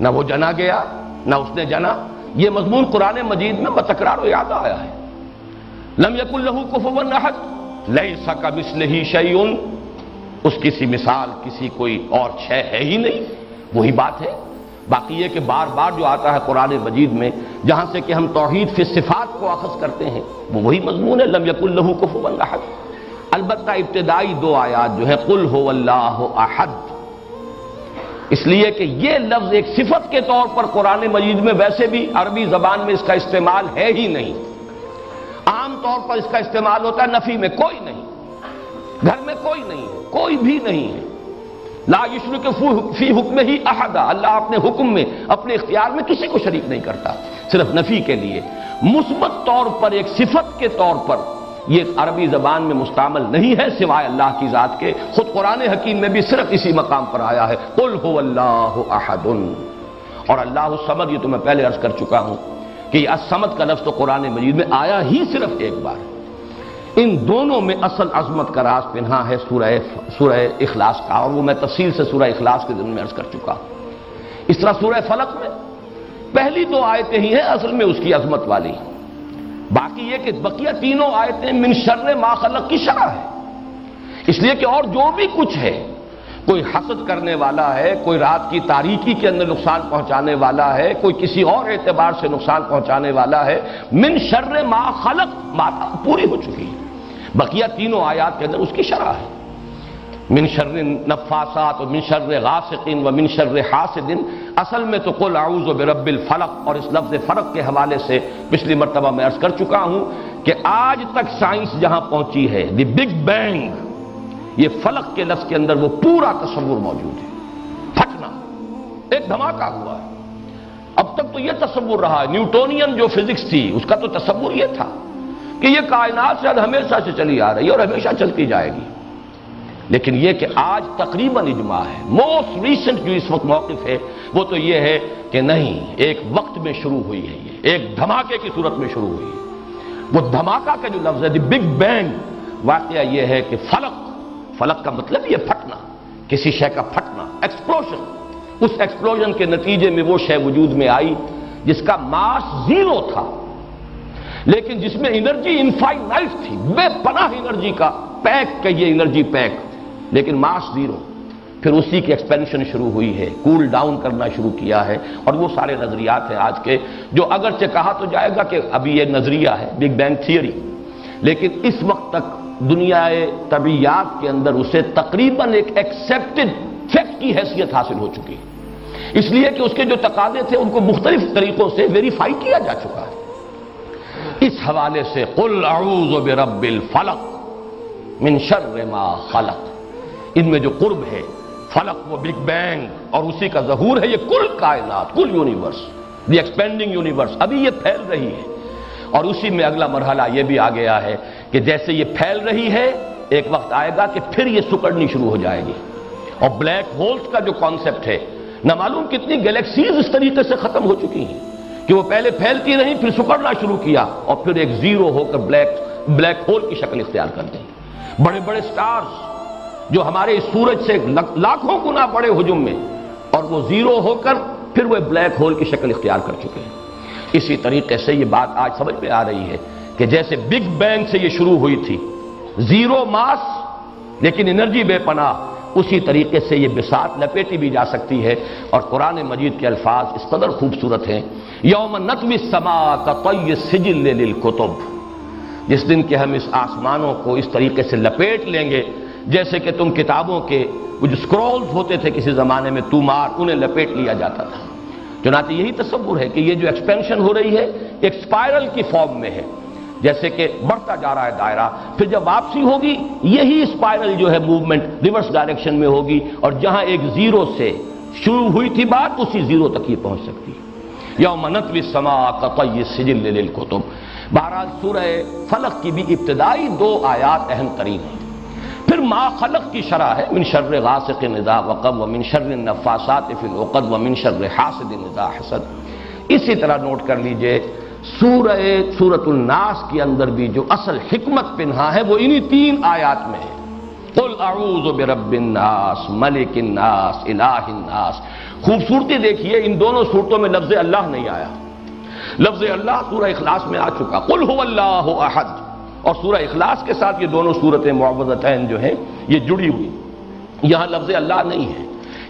[SPEAKER 1] نہ وہ جنا گیا نہ اس نے جنا. یہ مضمون قرآن مجید میں بتکرار و یاد آیا ہے. لم یکن لہ کفوا احد لیس کمثلہ شیء, اس کی سی مثال کسی کوئی اور شے ہے ہی نہیں. وہی بات ہے. باقی یہ کہ بار بار جو آتا ہے قرآن مجید میں, جہاں سے کہ ہم توحید فی صفات کو اخذ کرتے ہیں, وہ وہی مضمون ہے, لم یکن لہ کفوا احد. البتہ ابتدائی 2 آیات جو ہے قل هو اللہ احد, اس لیے کہ یہ لفظ ایک صفت کے طور پر قرآن مجید میں ویسے بھی عربی زبان میں اس کا استعمال ہے ہی نہیں. عام طور پر اس کا استعمال ہوتا ہے نفی میں, کوئی نہیں, گھر میں کوئی نہیں ہے, کوئی بھی نہیں ہے. لا یشرک فی حکمہ احد, اللہ اپنے حکم میں, اپنے اختیار میں کسی کو شریک نہیں کرتا, صرف نفی کے لیے. مثبت طور پر ایک صفت کے طور پر یہ عربی زبان میں مستعمل نہیں ہے سوائے اللہ کی ذات کے. خود قرآن حکیم میں بھی صرف اسی مقام پر آیا ہے, قل هو اللہ احد. اور اللہ الصمد, یہ تو میں پہلے عرض کر چکا ہوں کہ یہ الصمد کا لفظ تو قرآن مجید میں آیا ہی صرف ایک بار. ان دونوں میں اصل عظمت کا راز پنہا ہے سورہ اخلاص کا, اور وہ میں تفصیل سے سورہ اخلاص کے ضمن میں عرض کر چکا ہوں. اس طرح سورہ فلق میں پہلی 2 آیتیں ہی ہیں اصل میں اس کی عظمت والی. باقی یہ کہ بقیہ 3 آیتیں من شر ما خلق کی شرح ہے, اس لیے کہ اور جو بھی کچھ ہے کوئی حسد کرنے والا ہے، کوئی رات کی تاریکی کے اندر نقصان پہنچانے والا ہے، کوئی کسی اور اعتبار سے نقصان پہنچانے والا ہے۔ من شر ما خلق پوری ہو چکی ہے، بقیہ تینوں آیات کے اندر اس کی شرح ہے۔ من شر نفاسات و من شر غاسق و من شر حاسد، اصل میں تو قل اعوذ برب الفلق، اور اس لفظ فرق کے حوالے سے پچھلی مرتبہ میں عرض کر چکا ہوں کہ آج تک سائنس جہاں پہنچی ہے، دی بگ بینگ، یہ فلق کے لفظ کے اندر وہ پورا تصور موجود ہے، پھٹنا، ایک دھماکہ ہوا ہے۔ اب تک تو یہ تصور رہا ہے، نیوٹونین جو فزکس تھی اس کا تو تصور یہ تھا کہ یہ کائنات شاید ہمیشہ سے چلی آ رہی ہے اور ہمیشہ چلتی جائے گی، لیکن یہ کہ آج تقریباً اجماع ہے، موسٹ ریسنٹ جو اس وقت موقف ہے وہ تو یہ ہے کہ نہیں، ایک وقت میں شروع ہوئی ہے، یہ ایک دھماکے کی صورت میں شروع ہوئی ہے۔ وہ دھماکہ کا جو لفظ ہے دی بگ بینگ، واقعہ یہ ہے کہ فلق کا مطلب یہ پھٹنا، کسی شے کا پھٹنا، ایکسپلوژن۔ اس ایکسپلوژن کے نتیجے میں وہ شے وجود میں آئی جس کا ماس زیرو تھا، لیکن جس میں انرجی انفائنائٹ تھی، بے پناہ انرجی کا پیک، کہیے انرجی پیک، لیکن ماس زیرو۔ پھر اسی کی ایکسپینشن شروع ہوئی ہے، کول ڈاؤن کرنا شروع کیا ہے، اور وہ سارے نظریات ہیں آج کے، جو اگرچہ کہا تو جائے گا کہ ابھی یہ نظریہ ہے، بگ بینگ تھیوری، لیکن اس وقت تک دنیا طبیعیات کے اندر اسے تقریباً ایک ایکسیپٹڈ فیکٹ کی حیثیت حاصل ہو چکی ہے، اس لیے کہ اس کے جو تقاضے تھے ان کو مختلف طریقوں سے ویریفائی کیا جا چکا ہے۔ اس حوالے سے قل اعوذ برب الفلق من شر ما خلق، ان میں جو قرب ہے، فلق وہ بگ بینگ اور اسی کا ظہور ہے، یہ کل کائنات، کل یونیورس، دی ایکسپینڈنگ یونیورس، ابھی یہ پھیل رہی ہے، اور اسی میں اگلا مرحلہ یہ بھی آ گیا ہے کہ جیسے یہ پھیل رہی ہے، ایک وقت آئے گا کہ پھر یہ سکڑنی شروع ہو جائے گی۔ اور بلیک ہولز کا جو کانسیپٹ ہے، نہ معلوم کتنی گلیکسیز اس طریقے سے ختم ہو چکی ہیں کہ وہ پہلے پھیلتی رہیں، پھر سکڑنا شروع کیا، اور پھر ایک زیرو ہو کر بلیک ہول کی شکل اختیار کر دیں۔ بڑے بڑے سٹارز جو ہمارے اس سورج سے لاکھوں گنا بڑے حجم میں، اور وہ زیرو ہو کر پھر وہ بلیک ہول کی شکل اختیار کر چکے ہیں۔ اسی طریقے سے یہ بات آج سمجھ میں آ رہی ہے کہ جیسے بگ بینگ سے یہ شروع ہوئی تھی، زیرو ماس لیکن انرجی بے پناہ، اسی طریقے سے یہ بساط لپیٹی بھی جا سکتی ہے۔ اور قرآن مجید کے الفاظ اس قدر خوبصورت ہیں، یوم نطوی السماء کطی السجل للکتب، جس دن کہ ہم اس آسمانوں کو اس طریقے سے لپیٹ لیں گے جیسے کہ تم کتابوں کے وہ جو سکرولز ہوتے تھے کسی زمانے میں تومار، انہیں لپیٹ لیا جاتا تھا۔ چنانچہ یہی تصور ہے کہ یہ جو ایکسپینشن ہو رہی ہے ایک سپائرل کی فارم میں ہے، جیسے کہ بڑھتا جا رہا ہے دائرہ، پھر جب واپسی ہوگی یہی سپائرل جو ہے موومنٹ ریورس ڈائریکشن میں ہوگی، اور جہاں ایک زیرو سے شروع ہوئی تھی بات، اسی زیرو تک یہ پہنچ سکتی ہے۔ یوم نطوی السماء کطی السجل للکتب۔ بہرحال سورہ فلق کی بھی ابتدائی دو آیات اہم ترین ہیں۔ پھر ما خلق کی شرح ہے، من شر غاسق اذا وقب ومن شر النفاثات فی العقد ومن شر حاسد اذا حسد۔ اسی طرح نوٹ کر لیجئے سورۃ الناس کے اندر بھی جو اصل حکمت پنہا ہے وہ انہی تین آیات میں ہے، قل اعوذ برب الناس ملک الناس الہ الناس۔ خوبصورتی دیکھیے، ان دونوں صورتوں میں لفظ اللہ نہیں آیا، لفظ اللہ سورہ اخلاص میں آ چکا، قل هو اللہ احد، اور سورہ اخلاص کے ساتھ یہ دونوں صورتیں معوذتین جو ہیں یہ جڑی ہوئی، یہاں لفظ اللہ نہیں ہے،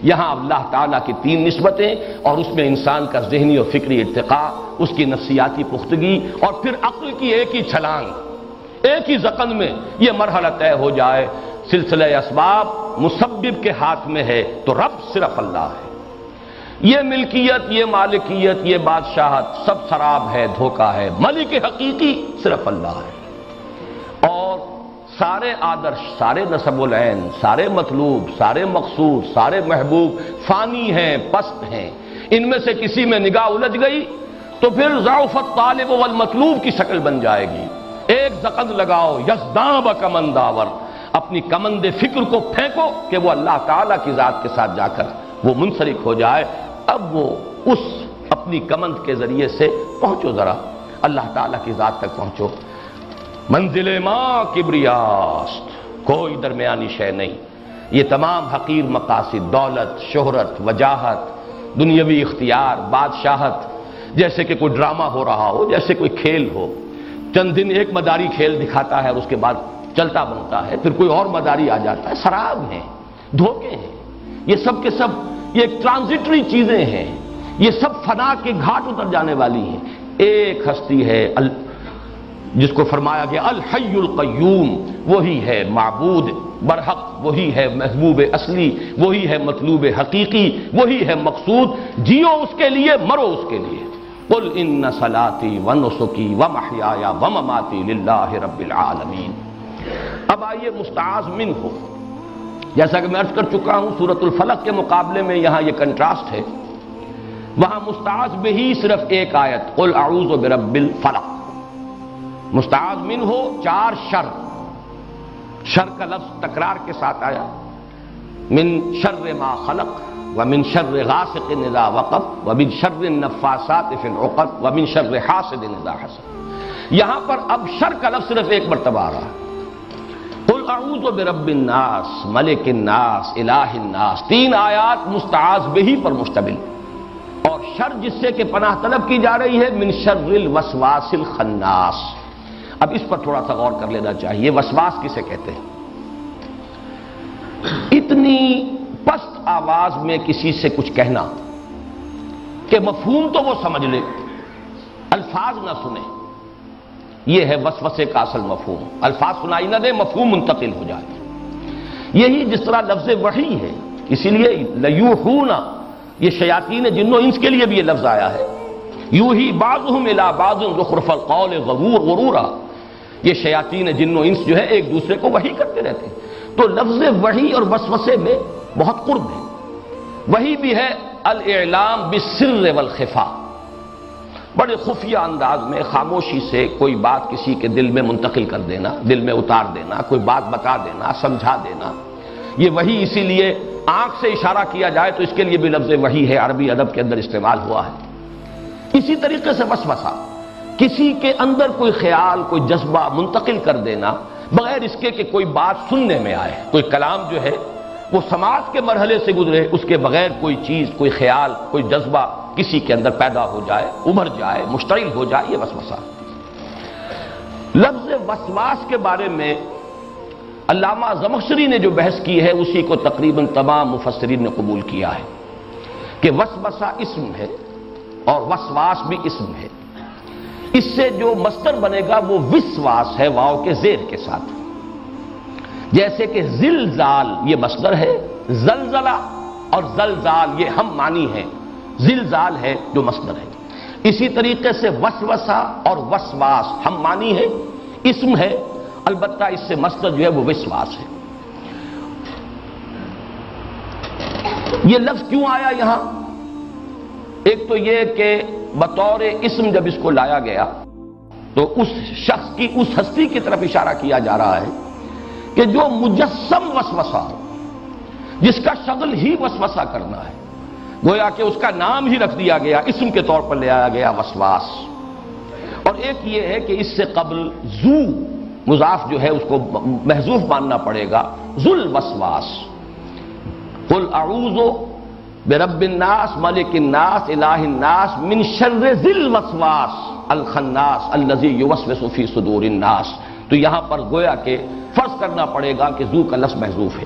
[SPEAKER 1] یہاں اللہ تعالیٰ کی تین نسبتیں، اور اس میں انسان کا ذہنی اور فکری ارتقاء، اس کی نفسیاتی پختگی، اور پھر عقل کی ایک ہی چھلانگ، ایک ہی زقن میں یہ مرحلہ طے ہو جائے، سلسلہ اسباب مسبب کے ہاتھ میں ہے تو رب صرف اللہ ہے، یہ ملکیت، یہ مالکیت، یہ بادشاہت سب سراب ہے، دھوکہ ہے، ملک حقیقی صرف اللہ ہے۔ اور سارے آدرش، سارے نسب العین، سارے مطلوب، سارے مقصود، سارے محبوب فانی ہیں، پست ہیں، ان میں سے کسی میں نگاہ الجھ گئی تو پھر ضعف الطالب والمطلوب کی شکل بن جائے گی۔ ایک زقن لگاؤ، یزداں بکمن داور، اپنی کمند فکر کو پھینکو کہ وہ اللہ تعالیٰ کی ذات کے ساتھ جا کر وہ منسلک ہو جائے۔ اب وہ اس اپنی کمند کے ذریعے سے پہنچو، ذرا اللہ تعالیٰ کی ذات تک پہنچو۔ منزل ماں کبریاست، کوئی درمیانی شے نہیں، یہ تمام حقیر مقاصد، دولت، شہرت، وجاہت، دنیاوی اختیار، بادشاہت، جیسے کہ کوئی ڈرامہ ہو رہا ہو، جیسے کوئی کھیل ہو، چند دن ایک مداری کھیل دکھاتا ہے اور اس کے بعد چلتا بنتا ہے، پھر کوئی اور مداری آ جاتا ہے، سراب ہیں، دھوکے ہیں، یہ سب کے سب یہ ایک ٹرانزٹری چیزیں ہیں، یہ سب فنا کے گھاٹ اتر جانے والی ہیں۔ ایک ہستی ہے جس کو فرمایا گیا الحی القیوم، وہی ہے معبود برحق، وہی ہے محبوب اصلی، وہی ہے مطلوب حقیقی، وہی ہے مقصود، جیو اس کے لیے، مرو اس کے لیے۔ قل ان صلاتی ونسکی ومحیایا ومماتی للہ رب العالمین۔ اب آئیے مستعاذ منہ ہو، جیسا کہ میں عرض کر چکا ہوں سورۃ الفلق کے مقابلے میں یہاں یہ کنٹراسٹ ہے، وہاں مستعاذ بہی صرف ایک آیت قل اعوذ برب الفلق، مستعاذ منہ ہو 4 شر، شر کا لفظ تکرار کے ساتھ آیا، من شر ما خلق ومن شر غاسق اذا وقب ومن شر النفاثات فی العقد ومن شر حاسد اذا حسد۔ یہاں پر اب شر کا لفظ صرف ایک مرتبہ آ رہا ہے، قل اعوذ برب الناس ملک الناس الہ الناس، 3 آیات مستعاذ بہی پر مشتمل، اور شر جس سے کہ پناہ طلب کی جا رہی ہے من شر الوسواس الخناس۔ اب اس پر تھوڑا سا غور کر لینا چاہیے، وسواس کسے کہتے ہیں؟ اتنی پست آواز میں کسی سے کچھ کہنا کہ مفہوم تو وہ سمجھ لے، الفاظ نہ سنے، یہ ہے وسوسے کا اصل مفہوم۔ الفاظ سنائی نہ دے، مفہوم منتقل ہو جائے۔ یہی جس طرح لفظ وحی ہے، اسی لیے لیوحون، یہ شیاطین جن و انس کے لیے بھی یہ لفظ آیا ہے، یوحی بعضهم الی بعض زخرف القول غرورا، یہ شیاطین جن و انس جو ہے ایک دوسرے کو وحی کرتے رہتے ہیں۔ تو لفظ وحی اور وسوسے میں بہت قرب ہے۔ وحی بھی ہے الاعلام بالسر والخفا، بڑے خفیہ انداز میں خاموشی سے کوئی بات کسی کے دل میں منتقل کر دینا، دل میں اتار دینا، کوئی بات بتا دینا، سمجھا دینا، یہ وحی اسی لیے آنکھ سے اشارہ کیا جائے تو اس کے لیے بھی لفظ وحی ہے، عربی ادب کے اندر استعمال ہوا ہے۔ اسی طریقے سے وسوسہ، کسی کے اندر کوئی خیال، کوئی جذبہ منتقل کر دینا بغیر اس کے کہ کوئی بات سننے میں آئے، کوئی کلام جو ہے وہ سماعت کے مرحلے سے گزرے، اس کے بغیر کوئی چیز، کوئی خیال، کوئی جذبہ کسی کے اندر پیدا ہو جائے، ابھر جائے، مشتعل ہو جائے، یہ وسوسہ۔ لفظ وسواس کے بارے میں علامہ زمخشری نے جو بحث کی ہے اسی کو تقریباً تمام مفسرین نے قبول کیا ہے کہ وسوسہ اسم ہے اور وسواس بھی اسم ہے۔ اس سے جو مصدر بنے گا وہ وسواس ہے، واو کے زیر کے ساتھ، جیسے کہ زلزال یہ مصدر ہے، زلزلہ اور زلزال یہ ہم معنی ہیں، زلزال ہے جو مصدر ہے۔ اسی طریقے سے وسوسہ اور وسواس ہم معنی ہے، اسم ہے، البتہ اس سے مصدر جو ہے وہ وسواس ہے۔ یہ لفظ کیوں آیا یہاں؟ ایک تو یہ کہ بطور اسم جب اس کو لایا گیا تو اس شخص کی، اس ہستی کی طرف اشارہ کیا جا رہا ہے کہ جو مجسم وسوسہ ہو، جس کا شغل ہی وسوسہ کرنا ہے، گویا کہ اس کا نام ہی رکھ دیا گیا، اسم کے طور پر لے آیا گیا وسواس۔ اور ایک یہ ہے کہ اس سے قبل ذو مضاف جو ہے اس کو محذوف ماننا پڑے گا، ذو الوسواس۔ قل اعوذ برب الناس ملک الناس الہ الناس من شر ذی الوسواس الخناس الذی یوسوس فی صدور الناس۔ تو یہاں پر گویا کہ فرض کرنا پڑے گا کہ ذو کا لفظ محذوف ہے۔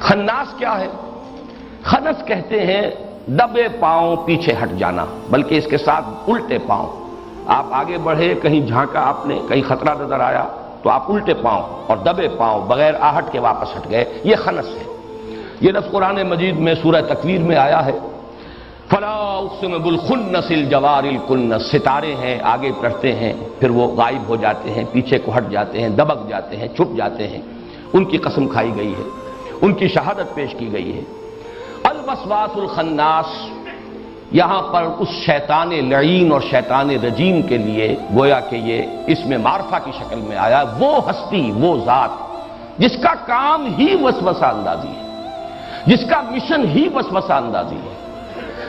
[SPEAKER 1] خناس کیا ہے؟ خنس کہتے ہیں دبے پاؤں پیچھے ہٹ جانا، بلکہ اس کے ساتھ الٹے پاؤں، آپ آگے بڑھے، کہیں جھانکا آپ نے، کہیں خطرہ نظر آیا تو آپ الٹے پاؤں اور دبے پاؤں بغیر آہٹ کے واپس ہٹ گئے، یہ خنس ہے۔ یہ لفظ قرآن مجید میں سورہ تکویر میں آیا ہے، فلا اقسم بالخنس الجوار الکنس، ستارے ہیں آگے بڑھتے ہیں پھر وہ غائب ہو جاتے ہیں، پیچھے کو ہٹ جاتے ہیں، دبک جاتے ہیں، چھپ جاتے ہیں، ان کی قسم کھائی گئی ہے، ان کی شہادت پیش کی گئی ہے۔ الوسواس الخناس یہاں پر اس شیطان لعین اور شیطان رجیم کے لیے گویا کہ یہ اسم معرفہ کی شکل میں آیا، وہ ہستی، وہ ذات جس کا کام ہی وسوسہ اندازی ہے، جس کا مشن ہی وسوسہ اندازی ہے،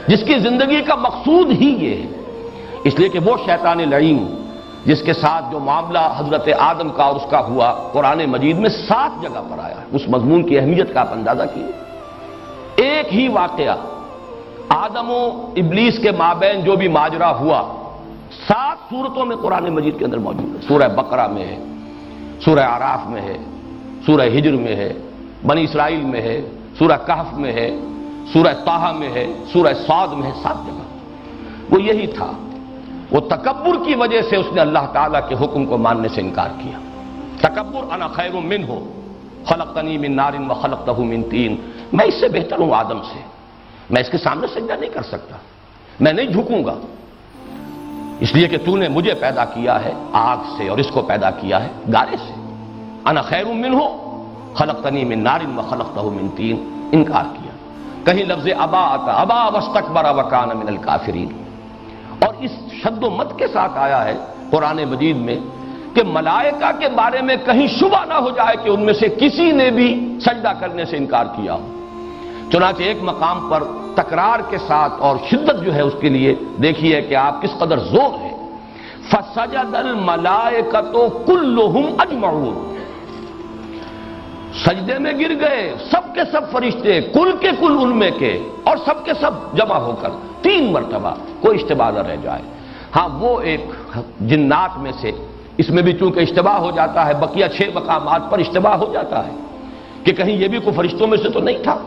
[SPEAKER 1] جس کی زندگی کا مقصود ہی یہ ہے۔ اس لیے کہ وہ شیطان لعین جس کے ساتھ جو معاملہ حضرت آدم کا اور اس کا ہوا قرآن مجید میں 7 جگہ پر آیا ہے، اس مضمون کی اہمیت کا آپ اندازہ کیے۔ ایک ہی واقعہ آدم و ابلیس کے مابین جو بھی ماجرا ہوا 7 صورتوں میں قرآن مجید کے اندر موجود ہے۔ سورہ بقرہ میں ہے، سورہ اعراف میں ہے، سورہ ہجر میں ہے، بنی اسرائیل میں ہے، سورہ کہف میں ہے، سورہ طٰہٰ میں ہے، سورہ صاد میں ہے، 7 جگہ وہ یہی تھا۔ وہ تکبر کی وجہ سے اس نے اللہ تعالیٰ کے حکم کو ماننے سے انکار کیا۔ تکبر، انا خیر منہ خلقتنی من نار وخلقتہ من طین، میں اس سے بہتر ہوں آدم سے، میں اس کے سامنے سجدہ نہیں کر سکتا، میں نہیں جھکوں گا، اس لیے کہ تو نے مجھے پیدا کیا ہے آگ سے اور اس کو پیدا کیا ہے گارے سے۔ انا خیر منہ خلقتنی من نار وخلقتہ من طین، انکار کیا۔ کہیں لفظ ابا آتا، ابا واستکبر وکان من الکافرین، اور اس شد و مت کے ساتھ آیا ہے قرآن مجید میں کہ ملائکہ کے بارے میں کہیں شبہ نہ ہو جائے کہ ان میں سے کسی نے بھی سجدہ کرنے سے انکار کیا ہو۔ چنانچہ ایک مقام پر تکرار کے ساتھ اور شدت جو ہے اس کے لیے دیکھیے کہ آپ کس قدر زور ہے، فَسَجَدَ الْمَلَائِكَةُ كُلُّهُمْ أَجْمَعُونَ، سجدے میں گر گئے سب کے سب فرشتے، کل کے کل ان میں کے، اور سب کے سب جمع ہو کر 3 مرتبہ، کوئی اشتباہ نہ رہ جائے۔ ہاں وہ ایک جنات میں سے، اس میں بھی چونکہ اشتباہ ہو جاتا ہے، بقیہ 6 مقامات پر اشتباہ ہو جاتا ہے کہ کہیں یہ بھی کوئی فرشتوں میں سے تو نہیں تھا،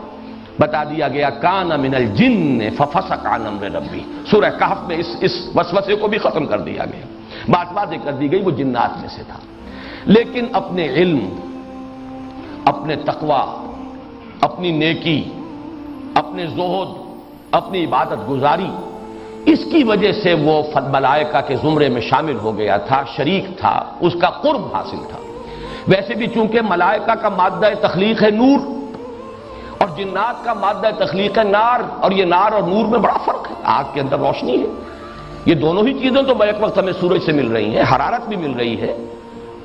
[SPEAKER 1] بتا دیا گیا کان من الجن ففسق عن امر ربی۔ سورہ کہف میں اس وسوسے کو بھی ختم کر دیا گیا، بات واضح کر دی گئی وہ جنات میں سے تھا۔ لیکن اپنے علم، اپنے تقوی، اپنی نیکی، اپنے زہد، اپنی عبادت گزاری، اس کی وجہ سے وہ ملائکہ کے زمرے میں شامل ہو گیا تھا، شریک تھا، اس کا قرب حاصل تھا۔ ویسے بھی چونکہ ملائکہ کا مادہ تخلیق ہے نور، اور جنات کا مادہ تخلیق ہے نار، اور یہ نار اور نور میں بڑا فرق ہے، آگ کے اندر روشنی ہے، یہ دونوں ہی چیزیں تو بیک وقت ہمیں سورج سے مل رہی ہیں، حرارت بھی مل رہی ہے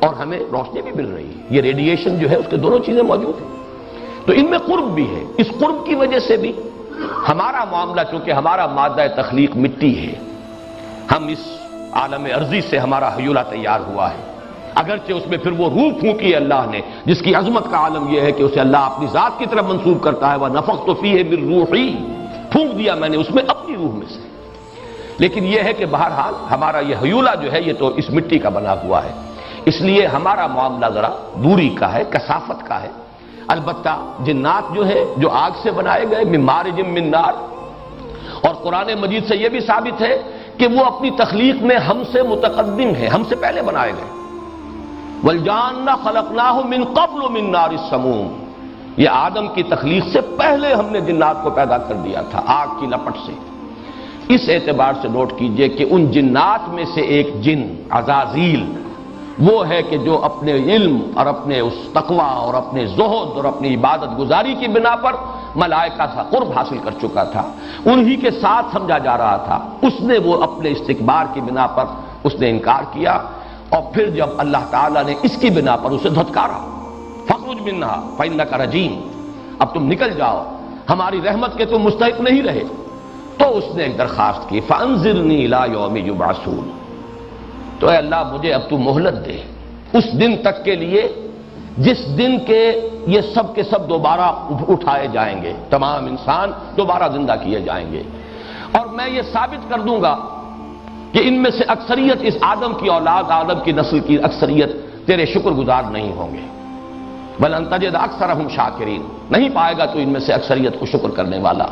[SPEAKER 1] اور ہمیں روشنی بھی مل رہی ہے، یہ ریڈیشن جو ہے اس کے دونوں چیزیں موجود ہیں، تو ان میں قرب بھی ہے۔ اس قرب کی وجہ سے بھی ہمارا معاملہ، چونکہ ہمارا مادہ تخلیق مٹی ہے، ہم اس عالم ارضی سے ہمارا حیولہ تیار ہوا ہے، اگرچہ اس میں پھر وہ روح پھونکی ہے اللہ نے، جس کی عظمت کا عالم یہ ہے کہ اسے اللہ اپنی ذات کی طرف منسوب کرتا ہے، وَنَفَخْتُ فِيهِ مِن رُوحِي، پھونک دیا میں نے اس میں اپنی روح میں سے۔ لیکن یہ ہے کہ بہرحال ہمارا یہ حیولہ جو ہے یہ تو اس مٹی کا بنا ہوا ہے، اس لیے ہمارا معاملہ ذرا دوری کا ہے، کثافت کا ہے۔ البتہ جنات جو ہے جو آگ سے بنائے گئے، من مارج من نار، اور قرآن مجید سے یہ بھی ثابت ہے کہ وہ اپنی تخلیق میں ہم سے متقدم ہے، ہم سے پہلے بنائے گئے۔ وَالْجَانَّ خَلَقْنَاهُ مِن قَبْلُ مِن نَارِ السَّمُومِ، یہ آدم کی تخلیق سے پہلے ہم نے جنات کو پیدا کر دیا تھا آگ کی لپٹ سے۔ اس اعتبار سے نوٹ کیجئے کہ ان جنات میں سے ایک جن عزازیل وہ ہے کہ جو اپنے علم اور اپنے اس تقوی اور اپنے زہد اور اپنی عبادت گزاری کی بنا پر ملائکہ سے قرب حاصل کر چکا تھا، انہی کے ساتھ سمجھا جا رہا تھا، اس نے وہ اپنے استکبار کی بنا پر اس نے انکار کیا، اور پھر جب اللہ تعالیٰ نے اس کی بنا پر اسے دھتکارا، فَخْرُجْ مِنْهَا فَإِنَّكَ رَجِيمٌ، اب تم نکل جاؤ، ہماری رحمت کے تم مستحق نہیں رہے، تو اس نے ایک درخواست کی، فَأَنذِرْنِي إِلَىٰ يَوْمِ يُبْعَثُونَ، تو اے اللہ مجھے اب تو مہلت دے اس دن تک کے لیے جس دن کے یہ سب کے سب دوبارہ اٹھائے جائیں گے، تمام انسان دوبارہ زندہ کیے جائیں گے، اور میں یہ ثابت کر دوں گا کہ ان میں سے اکثریت، اس آدم کی اولاد، آدم کی نسل کی اکثریت تیرے شکر گزار نہیں ہوں گے، وَلَن تَجِدَ أَكْثَرَهُمْ شَاكِرِينَ، نہیں پائے گا تو ان میں سے اکثریت کو شکر کرنے والا،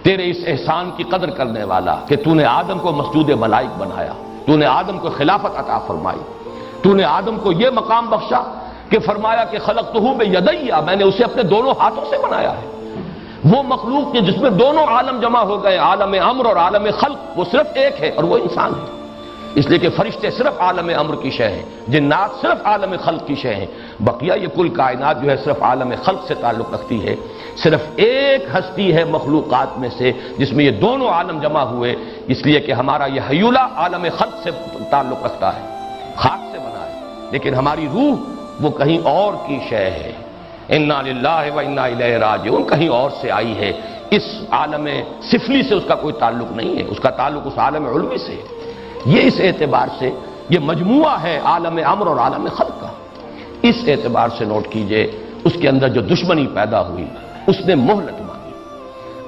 [SPEAKER 1] تیرے اس احسان کی قدر کرنے والا کہ تو نے آدم کو مسجود ملائک بنایا، تو نے آدم کو خلافت عطا فرمائی، تو نے آدم کو یہ مقام بخشا کہ فرمایا کہ خلقتہ بیدی، میں نے اسے اپنے دونوں ہاتھوں سے بنایا ہے۔ وہ مخلوق کے جس میں دونوں عالم جمع ہو گئے، عالم امر اور عالم خلق، وہ صرف ایک ہے اور وہ انسان ہے، اس لیے کہ فرشتے صرف عالم امر کی شے ہیں، جنات صرف عالم خلق کی شے ہیں، بقیہ یہ کل کائنات جو ہے صرف عالم خلق سے تعلق رکھتی ہے، صرف ایک ہستی ہے مخلوقات میں سے جس میں یہ دونوں عالم جمع ہوئے، اس لیے کہ ہمارا یہ حیولہ عالم خلق سے تعلق رکھتا ہے، خاک سے بنا ہے، لیکن ہماری روح وہ کہیں اور کی شے ہے، انا للہ و انا الیہ راجعون، کہیں اور سے آئی ہے، اس عالم سفلی سے اس کا کوئی تعلق نہیں ہے، اس کا تعلق اس عالم علوی سے ہے۔ یہ اس اعتبار سے یہ مجموعہ ہے عالم امر اور عالم خلق کا، اس اعتبار سے نوٹ کیجئے اس کے اندر جو دشمنی پیدا ہوئی اس نے مہلت مانگی۔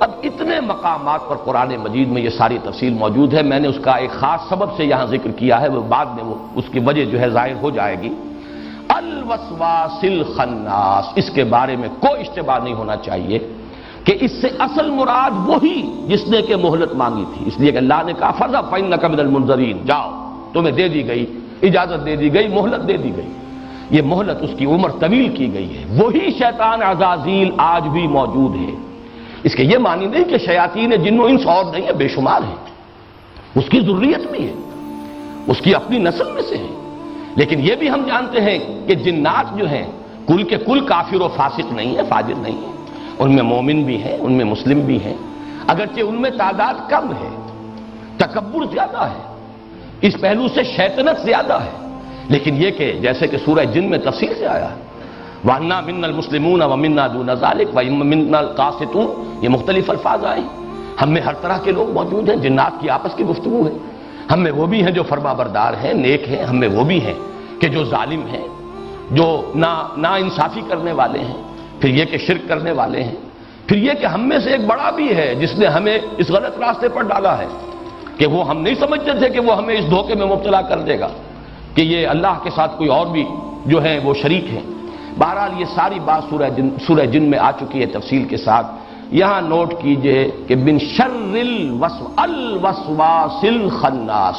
[SPEAKER 1] اب اتنے مقامات پر قرآن مجید میں یہ ساری تفصیل موجود ہے، میں نے اس کا ایک خاص سبب سے یہاں ذکر کیا ہے، وہ بعد میں وہ اس کی وجہ جو ہے ظاہر ہو جائے گی۔ الوسواس الخناس، اس کے بارے میں کوئی اشتباہ نہیں ہونا چاہیے کہ اس سے اصل مراد وہی جس نے کہ مہلت مانگی تھی، اس لیے کہ اللہ نے کہا فَذَهَبْ فَإِنَّكَ مِنَ الْمُنذَرِينَ، جاؤ تمہیں دے دی گئی، اجازت دے دی گئی، مہلت دے دی گئی۔ یہ مہلت اس کی عمر طویل کی گئی ہے۔ وہی شیطان عزازیل آج بھی موجود ہے۔ اس کے یہ معنی نہیں کہ شیاطین جن و انس اور نہیں ہے، بے شمار ہیں، اس کی ذریت بھی ہے، اس کی اپنی نسل میں سے ہے۔ لیکن یہ بھی ہم جانتے ہیں کہ جنات جو ہیں کل کے کل کافر و فاسق نہیں ہے، فاجر نہیں ہے، ان میں مومن بھی ہیں، ان میں مسلم بھی ہیں، اگرچہ ان میں تعداد کم ہے، تکبر زیادہ ہے، اس پہلو سے شیطنت زیادہ ہے، لیکن یہ کہ جیسے کہ سورہ جن میں تفصیل سے آیا ہے وَأَنَّا مِنَّا الْمُسْلِمُونَ وَمِنَّا دُونَ ذَلِكَ وَمِنَّا الْقَاسِطُونَ، یہ مختلف الفاظ آئے ہیں۔ ہم میں ہر طرح کے لوگ موجود ہیں، جنات کی آپس کی گفتگو ہے، ہم میں وہ بھی ہیں جو فرما بردار ہیں، نیک ہیں، ہم میں وہ بھی ہیں کہ جو ظالم ہیں، جو نا انصافی کرنے والے ہیں، پھر یہ کہ شرک کرنے والے ہیں، پھر یہ کہ ہم میں سے ایک بڑا بھی ہے جس نے ہمیں اس غلط راستے پر ڈالا ہے کہ وہ ہم نہیں سمجھتے تھے کہ وہ ہمیں اس دھوکے میں مبتلا کر دے گا کہ یہ اللہ کے ساتھ کوئی اور بھی جو ہے وہ شریک ہیں۔ بہرحال یہ ساری بات سورہ جن میں آ چکی ہے تفصیل کے ساتھ۔ یہاں نوٹ کیجئے کہ من شر الوسواس الخناس،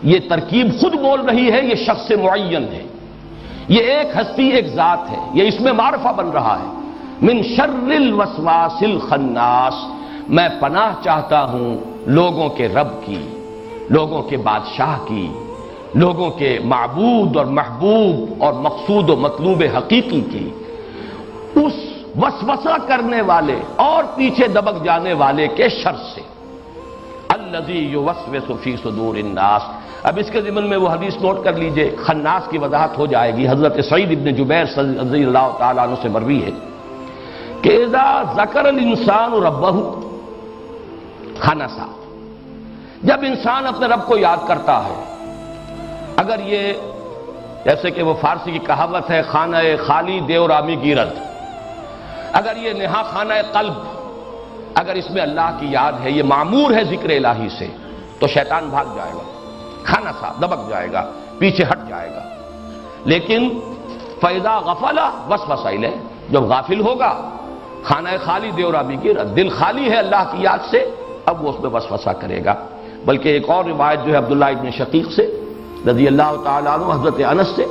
[SPEAKER 1] یہ ترکیب خود بول رہی ہے، یہ شخص معین ہے، یہ ایک ہستی ایک ذات ہے، یہ اس میں معرفہ بن رہا ہے۔ من شر الوسواس الخناس، میں پناہ چاہتا ہوں لوگوں کے رب کی، لوگوں کے بادشاہ کی، لوگوں کے معبود اور محبوب اور مقصود و مطلوب حقیقی کی، اس وسوسہ کرنے والے اور پیچھے دبک جانے والے کے شر سے۔ الذی یوسوس فی صدور الناس، اب اس کے ضمن میں وہ حدیث نوٹ کر لیجئے، خناس کی وضاحت ہو جائے گی۔ حضرت سعید ابن جبیر رضی اللہ تعالیٰ عنہ سے مروی ہے کہ اذا ذکر الانسان ربہ خنسا، جب انسان اپنے رب کو یاد کرتا ہے، اگر یہ جیسے کہ وہ فارسی کی کہاوت ہے خانہ خالی دیو رامی گیرد، اگر یہ نہا خانہ قلب، اگر اس میں اللہ کی یاد ہے، یہ معمور ہے ذکر الہی سے، تو شیطان بھاگ جائے گا، کھانا سا دبک جائے گا، پیچھے ہٹ جائے گا۔ لیکن فَإِذَا غَفَلَ وَسْوَسَ إِلَيْهِ، جب غافل ہوگا، خانہ خالی دیو رامی گیرد، دل خالی ہے اللہ کی یاد سے، اب وہ اس میں وسوسہ کرے گا۔ بلکہ ایک اور روایت جو ہے عبداللہ ابن شقیق سے رضی اللہ تعالیٰ عنہ، حضرت انس سے،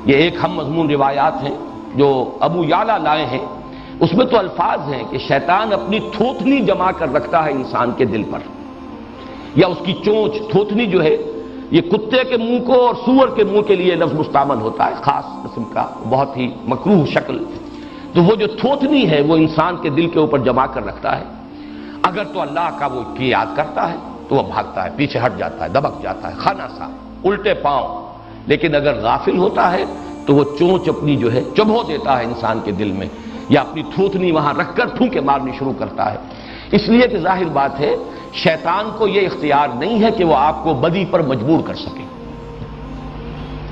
[SPEAKER 1] یہ ایک ہم مضمون روایات ہیں جو ابو یعلا لائے ہیں، اس میں تو الفاظ ہیں کہ شیطان اپنی تھوتنی جما کر رکھتا ہے انسان کے دل پر، یا اس کی چونچ، تھوتنی جو ہے یہ کتے کے منہ کو اور سور کے منہ کے لیے لفظ مستعمل ہوتا ہے، خاص قسم کا، بہت ہی مکروہ شکل، تو وہ جو تھوتنی ہے وہ انسان کے دل کے اوپر جما کر رکھتا ہے۔ اگر تو اللہ کا وہ کی یاد کرتا ہے تو وہ بھاگتا ہے، پیچھے ہٹ جاتا ہے، دبک جاتا ہے، خانہ سا الٹے پاؤں۔ لیکن اگر غافل ہوتا ہے تو وہ چونچ اپنی جو ہے چبھو دیتا ہے انسان کے دل میں، یا اپنی تھوتنی وہاں رکھ کر پھونکے مارنی شروع کرتا ہے۔ اس لیے کہ ظاہر بات ہے شیطان کو یہ اختیار نہیں ہے کہ وہ آپ کو بدی پر مجبور کر سکے،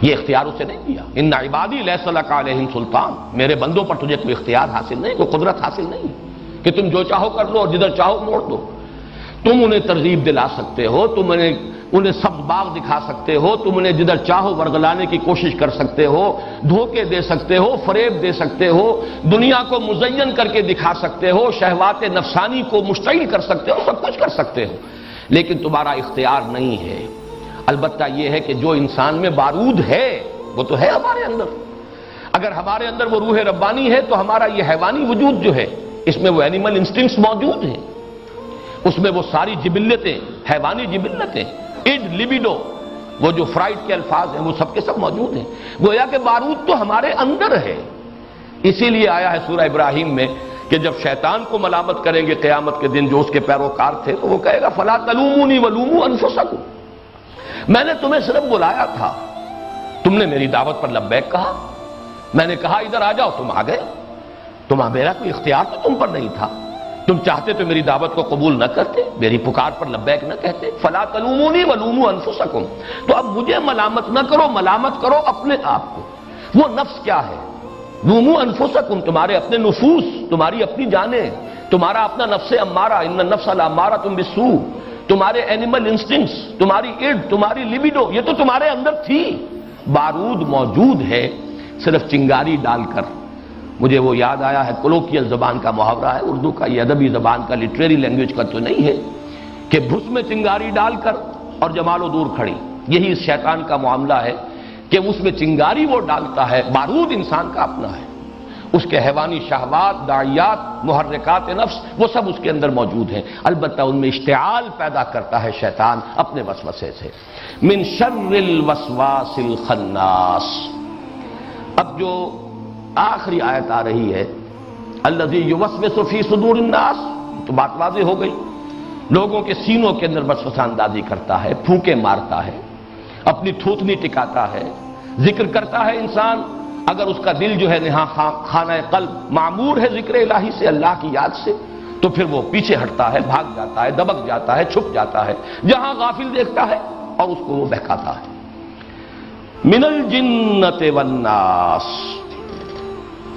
[SPEAKER 1] یہ اختیار اسے نہیں دیا۔ ان عبادی لیس لک علیہم سلطان، میرے بندوں پر تجھے کوئی اختیار حاصل نہیں، کوئی قدرت حاصل نہیں کہ تم جو چاہو کر لو اور جدھر چاہو موڑ دو۔ تم انہیں ترغیب دلا سکتے ہو، تم انہیں سبز باغ دکھا سکتے ہو، تم انہیں جدھر چاہو ورگلانے کی کوشش کر سکتے ہو، دھوکے دے سکتے ہو، فریب دے سکتے ہو، دنیا کو مزین کر کے دکھا سکتے ہو، شہوات نفسانی کو مشتعل کر سکتے ہو، سب کچھ کر سکتے ہو، لیکن تمہارا اختیار نہیں ہے۔ البتہ یہ ہے کہ جو انسان میں بارود ہے وہ تو ہے ہمارے اندر، اگر ہمارے اندر وہ روح ربانی ہے تو ہمارا یہ حیوانی وجود جو ہے اس میں وہ اینیمل انسٹنکٹس موجود ہیں، اس میں وہ ساری جبلتیں، حیوانی جبلتیں، اڈ لیبیڈو، وہ جو فرائڈ کے الفاظ ہیں وہ سب کے سب موجود ہیں، گویا کہ بارود تو ہمارے اندر ہے۔ اسی لیے آیا ہے سورہ ابراہیم میں کہ جب شیطان کو ملامت کریں گے قیامت کے دن جو اس کے پیروکار تھے تو وہ کہے گا فَلَا تَلُومُونِي وَلُومُوا أَنفُسَكُمْ، میں نے تمہیں صرف بلایا تھا، تم نے میری دعوت پر لبیک کہا، میں نے کہا ادھر آ جاؤ، تم آ گئے، میرا کوئی اختیار تو تم پر نہیں تھا، تم چاہتے تو میری دعوت کو قبول نہ کرتے، میری پکار پر لبیک نہ کہتے۔ فَلَا تَلُومُونِي وَلُومُوا أَنفُسَكُمْ، تو اب مجھے ملامت نہ کرو، ملامت کرو اپنے آپ کو۔ وہ نفس کیا ہے؟ لُومُوا أَنفُسَكُمْ، تمہارے اپنے نفوس، تمہاری اپنی جانیں، تمہارا اپنا نفس امارہ، إِنَّ النَّفْسَ لَأَمَّارَةٌ بِالسُّوءِ، تمہارے اینیمل انسٹنکٹس، تمہاری اڈ، تمہاری لیبیڈو، یہ تو تمہارے اندر تھی، بارود موجود ہے، صرف چنگاری ڈال کر، مجھے وہ یاد آیا ہے، کولوکیل زبان کا محاورہ ہے اردو کا، یہ ادبی زبان کا، لٹریری لینگویج کا تو نہیں ہے، کہ بھس میں چنگاری ڈال کر اور جمال و دور کھڑی. یہی اس شیطان کا معاملہ ہے کہ اس میں چنگاری وہ ڈالتا ہے، بارود انسان کا اپنا ہے، اس کے حیوانی شہوات، داعیات، محرکات نفس وہ سب اس کے اندر موجود ہیں، البتہ ان میں اشتعال پیدا کرتا ہے شیطان اپنے وسوسے سے. من شر الوسواس الخناس. اب جو آخری آیت آ رہی ہے الذی یوسوس فی صدور الناس، تو بات واضح ہو گئی، لوگوں کے سینوں کے اندر وسوسہ اندازی کرتا ہے، پھونکے مارتا ہے، اپنی تھوتنی ٹکاتا ہے، ذکر کرتا ہے انسان، اگر اس کا دل جو ہے نہا خانہ قلب معمور ہے ذکر الہی سے، اللہ کی یاد سے، تو پھر وہ پیچھے ہٹتا ہے، بھاگ جاتا ہے، دبک جاتا ہے، چھپ جاتا ہے، جہاں غافل دیکھتا ہے اور اس کو وہ بہکاتا ہے. من الجنۃ والناس.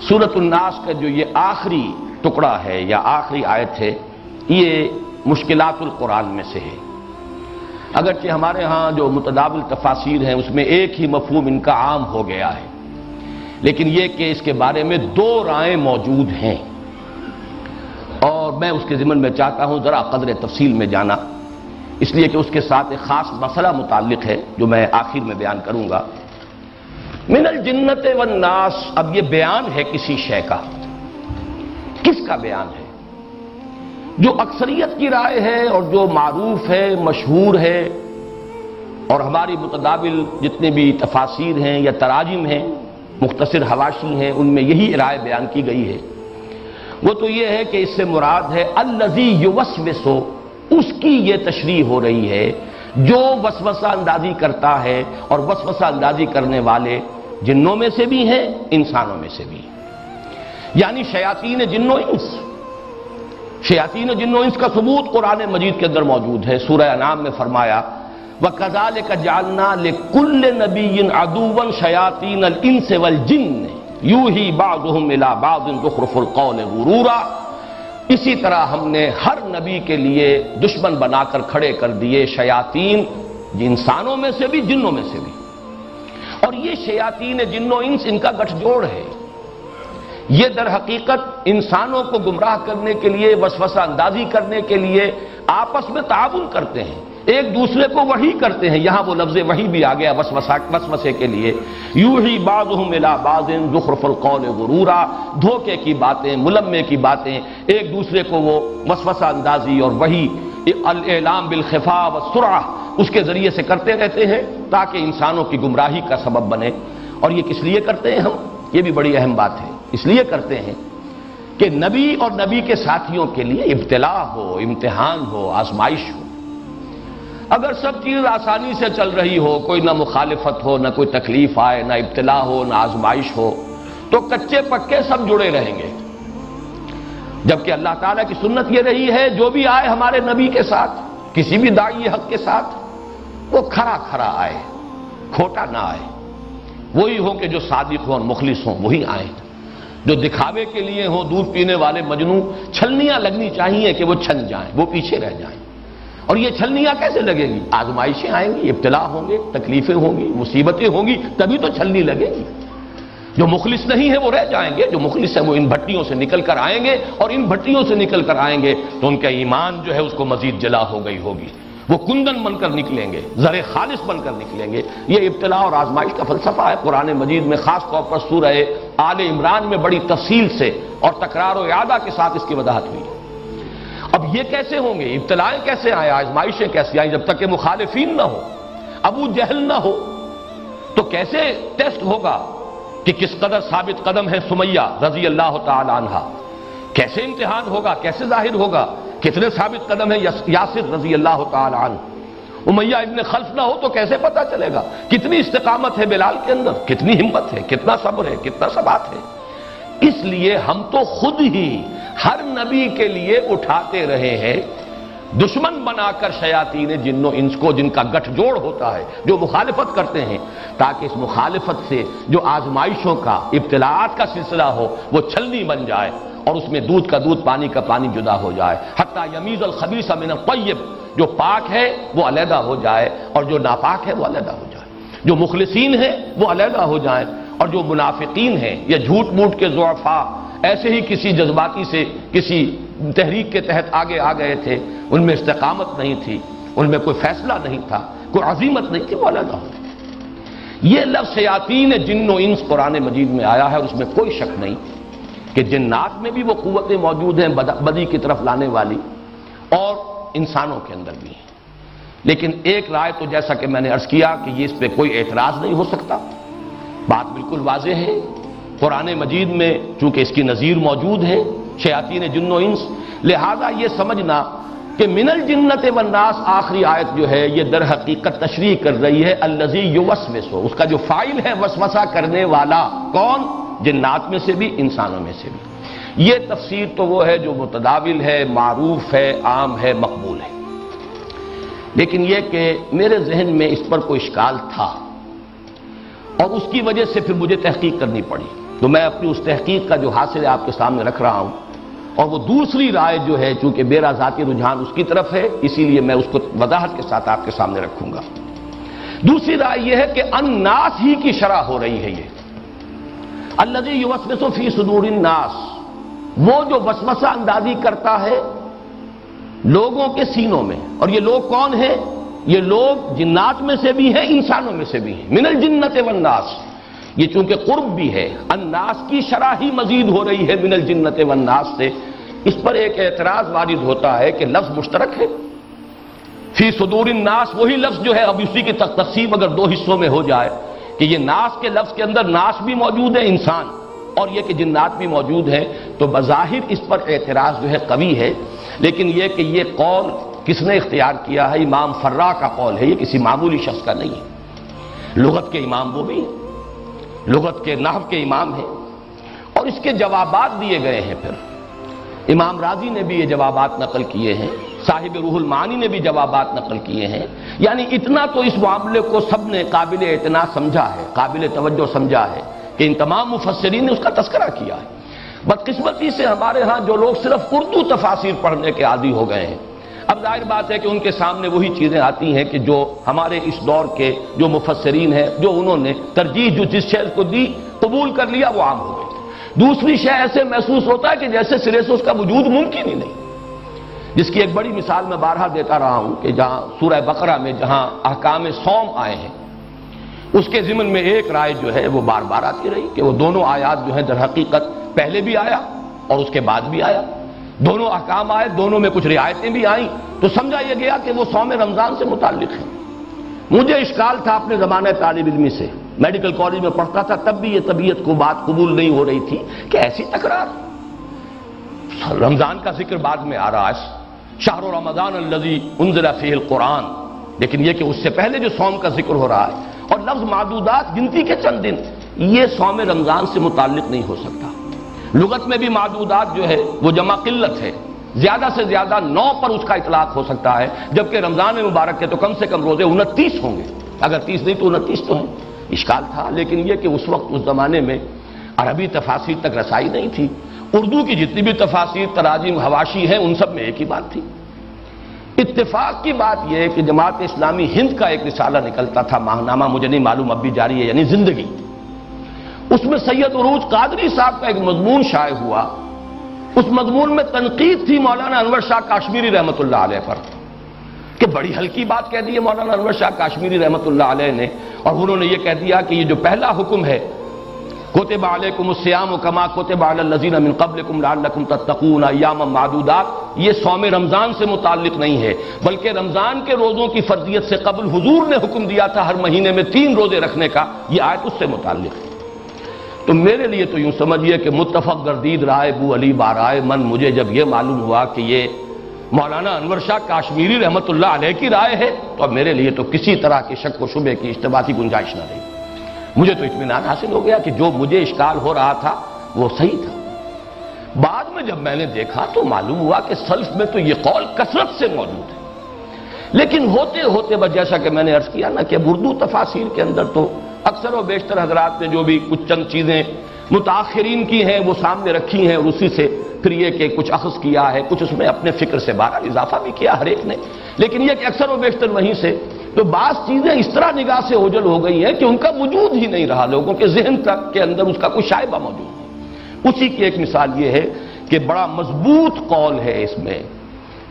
[SPEAKER 1] سورۃ الناس کا جو یہ آخری ٹکڑا ہے یا آخری آیت ہے، یہ مشکلات القرآن میں سے ہے. اگرچہ ہمارے ہاں جو متداول تفاسیر ہیں اس میں ایک ہی مفہوم ان کا عام ہو گیا ہے، لیکن یہ کہ اس کے بارے میں دو رائیں موجود ہیں، اور میں اس کے ضمن میں چاہتا ہوں ذرا قدر تفصیل میں جانا، اس لیے کہ اس کے ساتھ ایک خاص مسئلہ متعلق ہے جو میں آخر میں بیان کروں گا. من الجنۃ والناس. اب یہ بیان ہے کسی شے کا، کس کا بیان ہے؟ جو اکثریت کی رائے ہے اور جو معروف ہے، مشہور ہے، اور ہماری متداول جتنے بھی تفاسیر ہیں یا تراجم ہیں، مختصر حواشی ہیں، ان میں یہی رائے بیان کی گئی ہے. وہ تو یہ ہے کہ اس سے مراد ہے الذی یوسوس، اس کی یہ تشریح ہو رہی ہے جو وسوسہ اندازی کرتا ہے، اور وسوسہ اندازی کرنے والے جنوں میں سے بھی ہیں، انسانوں میں سے بھی، یعنی شیاطین جن و انس. شیاطین جن و انس کا ثبوت قرآن مجید کے اندر موجود ہے. سورہ انعام میں فرمایا وَكَذَلِكَ جَعَلْنَا لِكُلِّ نَبِيٍّ عَدُوًّا شَيَاطِينَ الْإِنسِ وَالْجِنِّ يُوحِي بَعْضُهُمْ إِلَىٰ بَعْضٍ زُخْرُفَ الْقَوْلِ غُرُورًا. اسی طرح ہم نے ہر نبی کے لیے دشمن بنا کر کھڑے کر دیے شیاطین، انسانوں میں سے بھی جنوں میں سے بھی. اور یہ شیاطین جن و انس ان کا گٹھ جوڑ ہے. یہ در حقیقت انسانوں کو گمراہ کرنے کے لیے، وسوسہ اندازی کرنے کے لیے آپس میں تعاون کرتے ہیں، ایک دوسرے کو وحی کرتے ہیں. یہاں وہ لفظ وحی بھی آ گیا وسوسے کے لیے. یوحی بعضهم الی بعض زخرف القول غرورا. دھوکے کی باتیں، ملمے کی باتیں ایک دوسرے کو وہ وسوسہ اندازی اور وحی الاعلام بالخفاء والسرعہ اس کے ذریعے سے کرتے رہتے ہیں تاکہ انسانوں کی گمراہی کا سبب بنے. اور یہ کس لیے کرتے ہیں ہم؟ یہ بھی بڑی اہم بات ہے. اس لیے کرتے ہیں کہ نبی اور نبی کے ساتھیوں کے لیے ابتلا ہو، امتحان ہو، آزمائش ہو. اگر سب چیز آسانی سے چل رہی ہو، کوئی نہ مخالفت ہو، نہ کوئی تکلیف آئے، نہ ابتلا ہو، نہ آزمائش ہو، تو کچے پکے سب جڑے رہیں گے. جبکہ اللہ تعالیٰ کی سنت یہ رہی ہے جو بھی آئے ہمارے نبی کے ساتھ، کسی بھی داعی حق کے ساتھ، وہ کھرا کھرا آئے، کھوٹا نہ آئے. وہی ہوں کہ جو صادق ہوں اور مخلص ہوں وہی آئیں. جو دکھاوے کے لیے ہوں، دودھ پینے والے مجنوں، چھلنیاں لگنی چاہیے کہ وہ چھن جائیں، وہ پیچھے رہ جائیں. اور یہ چھلنیاں کیسے لگے گی؟ آزمائشیں آئیں گی، ابتلا ہوں گے، تکلیفیں ہوں گی، مصیبتیں ہوں گی، تبھی تو چھلنی لگے گی. جو مخلص نہیں ہیں وہ رہ جائیں گے، جو مخلص ہیں وہ ان بھٹیوں سے نکل کر آئیں گے، اور ان بھٹیوں سے نکل کر آئیں گے تو ان کا ایمان جو ہے اس کو مزید جلا ہو گئی ہوگی. وہ کندن بن کر نکلیں گے، زر خالص بن کر نکلیں گے. یہ ابتلا اور آزمائش کا فلسفہ ہے. قرآن مجید میں خاص طور پر سورہ آل عمران میں بڑی تفصیل سے اور تکرار و اعادہ کے ساتھ اس کی وضاحت ہوئی ہے. اب یہ کیسے ہوں گے؟ ابتلائیں کیسے آئیں، آزمائشیں کیسے آئیں؟ جب تک کہ مخالفین نہ ہو، ابو جہل نہ ہو، تو کیسے ٹیسٹ ہوگا کہ کس قدر ثابت قدم ہے سمیہ رضی اللہ تعالی عنہا؟ کیسے امتحان ہوگا؟ کیسے ظاہر ہوگا؟ کتنے ثابت قدم ہے یاسر رضی اللہ تعالی عنہ؟ امیہ ابن خلف نہ ہو تو کیسے پتا چلے گا؟ کتنی استقامت ہے بلال کے اندر، کتنی ہمت ہے، کتنا صبر ہے، کتنا ثبات ہے. اس لیے ہم تو خود ہی ہر نبی کے لیے اٹھاتے رہے ہیں دشمن بنا کر شیاطین جن و انس کو، جن کا گٹھ جوڑ ہوتا ہے، جو مخالفت کرتے ہیں، تاکہ اس مخالفت سے جو آزمائشوں کا، ابتلاعات کا سلسلہ ہو وہ چھلنی بن جائے، اور اس میں دودھ کا دودھ، پانی کا پانی جدا ہو جائے. حتیٰ یمیز الخبیث من الطیب، جو پاک ہے وہ علیحدہ ہو جائے اور جو ناپاک ہے وہ علیحدہ ہو جائے. جو مخلصین ہیں وہ علیحدہ ہو جائیں اور جو منافقین ہیں یا جھوٹ موٹ کے ضعفاء ایسے ہی کسی جذباتی سے کسی تحریک کے تحت آگے آ گئے تھے، ان میں استقامت نہیں تھی، ان میں کوئی فیصلہ نہیں تھا، کوئی عزیمت نہیں تھی، وہ علیحدہ ہو۔ یہ لفظ شیاطین جن و انس قرآن مجید میں آیا ہے، اور اس میں کوئی شک نہیں کہ جنات میں بھی وہ قوتیں موجود ہیں بدی کی طرف لانے والی، اور انسانوں کے اندر بھی ہیں۔ لیکن ایک رائے تو جیسا کہ میں نے عرض کیا کہ یہ اس پہ کوئی اعتراض نہیں ہو سکتا، بات بالکل واضح ہے۔ قرآن مجید میں چونکہ اس کی نظیر موجود ہے شیاطین جن و انس، لہذا یہ سمجھنا کہ من الجنت والناس آخری آیت جو ہے یہ در حقیقت تشریح کر رہی ہے الذی یوسوس، اس کا جو فاعل ہے وسوسہ کرنے والا، کون؟ جنات میں سے بھی انسانوں میں سے بھی۔ یہ تفسیر تو وہ ہے جو متداول ہے، معروف ہے، عام ہے، مقبول ہے۔ لیکن یہ کہ میرے ذہن میں اس پر کوئی اشکال تھا، اور اس کی وجہ سے پھر مجھے تحقیق کرنی پڑی، تو میں اپنی اس تحقیق کا جو حاصل ہے آپ کے سامنے رکھ رہا ہوں، اور وہ دوسری رائے جو ہے چونکہ میرا ذاتی رجحان اس کی طرف ہے، اسی لیے میں اس کو وضاحت کے ساتھ آپ کے سامنے رکھوں گا۔ دوسری رائے یہ ہے کہ الناس ہی کی شرح ہو رہی ہے، یہ الذی یوسوس فی صدور الناس، وہ جو وسوسہ اندازی کرتا ہے لوگوں کے سینوں میں، اور یہ لوگ کون ہیں؟ یہ لوگ جنات میں سے بھی ہیں، انسانوں میں سے بھی ہیں، من الجنت والناس۔ یہ چونکہ قرب بھی ہے، الناس کی شرح ہی مزید ہو رہی ہے من الجنت والناس سے، اس پر ایک اعتراض وارد ہوتا ہے کہ لفظ مشترک ہے، فی صدور الناس وہی لفظ جو ہے، اب اسی کی تقسیم اگر دو حصوں میں ہو جائے کہ یہ ناس کے لفظ کے اندر ناس بھی موجود ہے انسان، اور یہ کہ جنات بھی موجود ہیں، تو بظاہر اس پر اعتراض جو ہے قوی ہے۔ لیکن یہ کہ یہ قول کس نے اختیار کیا ہے؟ امام فرا کا قول ہے، یہ کسی معمولی شخص کا نہیں ہے، لغت کے امام وہ بھی ہیں، لغت کے نحو کے امام ہیں، اور اس کے جوابات دیے گئے ہیں۔ پھر امام راضی نے بھی یہ جوابات نقل کیے ہیں، صاحب روح المعانی نے بھی جوابات نقل کیے ہیں، یعنی اتنا تو اس معاملے کو سب نے قابل اعتنا سمجھا ہے، قابل توجہ سمجھا ہے کہ ان تمام مفسرین نے اس کا تذکرہ کیا ہے۔ بدقسمتی سے ہمارے ہاں جو لوگ صرف اردو تفاسیر پڑھنے کے عادی ہو گئے ہیں، اب ظاہر بات ہے کہ ان کے سامنے وہی چیزیں آتی ہیں کہ جو ہمارے اس دور کے جو مفسرین ہیں، جو انہوں نے ترجیح جو جس شے کو دی قبول کر لیا، وہ عام ہو گئی۔ دوسری شے ایسے محسوس ہوتا ہے کہ جیسے سرے سے اس کا وجود ممکن ہی نہیں، جس کی ایک بڑی مثال میں بارہا دیتا رہا ہوں کہ جہاں سورہ بقرہ میں جہاں احکام صوم آئے ہیں، اس کے ضمن میں ایک رائے جو ہے وہ بار بار آتی رہی کہ وہ دونوں آیات جو ہیں در حقیقت پہلے بھی آیا اور اس کے بعد بھی آیا، دونوں احکام آئے، دونوں میں کچھ رعایتیں بھی آئیں، تو سمجھا یہ گیا کہ وہ صوم رمضان سے متعلق ہے۔ مجھے اشکال تھا اپنے زمانہ طالب علمی سے، میڈیکل کالج میں پڑھتا تھا، تب بھی یہ طبیعت کو بات قبول نہیں ہو رہی تھی کہ ایسی تکرار، رمضان کا ذکر بعد میں آ رہا ہے، شہر رمضان الذی انزل فیہ القرآن، لیکن یہ کہ اس سے پہلے جو صوم کا ذکر ہو رہا ہے، اور لفظ معدودات گنتی کے چند دن، یہ صوم رمضان سے متعلق نہیں ہو سکتا۔ لغت میں بھی معدودات جو ہے وہ جمع قلت ہے، زیادہ سے زیادہ 9 پر اس کا اطلاق ہو سکتا ہے، جبکہ رمضان مبارک کے تو کم سے کم روزے 29 ہوں گے، اگر 30 نہیں تو 29 تو ہیں۔ اشکال تھا، لیکن یہ کہ اس وقت اس زمانے میں عربی تفاسیر تک رسائی نہیں تھی، اردو کی جتنی بھی تفاسیر تراجم حواشی ہیں ان سب میں ایک ہی بات تھی۔ اتفاق کی بات یہ ہے کہ جماعت اسلامی ہند کا ایک رسالہ نکلتا تھا، ماہنامہ، مجھے نہیں معلوم اب بھی جاری ہے یعنی زندگی، اس میں سید عروج قادری صاحب کا ایک مضمون شائع ہوا، اس مضمون میں تنقید تھی مولانا انور شاہ کاشمیری رحمۃ اللہ علیہ پر، کہ بڑی ہلکی بات کہہ دی ہے مولانا انور شاہ کاشمیری رحمۃ اللہ علیہ نے، اور انہوں نے یہ کہہ دیا کہ یہ جو پہلا حکم ہے کتب علیکم الصیام کما کتب علی الذین من قبلکم لعلکم تتقون ایاما معدودات، یہ صوم رمضان سے متعلق نہیں ہے، بلکہ رمضان کے روزوں کی فرضیت سے قبل حضور نے حکم دیا تھا ہر مہینے میں 3 روزے رکھنے کا، یہ آیت اس سے متعلق ہے۔ تو میرے لیے تو یوں سمجھیے کہ متفق گردید رائے بو علی بارائے من، مجھے جب یہ معلوم ہوا کہ یہ مولانا انور شاہ کاشمیری رحمۃ اللہ علیہ کی رائے ہے، تو اب میرے لیے تو کسی طرح کے شک و شبے کی اشتباہ کی گنجائش نہ رہی، مجھے تو اطمینان حاصل ہو گیا کہ جو مجھے اشکال ہو رہا تھا وہ صحیح تھا۔ بعد میں جب میں نے دیکھا تو معلوم ہوا کہ سلف میں تو یہ قول کثرت سے موجود ہے، لیکن ہوتے ہوتے بس جیسا کہ میں نے عرض کیا نا کہ اردو تفاسیر کے اندر تو اکثر و بیشتر حضرات نے جو بھی کچھ چند چیزیں متاخرین کی ہیں وہ سامنے رکھی ہیں، اور اسی سے پھر یہ کہ کچھ اخذ کیا ہے، کچھ اس میں اپنے فکر سے بہرحال اضافہ بھی کیا ہر ایک نے، لیکن یہ کہ اکثر و بیشتر وہیں سے تو بعض چیزیں اس طرح نگاہ سے اوجھل ہو گئی ہیں کہ ان کا وجود ہی نہیں رہا، لوگوں کے ذہن تک کے اندر اس کا کوئی شائبہ موجود نہیں۔ اسی کی ایک مثال یہ ہے کہ بڑا مضبوط قول ہے اس میں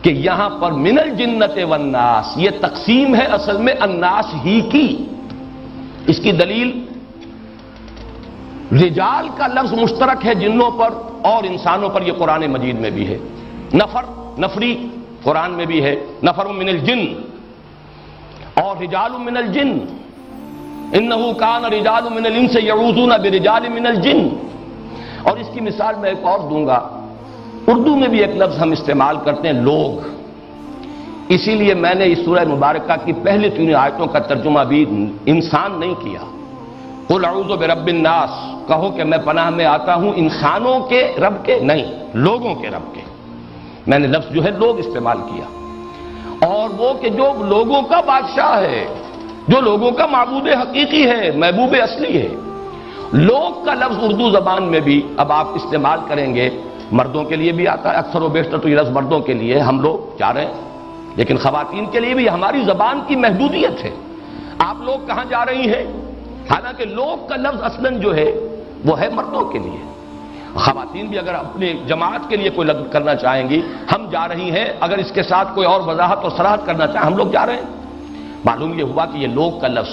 [SPEAKER 1] کہ یہاں پر من الجنت والناس، یہ تقسیم ہے اصل میں الناس ہی کی۔ اس کی دلیل رجال کا لفظ مشترک ہے جنوں پر اور انسانوں پر، یہ قرآن مجید میں بھی ہے۔ نفر، نفری قرآن میں بھی ہے، نفر من الجن، اور رجال من الجن، انہ کان رجال من الانس یعوذون برجال من الجن۔ اور اس کی مثال میں ایک اور دوں گا، اردو میں بھی ایک لفظ ہم استعمال کرتے ہیں لوگ، اسی لیے میں نے اس سورہ مبارکہ کی پہلی 3 آیتوں کا ترجمہ بھی انسان نہیں کیا۔ قل اعوذ برب الناس، کہو کہ میں پناہ میں آتا ہوں انسانوں کے رب کے، نہیں، لوگوں کے رب کے۔ میں نے لفظ جو ہے لوگ استعمال کیا، اور وہ کہ جو لوگوں کا بادشاہ ہے، جو لوگوں کا معبود حقیقی ہے، محبوب اصلی ہے۔ لوگ کا لفظ اردو زبان میں بھی اب آپ استعمال کریں گے، مردوں کے لیے بھی آتا ہے، اکثر و بیشتر تو یہ لفظ مردوں کے لیے ہم لوگ جا رہے ہیں، لیکن خواتین کے لیے بھی ہماری زبان کی محدودیت ہے۔ آپ لوگ کہاں جا رہی ہیں؟ حالانکہ لوگ کا لفظ اصلاً جو ہے وہ ہے مردوں کے لیے۔ خواتین بھی اگر اپنے جماعت کے لیے کوئی لفظ کرنا چاہیں گی، ہم جا رہی ہیں، اگر اس کے ساتھ کوئی اور وضاحت اور صراحت کرنا چاہیں، ہم لوگ جا رہے ہیں۔ معلوم یہ ہوا کہ یہ لوگ کا لفظ،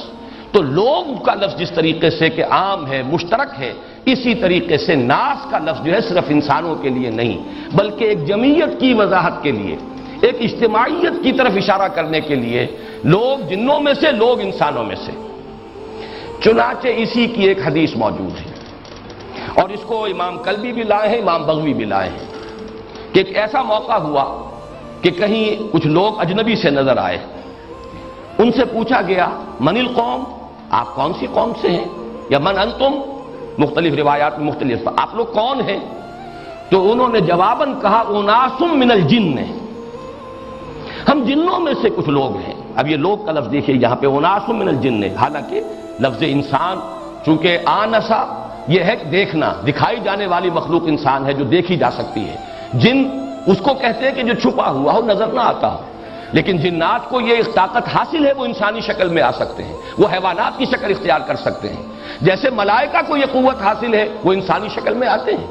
[SPEAKER 1] تو لوگ کا لفظ جس طریقے سے کہ عام ہے، مشترک ہے، اسی طریقے سے ناس کا لفظ جو ہے صرف انسانوں کے لیے نہیں، بلکہ ایک جمعیت کی وضاحت کے لیے، ایک اجتماعیت کی طرف اشارہ کرنے کے لیے، لوگ جنوں میں سے، لوگ انسانوں میں سے۔ چنانچہ اسی کی ایک حدیث موجود ہے، اور اس کو امام قلبی بھی لائے ہیں، امام بغوی بھی لائے ہیں، کہ ایک ایسا موقع ہوا کہ کہیں کچھ لوگ اجنبی سے نظر آئے، ان سے پوچھا گیا من القوم، آپ کون سی قوم سے ہیں، یا من انتم، مختلف روایات میں مختلف، آپ لوگ کون ہیں؟ تو انہوں نے جواباً کہا اناس من الجن، ہم جنوں میں سے کچھ لوگ ہیں۔ اب یہ لوگ کا لفظ دیکھیے یہاں پہ اناس من الجن، حالانکہ لفظ انسان چونکہ آنسا یہ ہے دیکھنا، دکھائی جانے والی مخلوق انسان ہے جو دیکھی جا سکتی ہے، جن اس کو کہتے ہیں کہ جو چھپا ہوا ہو، نظر نہ آتا ہو، لیکن جنات کو یہ طاقت حاصل ہے، وہ انسانی شکل میں آ سکتے ہیں، وہ حیوانات کی شکل اختیار کر سکتے ہیں، جیسے ملائکہ کو یہ قوت حاصل ہے، وہ انسانی شکل میں آتے ہیں۔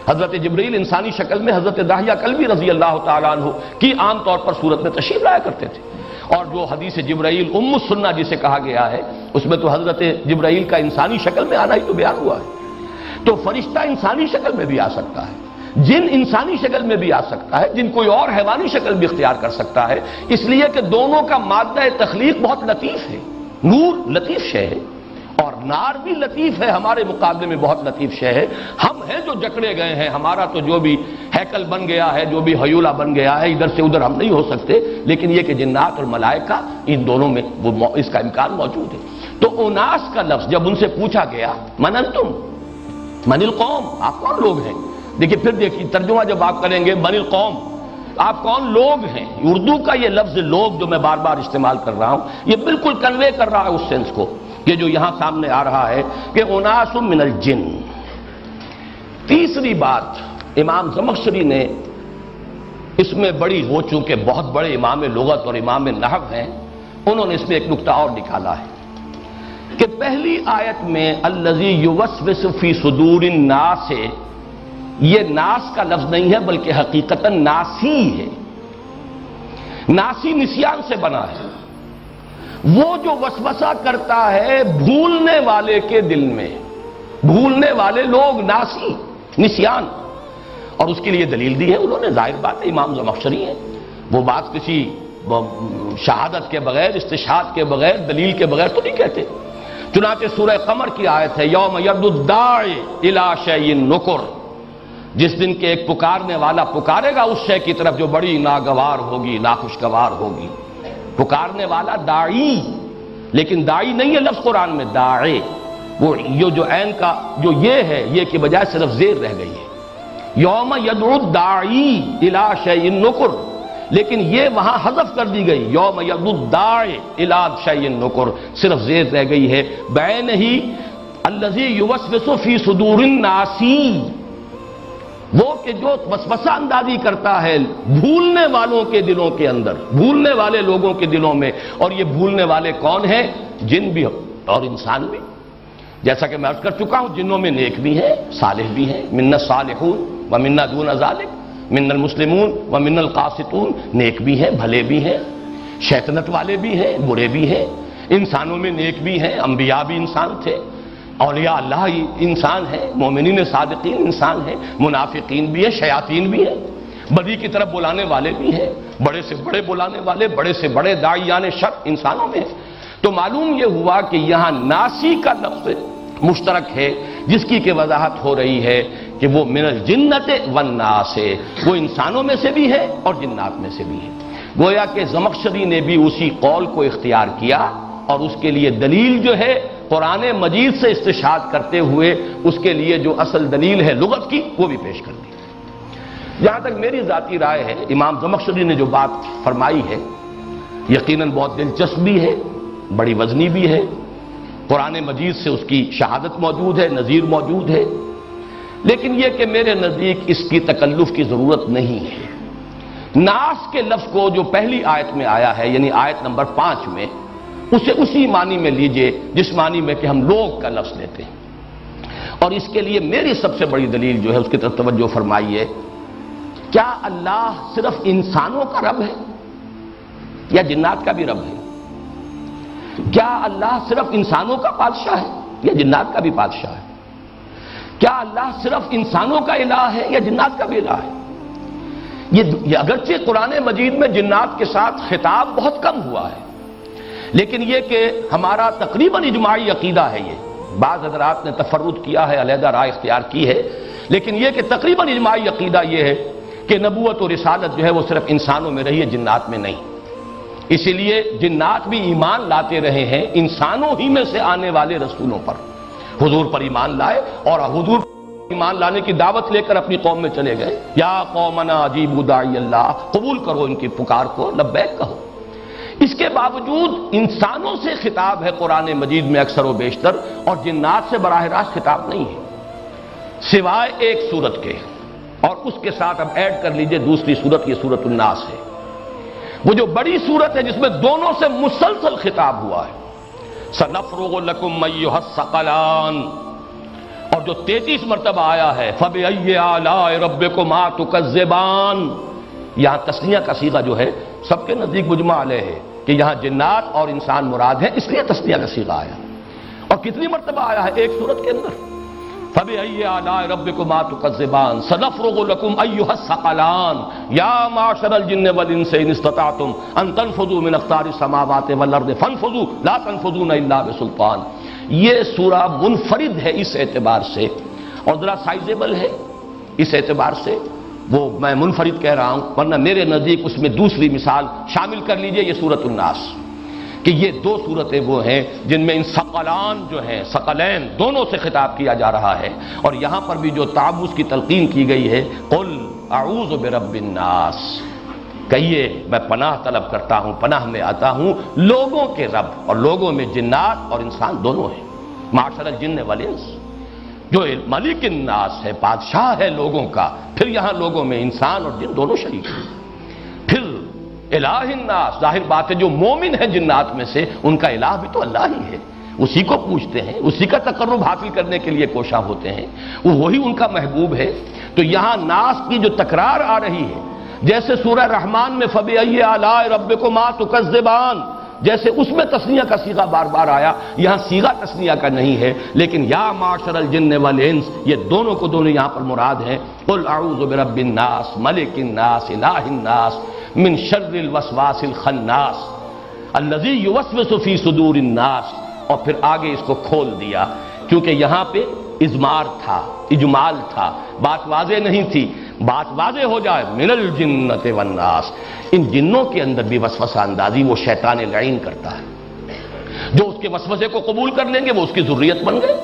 [SPEAKER 1] حضرت جبرائیل انسانی شکل میں حضرت داہیہ کلبی رضی اللہ تعالیٰ عنہ کی عام طور پر صورت میں تشریف لایا کرتے تھے، اور جو حدیث جبرائیل ام السنہ جسے کہا گیا ہے، اس میں تو حضرت جبرائیل کا انسانی شکل میں آنا ہی تو بیان ہوا ہے۔ تو فرشتہ انسانی شکل میں بھی آ سکتا ہے، جن انسانی شکل میں بھی آ سکتا ہے، جن کوئی اور حیوانی شکل بھی اختیار کر سکتا ہے، اس لیے کہ دونوں کا مادہ تخلیق بہت لطیف ہے۔ نور لطیف شے ہے، اور نار بھی لطیف ہے، ہمارے مقابلے میں بہت لطیف شے ہے۔ ہم ہیں جو جکڑے گئے ہیں، ہمارا تو جو بھی ہیکل بن گیا ہے، جو بھی ہیولہ بن گیا ہے، ادھر سے ادھر ہم نہیں ہو سکتے، لیکن یہ کہ جنات اور ملائکہ ان دونوں میں اس کا امکان موجود ہے۔ تو اناس کا لفظ جب ان سے پوچھا گیا من انتم، من القوم، آپ کون لوگ ہیں؟ دیکھیے پھر دیکھیے ترجمہ جب آپ کریں گے من القوم، آپ کون لوگ ہیں، اردو کا یہ لفظ لوگ جو میں بار بار استعمال کر رہا ہوں، یہ بالکل کنوے کر رہا ہے اس سینس کو کہ جو یہاں سامنے آ رہا ہے کہ اناس من الجن۔ تیسری بات امام زمخشری نے اس میں بڑی، وہ چونکہ بہت بڑے امام لغت اور امام نحو ہیں، انہوں نے اس میں ایک نکتہ اور نکالا ہے کہ پہلی آیت میں الذی یوسوس فی صدور الناس، یہ ناس کا لفظ نہیں ہے بلکہ حقیقتاً ناسی ہے۔ ناسی نسیان سے بنا ہے، وہ جو وسوسہ کرتا ہے بھولنے والے کے دل میں، بھولنے والے لوگ، ناسی، نسیان۔ اور اس کے لیے دلیل دی ہے انہوں نے، ظاہر بات ہے امام زمخشری ہیں، وہ بات کسی شہادت کے بغیر، استشہاد کے بغیر، دلیل کے بغیر تو نہیں کہتے۔ چنانچہ سورہ قمر کی آیت ہے یوم یرد الداعی الی شیء نکر، جس دن کے ایک پکارنے والا پکارے گا اس شے کی طرف جو بڑی ناگوار ہوگی، ناخوشگوار ہوگی۔ پکارنے والا داعی، لیکن داعی نہیں ہے لفظ قرآن میں، داعی، وہ یہ جو عین کا جو یہ ہے، یہ کے بجائے صرف زیر رہ گئی ہے، یوم یدعو الداعی الی شیء نکر، لیکن یہ وہاں حذف کر دی گئی، یوم یدعو الداعی الی شیء نکر، صرف زیر رہ گئی ہے، بعین ہی الذی یوسوس فی صدور الناس۔ وہ کہ جو وسوسہ اندازی کرتا ہے بھولنے والوں کے دلوں کے اندر، بھولنے والے لوگوں کے دلوں میں. اور یہ بھولنے والے کون ہیں؟ جن بھی اور انسان بھی. جیسا کہ میں عرض کر چکا ہوں، جنوں میں نیک بھی ہیں، صالح بھی ہیں. منا الصالحون ومنا دون ذلک، من المسلمون ومن القاسطون. نیک بھی ہیں، بھلے بھی ہیں، شیطنت والے بھی ہیں، برے بھی ہیں. انسانوں میں نیک بھی ہیں، انبیاء بھی انسان تھے، اولیاء اللہ انسان ہیں، مومنین صادقین انسان ہیں، منافقین بھی ہیں، شیاطین بھی ہیں، بدی کی طرف بلانے والے بھی ہیں، بڑے سے بڑے بلانے والے، بڑے سے بڑے داعیان شر انسانوں میں ہیں. تو معلوم یہ ہوا کہ یہاں ناسی کا لفظ مشترک ہے، جس کی وضاحت ہو رہی ہے کہ وہ من الجنت والناس ہے، وہ انسانوں میں سے بھی ہے اور جنات میں سے بھی ہے. گویا کہ زمخشری نے بھی اسی قول کو اختیار کیا اور اس کے لیے دلیل جو ہے قرآن مجید سے استشہاد کرتے ہوئے اس کے لیے جو اصل دلیل ہے لغت کی وہ بھی پیش کر دی. جہاں تک میری ذاتی رائے ہے، امام زمخشری نے جو بات فرمائی ہے یقیناً بہت دلچسپ بھی ہے، بڑی وزنی بھی ہے. قرآن مجید سے اس کی شہادت موجود ہے، نظیر موجود ہے. لیکن یہ کہ میرے نزدیک اس کی تکلف کی ضرورت نہیں ہے. ناس کے لفظ کو جو پہلی آیت میں آیا ہے، یعنی آیت نمبر 5 میں، اسے اسی معنی میں لیجئے جس معنی میں کہ ہم لوگ کا لفظ لیتے ہیں. اور اس کے لیے میری سب سے بڑی دلیل جو ہے اس کی طرف توجہ فرمائیے. کیا اللہ صرف انسانوں کا رب ہے یا جنات کا بھی رب ہے؟ کیا اللہ صرف انسانوں کا بادشاہ ہے یا جنات کا بھی بادشاہ ہے؟ کیا اللہ صرف انسانوں کا الہ ہے یا جنات کا بھی الہ ہے؟ یہ اگرچہ قرآن مجید میں جنات کے ساتھ خطاب بہت کم ہوا ہے، لیکن یہ کہ ہمارا تقریباً اجماعی عقیدہ ہے. یہ بعض حضرات نے تفرد کیا ہے، علیحدہ رائے اختیار کی ہے، لیکن یہ کہ تقریباً اجماعی عقیدہ یہ ہے کہ نبوت و رسالت جو ہے وہ صرف انسانوں میں رہی ہے، جنات میں نہیں. اسی لیے جنات بھی ایمان لاتے رہے ہیں انسانوں ہی میں سے آنے والے رسولوں پر. حضور پر ایمان لائے اور حضور ایمان لانے کی دعوت لے کر اپنی قوم میں چلے گئے. یا قومنا اجیبوا داعی اللہ، قبول کرو ان کی پکار کو، لبیک کہو. اس کے باوجود انسانوں سے خطاب ہے قرآن مجید میں اکثر و بیشتر، اور جنات سے براہ راست خطاب نہیں ہے سوائے ایک سورت کے. اور اس کے ساتھ اب ایڈ کر لیجئے دوسری سورت، یہ سورت الناس ہے، وہ جو بڑی سورت ہے جس میں دونوں سے مسلسل خطاب ہوا ہے. سنفرغ لکم ایھا الثقلان، اور جو 33 مرتبہ آیا ہے فبأی آلاء ربکما تکذبان. یہاں تثنیہ کا صیغہ جو ہے سب کے نزدیک مجمع علیہ ہے کہ یہاں جنات اور انسان مراد ہے، اس لیے تثنیہ کا صیغہ آیا. اور کتنی مرتبہ آیا ہے ایک سورت کے اندر؟ فبأي آلاء ربكما تكذبان سنفرغ لكم أيها الثقلان يا معشر الجن والإنس إن استطعتم أن تنفذوا من أقطار السماوات والأرض فانفذوا لا تنفذون إلا بسلطان. یہ سورہ منفرد ہے اس اعتبار سے، اور ذرا سائزیبل ہے اس اعتبار سے. وہ میں منفرد کہہ رہا ہوں، ورنہ میرے نزدیک اس میں دوسری مثال شامل کر لیجئے، یہ سورۃ الناس، کہ یہ دو صورتیں وہ ہیں جن میں ان ثقلان جو ہیں، ثقلین دونوں سے خطاب کیا جا رہا ہے. اور یہاں پر بھی جو تعوذ کی تلقین کی گئی ہے، قل اعوذ برب الناس، کہیے میں پناہ طلب کرتا ہوں، پناہ میں آتا ہوں لوگوں کے رب، اور لوگوں میں جنات اور انسان دونوں ہیں. معاشر الجن والانس، جو ملک الناس ہے، بادشاہ ہے لوگوں کا، پھر یہاں لوگوں میں انسان اور جن دونوں شریک ہیں. پھر الہ الناس، ظاہر بات ہے جو مومن ہے جنات میں سے ان کا الہ بھی تو اللہ ہی ہے، اسی کو پوچھتے ہیں، اسی کا تقرب حاصل کرنے کے لیے کوشاں ہوتے ہیں، وہی ان کا محبوب ہے. تو یہاں ناس کی جو تکرار آ رہی ہے، جیسے سورہ رحمان میں فبأي آلاء ربكما تكذبان، جیسے اس میں تثنیہ کا صیغہ بار بار آیا، یہاں صیغہ تثنیہ کا نہیں ہے، لیکن یا معشر الجن والانس، یہ دونوں کو دونوں یہاں پر مراد ہیں. قل اعوذ برب الناس ملک الناس الہ الناس من شر الوسواس الخناس الذی یوسوس فی صدور الناس. اور پھر آگے اس کو کھول دیا کیونکہ یہاں پہ اضمار تھا، اجمال تھا، بات واضح نہیں تھی. بات واضح ہو جائے، من الجنۃ والناس، ان جنوں کے اندر بھی وسوسہ اندازی وہ شیطان لعین کرتا ہے. جو اس کے وسوسے کو قبول کر لیں گے وہ اس کی ذریت بن گئے،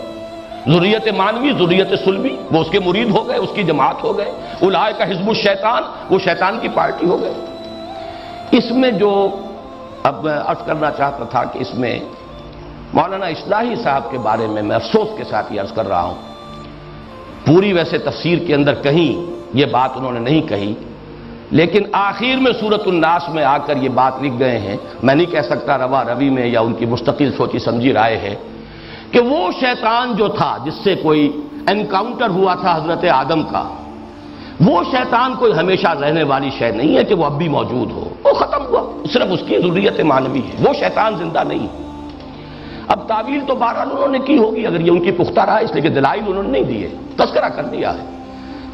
[SPEAKER 1] ذریت معنوی، ذریت سلبی، وہ اس کے مرید ہو گئے، اس کی جماعت ہو گئے. اولئک حزب الشیطان، وہ شیطان کی پارٹی ہو گئے. اس میں جو اب میں عرض کرنا چاہتا تھا کہ اس میں مولانا اصلاحی صاحب کے بارے میں افسوس کے ساتھ یہ عرض کر رہا ہوں، پوری ویسے تفسیر کے اندر کہیں یہ بات انہوں نے نہیں کہی، لیکن آخر میں سورۃ الناس میں آ کر یہ بات لکھ گئے ہیں، میں نہیں کہہ سکتا روا روی میں یا ان کی مستقل سوچی سمجھی رائے ہے، کہ وہ شیطان جو تھا جس سے کوئی انکاؤنٹر ہوا تھا حضرت آدم کا، وہ شیطان کوئی ہمیشہ رہنے والی شے نہیں ہے کہ وہ اب بھی موجود ہو، وہ ختم ہوا، صرف اس کی ذریت مانوی ہے، وہ شیطان زندہ نہیں۔ اب تعویل تو بہرحال انہوں نے کی ہوگی اگر یہ ان کی پختہ رہا، اس لیے کہ دلائل انہوں نے نہیں دیے، تذکرہ کر دیا ہے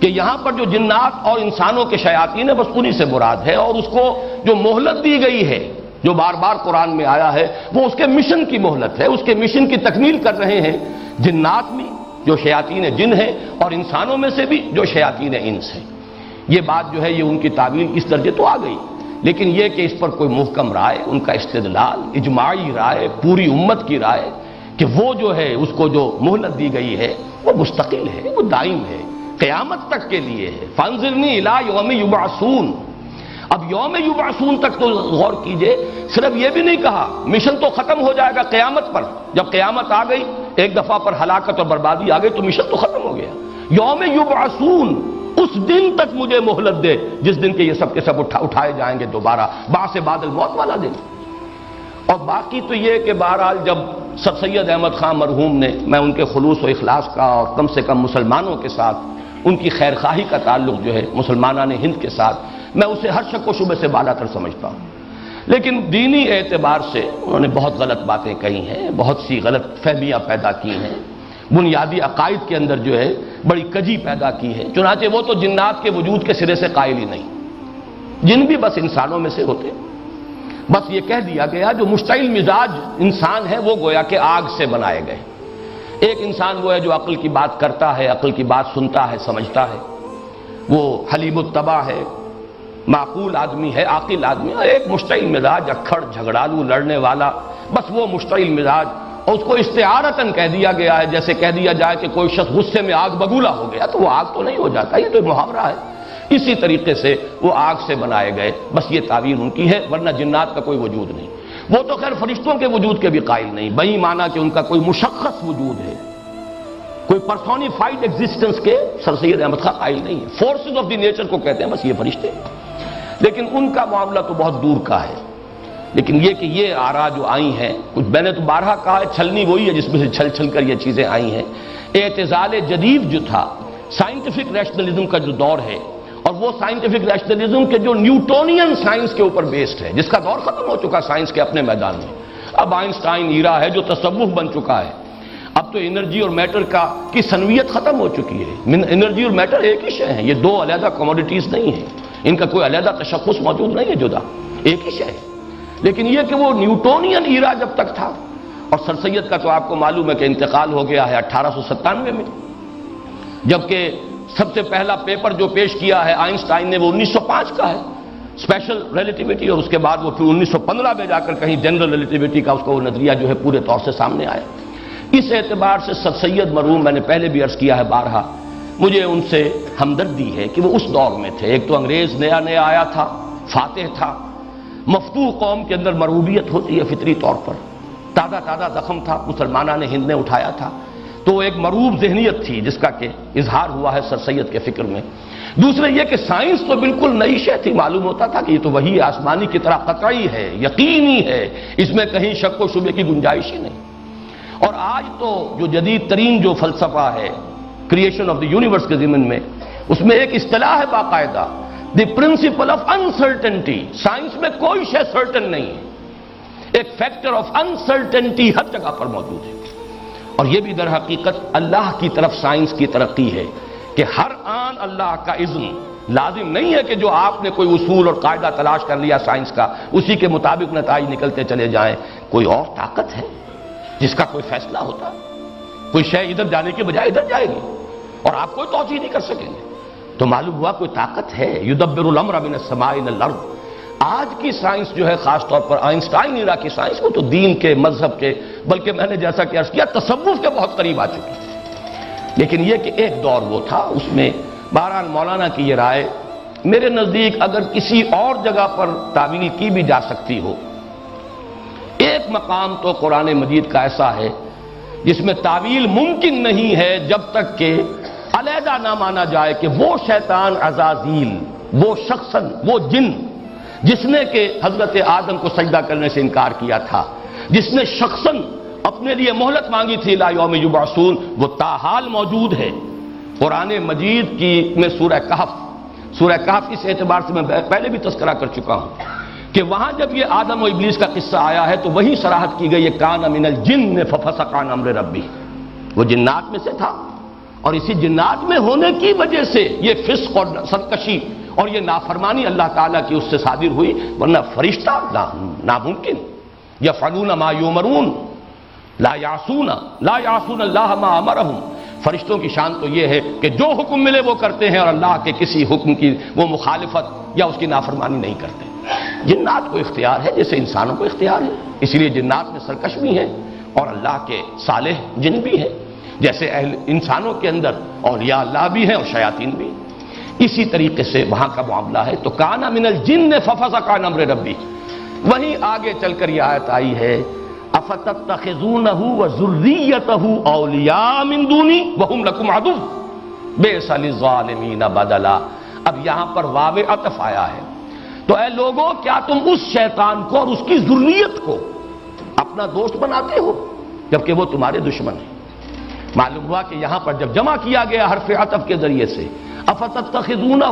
[SPEAKER 1] کہ یہاں پر جو جنات اور انسانوں کے شیاطین ہیں بس انہی سے مراد ہے، اور اس کو جو مہلت دی گئی ہے جو بار بار قرآن میں آیا ہے وہ اس کے مشن کی مہلت ہے، اس کے مشن کی تکمیل کر رہے ہیں جنات میں جو شیاطین جن ہیں اور انسانوں میں سے بھی جو شیاطین انس ہیں۔ یہ بات جو ہے یہ ان کی تعویل اس درجے تو آ گئی، لیکن یہ کہ اس پر کوئی محکم رائے، ان کا استدلال، اجماعی رائے، پوری امت کی رائے کہ وہ جو ہے اس کو جو مہلت دی گئی ہے وہ مستقل ہے، وہ دائم ہے، قیامت تک کے لیے ہے۔ فانظرنی الی یوم یبعثون، اب یوم یبعثون تک تو غور کیجئے، صرف یہ بھی نہیں کہا مشن تو ختم ہو جائے گا قیامت پر، جب قیامت آ گئی ایک دفعہ پر ہلاکت اور بربادی آ گئی تو مشن تو ختم ہو گیا، یوم یبعثون اس دن تک مجھے مہلت دے جس دن کے یہ سب کے سب اٹھائے جائیں گے دوبارہ، بعث بعد الموت والا دن۔ اور باقی تو یہ کہ بہرحال جب سر سید احمد خان مرحوم نے، میں ان کے خلوص و اخلاص کا اور کم سے کم مسلمانوں کے ساتھ ان کی خیر خواہی کا تعلق جو ہے مسلمانان ہند کے ساتھ، میں اسے ہر شک و شبہ سے بالا تر سمجھتا ہوں، لیکن دینی اعتبار سے انہوں نے بہت غلط باتیں کہی ہیں، بہت سی غلط فہمیاں پیدا کی ہیں، بنیادی عقائد کے اندر جو ہے بڑی کجی پیدا کی ہے، چنانچہ وہ تو جنات کے وجود کے سرے سے قائل ہی نہیں، جن بھی بس انسانوں میں سے ہوتے، بس یہ کہہ دیا گیا جو مشتعل مزاج انسان ہے وہ گویا کہ آگ سے بنائے گئے، ایک انسان وہ ہے جو عقل کی بات کرتا ہے، عقل کی بات سنتا ہے، سمجھتا ہے، وہ حلیم الطبع ہے، معقول آدمی ہے، عاقل آدمی ہے، ایک مشتعل مزاج، اکھڑ جھگڑالو لڑنے والا، بس وہ مشتعل مزاج، اور اس کو استعارتاً کہہ دیا گیا ہے، جیسے کہہ دیا جائے کہ کوئی شخص غصے میں آگ بگولا ہو گیا تو وہ آگ تو نہیں ہو جاتا، یہ تو محاورہ ہے، اسی طریقے سے وہ آگ سے بنائے گئے، بس یہ تعبیر ان کی ہے، ورنہ جنات کا کوئی وجود نہیں، وہ تو خیر فرشتوں کے وجود کے بھی قائل نہیں، بہی مانا کہ ان کا کوئی مشخص وجود ہے، کوئی پرسونیفائڈ ایگزسٹنس کے سر سید احمد خان قائل نہیں ہے، فورسز آف دی نیچر کو کہتے ہیں بس یہ فرشتے، لیکن ان کا معاملہ تو بہت دور کا ہے۔ لیکن یہ کہ یہ آراء جو آئی ہیں، کچھ میں نے تو بارہا کہا ہے، چھلنی وہی ہے جس میں سے چھل چھل کر یہ چیزیں آئی ہیں، اعتزال جدید جو تھا سائنٹیفک ریشنلزم کا جو دور ہے، اور وہ سائنٹیفک ریشنلزم کے جو نیوٹونین سائنس کے اوپر بیسڈ ہے، جس کا دور ختم ہو چکا سائنس کے اپنے میدان میں، اب آئنسٹائن ایرا ہے جو تصوف بن چکا ہے، اب تو انرجی اور میٹر کی سنویت ختم ہو چکی ہے، انرجی اور میٹر ایک ہی شے ہیں، یہ دو علیحدہ کموڈیٹیز نہیں ہیں، ان کا کوئی علیحدہ تشخص موجود نہیں ہے جدا، ایک ہی شے ہے، لیکن یہ کہ وہ نیوٹونین ایرا جب تک تھا، اور سر سید کا تو آپ کو معلوم ہے کہ انتقال ہو گیا ہے 1897 میں، جبکہ سب سے پہلا پیپر جو پیش کیا ہے آئنسٹائن نے وہ 1905 کا ہے، اسپیشل ریلیٹیوٹی، اور اس کے بعد وہ پھر 1915 میں جا کر کہیں جنرل ریلیٹیوٹی کا اس کو وہ نظریہ جو ہے پورے طور سے سامنے آیا۔ اس اعتبار سے سر سید مرحوم، میں نے پہلے بھی عرض کیا ہے بارہا، مجھے ان سے ہمدردی ہے کہ وہ اس دور میں تھے، ایک تو انگریز نیا نیا آیا تھا، فاتح تھا، مفتوح قوم کے اندر مرعوبیت ہوتی ہے فطری طور پر، تازہ تازہ زخم تھا مسلمانان ہند نے اٹھایا تھا، تو ایک مرعوب ذہنیت تھی جس کا کہ اظہار ہوا ہے سر سید کے فکر میں۔ دوسرے یہ کہ سائنس تو بالکل نئی شے تھی، معلوم ہوتا تھا کہ یہ تو وہی آسمانی کی طرح قطعی ہے، یقینی ہے، اس میں کہیں شک و شبے کی گنجائش ہی نہیں۔ اور آج تو جو جدید ترین جو فلسفہ ہے کریشن آف دی یونیورس کے ضمن میں، اس میں ایک اصطلاح ہے باقاعدہ، دی پرنسپل آف انسرٹنٹی، سائنس میں کوئی شے سرٹن نہیں ہے، ایک فیکٹر آف انسرٹنٹی ہر جگہ پر موجود ہے، اور یہ بھی در حقیقت اللہ کی طرف سائنس کی ترقی ہے کہ ہر آن اللہ کا اذن، لازم نہیں ہے کہ جو آپ نے کوئی اصول اور قاعدہ تلاش کر لیا سائنس کا اسی کے مطابق نتائج نکلتے چلے جائیں، کوئی اور طاقت ہے جس کا کوئی فیصلہ ہوتا، کوئی شے ادھر جانے کے بجائے ادھر جائے گی اور آپ کوئی توجیہ نہیں کر سکیں گے، تو معلوم ہوا کوئی طاقت ہے، یدبر الامر من السماء الى الارض۔ آج کی سائنس جو ہے خاص طور پر آئنسٹائن ایرا کی سائنس، وہ تو دین کے، مذہب کے، بلکہ میں نے جیسا کہ عرض کیا تصوف کے بہت قریب آ چکی، لیکن یہ کہ ایک دور وہ تھا، اس میں بہرحال مولانا کی یہ رائے میرے نزدیک اگر کسی اور جگہ پر تعویل کی بھی جا سکتی ہو، ایک مقام تو قرآن مجید کا ایسا ہے جس میں تعویل ممکن نہیں ہے جب تک کہ علیحدہ نہ مانا جائے کہ وہ شیطان عزازیل، وہ شخصاً، وہ جن جس نے کہ حضرت آدم کو سجدہ کرنے سے انکار کیا تھا، جس نے شخصاً اپنے لیے مہلت مانگی تھی الی یوم یبعثون، وہ تاحال موجود ہے۔ قرآن مجید کی میں سورہ کہف اس اعتبار سے میں پہلے بھی تذکرہ کر چکا ہوں کہ وہاں جب یہ آدم و ابلیس کا قصہ آیا ہے تو وہی صراحت کی گئی، یہ کان من الجن ففسق عن امر ربی، وہ جنات میں سے تھا، اور اسی جنات میں ہونے کی وجہ سے یہ فسق اور سرکشی اور یہ نافرمانی اللہ تعالیٰ کی اس سے صادر ہوئی، ورنہ فرشتہ ناممکن۔ یفعلون ما یؤمرون لا یعصون اللہ ما امرہم، فرشتوں کی شان تو یہ ہے کہ جو حکم ملے وہ کرتے ہیں اور اللہ کے کسی حکم کی وہ مخالفت یا اس کی نافرمانی نہیں کرتے۔ جنات کو اختیار ہے جیسے انسانوں کو اختیار ہے، اس لیے جنات میں سرکش بھی ہیں اور اللہ کے صالح جن بھی ہیں، جیسے انسانوں کے اندر اولیاء اللہ بھی ہیں اور شیاطین بھی ہیں۔ اسی طریقے سے وہاں کا معاملہ ہے۔ تو کانا من الجن ففسق عن امر ربی، وہیں آگے چل کر یہ آیت آئی ہے افتتخذونہ وذریتہ اولیاء من دونی وہم لکم عدو بئس للظالمین بدلا۔ اب یہاں پر واو عطف آیا ہے، تو اے لوگوں کیا تم اس شیطان کو اور اس کی ذریت کو اپنا دوست بناتے ہو جبکہ وہ تمہارے دشمن ہیں۔ معلوم ہوا کہ یہاں پر جب جمع کیا گیا حرف عطف کے ذریعے سے افتتخذونہ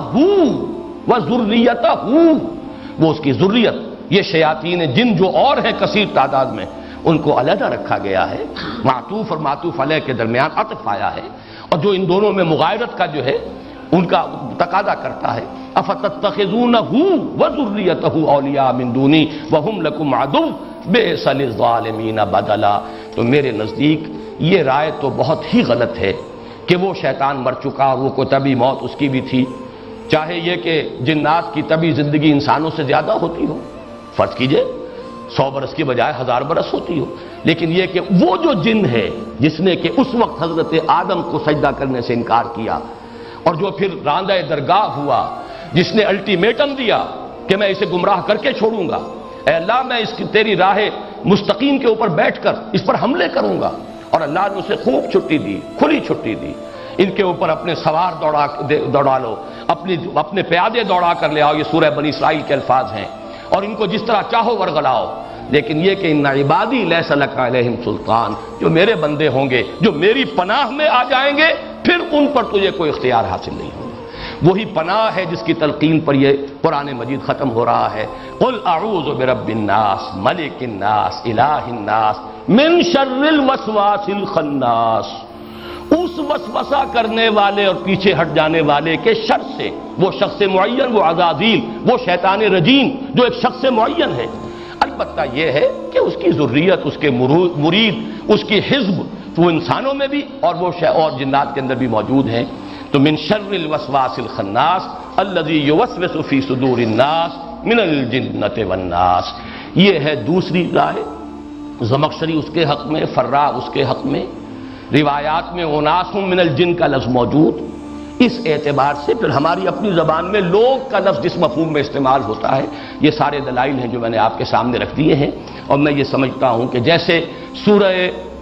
[SPEAKER 1] وذریتہ، وہ اس کی ذریت، یہ شیاطین جن جو اور ہیں کثیر تعداد میں، ان کو علیحدہ رکھا گیا ہے، معطوف اور معطوف علیہ کے درمیان عطف آیا ہے، اور جو ان دونوں میں مغایرت کا جو ہے ان کا تقاضا کرتا ہے افتتخذونہ وذریتہ اولیاء من دونی وہم لکم عدو بئس للظالمین بدلا۔ تو میرے نزدیک یہ رائے تو بہت ہی غلط ہے کہ وہ شیطان مر چکا اور وہ کوئی طبی موت اس کی بھی تھی، چاہے یہ کہ جنات کی طبی زندگی انسانوں سے زیادہ ہوتی ہو، فرض کیجئے 100 برس کی بجائے 1000 برس ہوتی ہو، لیکن یہ کہ وہ جو جن ہے جس نے کہ اس وقت حضرت آدم کو سجدہ کرنے سے انکار کیا اور جو پھر راندہ درگاہ ہوا، جس نے الٹیمیٹم دیا کہ میں اسے گمراہ کر کے چھوڑوں گا، اے اللہ میں اس کی تیری راہ مستقیم کے اوپر بیٹھ کر اس پر حملے کروں گا، اور اللہ نے اسے خوب چھٹی دی، کھلی چھٹی دی، ان کے اوپر اپنے سوار دوڑا لو، اپنے پیادے دوڑا کر لے آؤ، یہ سورہ بنی اسرائیل کے الفاظ ہیں، اور ان کو جس طرح چاہو ورغلاؤ، لیکن یہ کہ ان عبادی لیس لک علیہم سلطان، جو میرے بندے ہوں گے، جو میری پناہ میں آ جائیں گے، پھر ان پر تجھے کوئی اختیار حاصل نہیں ہوگا۔ وہی پناہ ہے جس کی تلقین پر یہ قرآن مجید ختم ہو رہا ہے، قل اعوذ برب الناس ملک الناس الہ الناس من شر الوسواس الخناس، اس وسوسہ کرنے والے اور پیچھے ہٹ جانے والے کے شر سے، وہ شخص معین، وہ عزازیل، وہ شیطان رجیم جو ایک شخص معین ہے۔ البتہ یہ ہے کہ اس کی ذریت، اس کے مرید، اس کی حزب وہ انسانوں میں بھی اور وہ اور جنات کے اندر بھی موجود ہیں۔ تو من شر الوسواس الخناس الذی یوسوس فی صدور الناس من الجنۃ والناس، یہ ہے دوسری رائے، زمخشری اس کے حق میں، فرا اس کے حق میں، روایات میں اناس من الجن کا لفظ موجود، اس اعتبار سے پھر ہماری اپنی زبان میں لوگ کا لفظ جس مفہوم میں استعمال ہوتا ہے، یہ سارے دلائل ہیں جو میں نے آپ کے سامنے رکھ دیے ہیں، اور میں یہ سمجھتا ہوں کہ جیسے سورہ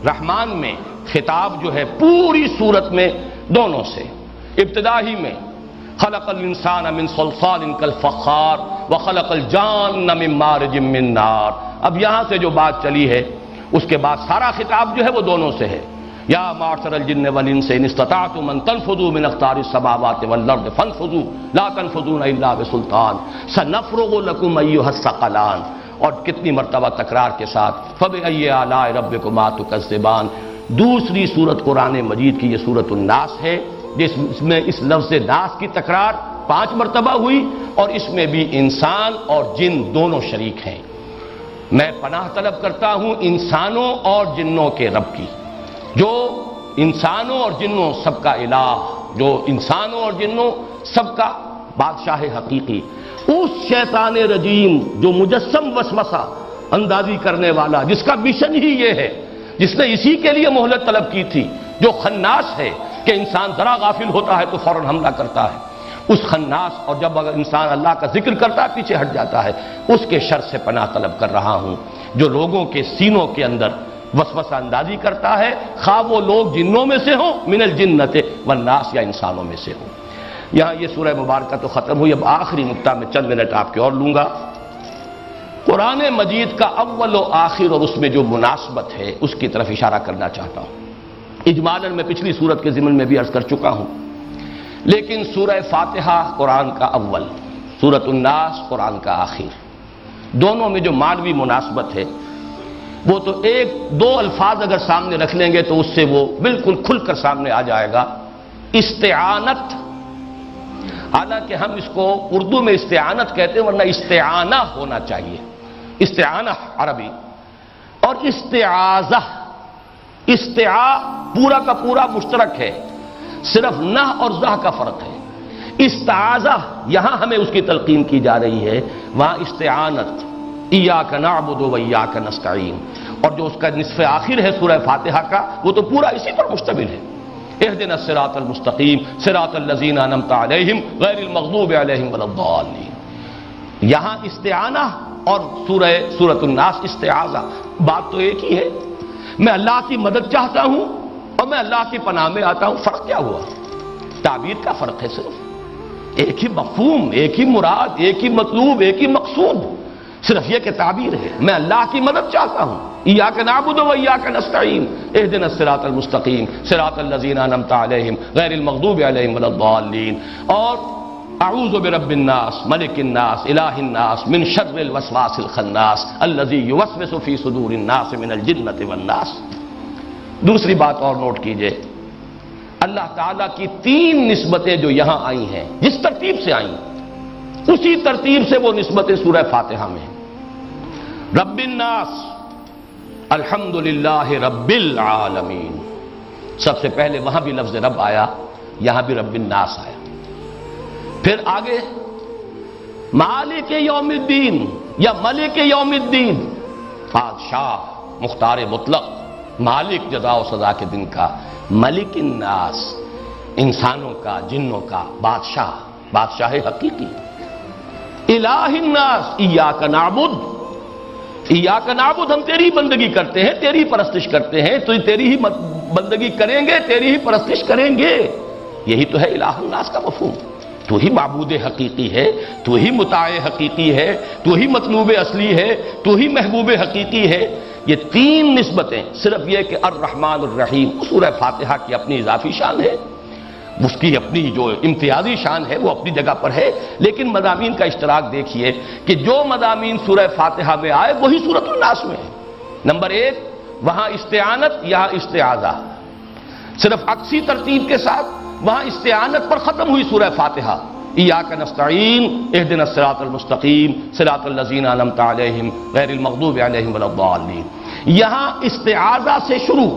[SPEAKER 1] رحمان میں خطاب جو ہے پوری صورت میں دونوں سے، ابتدا ہی میں خلق الانسان من صلصال کالفخار وخلق الجان من مارج من نار، اب یہاں سے جو بات چلی ہے اس کے بعد سارا خطاب جو ہے وہ دونوں سے ہے، یا معشر الجن والانس ان استطعتم ان تنفذوا من اقطار السماوات والارض فانفذوا لا تنفذون الا بسلطان سنفرغ لكم ایھا الثقلان، اور کتنی مرتبہ تکرار کے ساتھ فبأي آلاء ربكما تكذبان۔ دوسری صورت قرآن مجید کی یہ سورۃ الناس ہے جس میں اس لفظ ناس کی تکرار 5 مرتبہ ہوئی، اور اس میں بھی انسان اور جن دونوں شریک ہیں۔ میں پناہ طلب کرتا ہوں انسانوں اور جنوں کے رب کی، جو انسانوں اور جنوں سب کا الہ، جو انسانوں اور جنوں سب کا بادشاہ حقیقی، اس شیطان رجیم جو مجسم وسوسہ اندازی کرنے والا، جس کا مشن ہی یہ ہے، جس نے اسی کے لیے مہلت طلب کی تھی، جو خناس ہے کہ انسان ذرا غافل ہوتا ہے تو فوراً حملہ کرتا ہے، اس خناس، اور جب اگر انسان اللہ کا ذکر کرتا ہے پیچھے ہٹ جاتا ہے، اس کے شر سے پناہ طلب کر رہا ہوں، جو لوگوں کے سینوں کے اندر وسوسہ اندازی کرتا ہے، خواہ وہ لوگ جنوں میں سے ہوں، من الجنۃ والناس، یا انسانوں میں سے ہوں۔ یہاں یہ سورہ مبارکہ تو ختم ہوئی، اب آخری نقطہ میں چند منٹ آپ کے اور لوں گا۔ قرآن مجید کا اول و آخر اور اس میں جو مناسبت ہے اس کی طرف اشارہ کرنا چاہتا ہوں۔ اجمالاً میں پچھلی سورت کے ضمن میں بھی عرض کر چکا ہوں، لیکن سورہ فاتحہ قرآن کا اول، سورۃ الناس قرآن کا آخر، دونوں میں جو معنوی مناسبت ہے وہ تو ایک دو الفاظ اگر سامنے رکھ لیں گے تو اس سے وہ بالکل کھل کر سامنے آ جائے گا۔ استعانت، حالانکہ ہم اس کو اردو میں استعانت کہتے ہیں ورنہ استعانہ ہونا چاہیے، استعانہ عربی، اور استعاذہ، پورا کا پورا مشترک ہے، صرف نہ اور زہ کا فرق ہے۔ استعاذہ یہاں ہمیں اس کی تلقین کی جا رہی ہے، وہاں استعانت ایاک نعبد و ایاک نستعین، اور جو اس کا نصف آخر ہے سورہ فاتحہ کا وہ تو پورا اسی پر مشتمل ہے۔ اہدنا الصراط المستقیم صراط الذین انعمت علیہم غیر المغضوب علیہم ولا الضالین۔ یہاں استعانہ اور سورۃ الناس استعاذہ، بات تو ایک ہی ہے، میں اللہ کی مدد چاہتا ہوں اور میں اللہ کی پناہ میں آتا ہوں۔ فرق کیا ہوا؟ تعبیر کا فرق ہے، صرف ایک ہی مفہوم، ایک ہی مراد، ایک ہی مطلوب، ایک ہی مقصود، صرف یہ کہ تعبیر ہے۔ میں اللہ کی مدد چاہتا ہوں، ایاک نعبد و ایاک نستعین اہدنا الصراط المستقیم صراط الذین انعمت علیہم غیر المغضوب علیہم ولا الضالین، اور اعوذ برب الناس ملک الناس الہ الناس من شر الوسواس الخناس الذی یوسوس فی صدور الناس من الجنۃ والناس۔ دوسری بات اور نوٹ کیجئے، اللہ تعالیٰ کی تین نسبتیں جو یہاں آئی ہیں، جس ترتیب سے آئیں اسی ترتیب سے وہ نسبتیں سورہ فاتحہ میں ہیں۔ رب الناس، الحمدللہ رب العالمین، سب سے پہلے وہاں بھی لفظ رب آیا، یہاں بھی رب الناس آیا۔ پھر آگے مالک یوم الدین یا ملک یوم الدین، بادشاہ، مختار مطلق، مالک جزا و سزا کے دن کا، ملک الناس، انسانوں کا، جنوں کا بادشاہ، بادشاہ حقیقی، الہ الناس، ایاک نعبد، ایاک نعبد، ہم تیری بندگی کرتے ہیں، تیری پرستش کرتے ہیں، تو تیری ہی بندگی کریں گے، تیری ہی پرستش کریں گے، یہی تو ہے الہ الناس کا مفہوم۔ تو ہی معبود حقیقی ہے، تو ہی مطاع حقیقی ہے، تو ہی مطلوب اصلی ہے، تو ہی محبوب حقیقی ہے۔ یہ تین نسبتیں، صرف یہ کہ الرحمن الرحیم سورہ فاتحہ کی اپنی اضافی شان ہے، اس کی اپنی جو امتیازی شان ہے وہ اپنی جگہ پر ہے، لیکن مضامین کا اشتراک دیکھیے کہ جو مضامین سورہ فاتحہ میں آئے وہی سورۃ الناس میں ہے۔ نمبر ایک، وہاں استعانت، یہاں استعاذہ، صرف عکسی ترتیب کے ساتھ وہاں استعانت پر ختم ہوئی سورہ فاتحہ، ایاک نستعین اہدنا الصراط المستقیم صراط الذین انعمت علیہم غیر المغضوب علیہم ولا الضالین۔ یہاں استعاذہ سے شروع،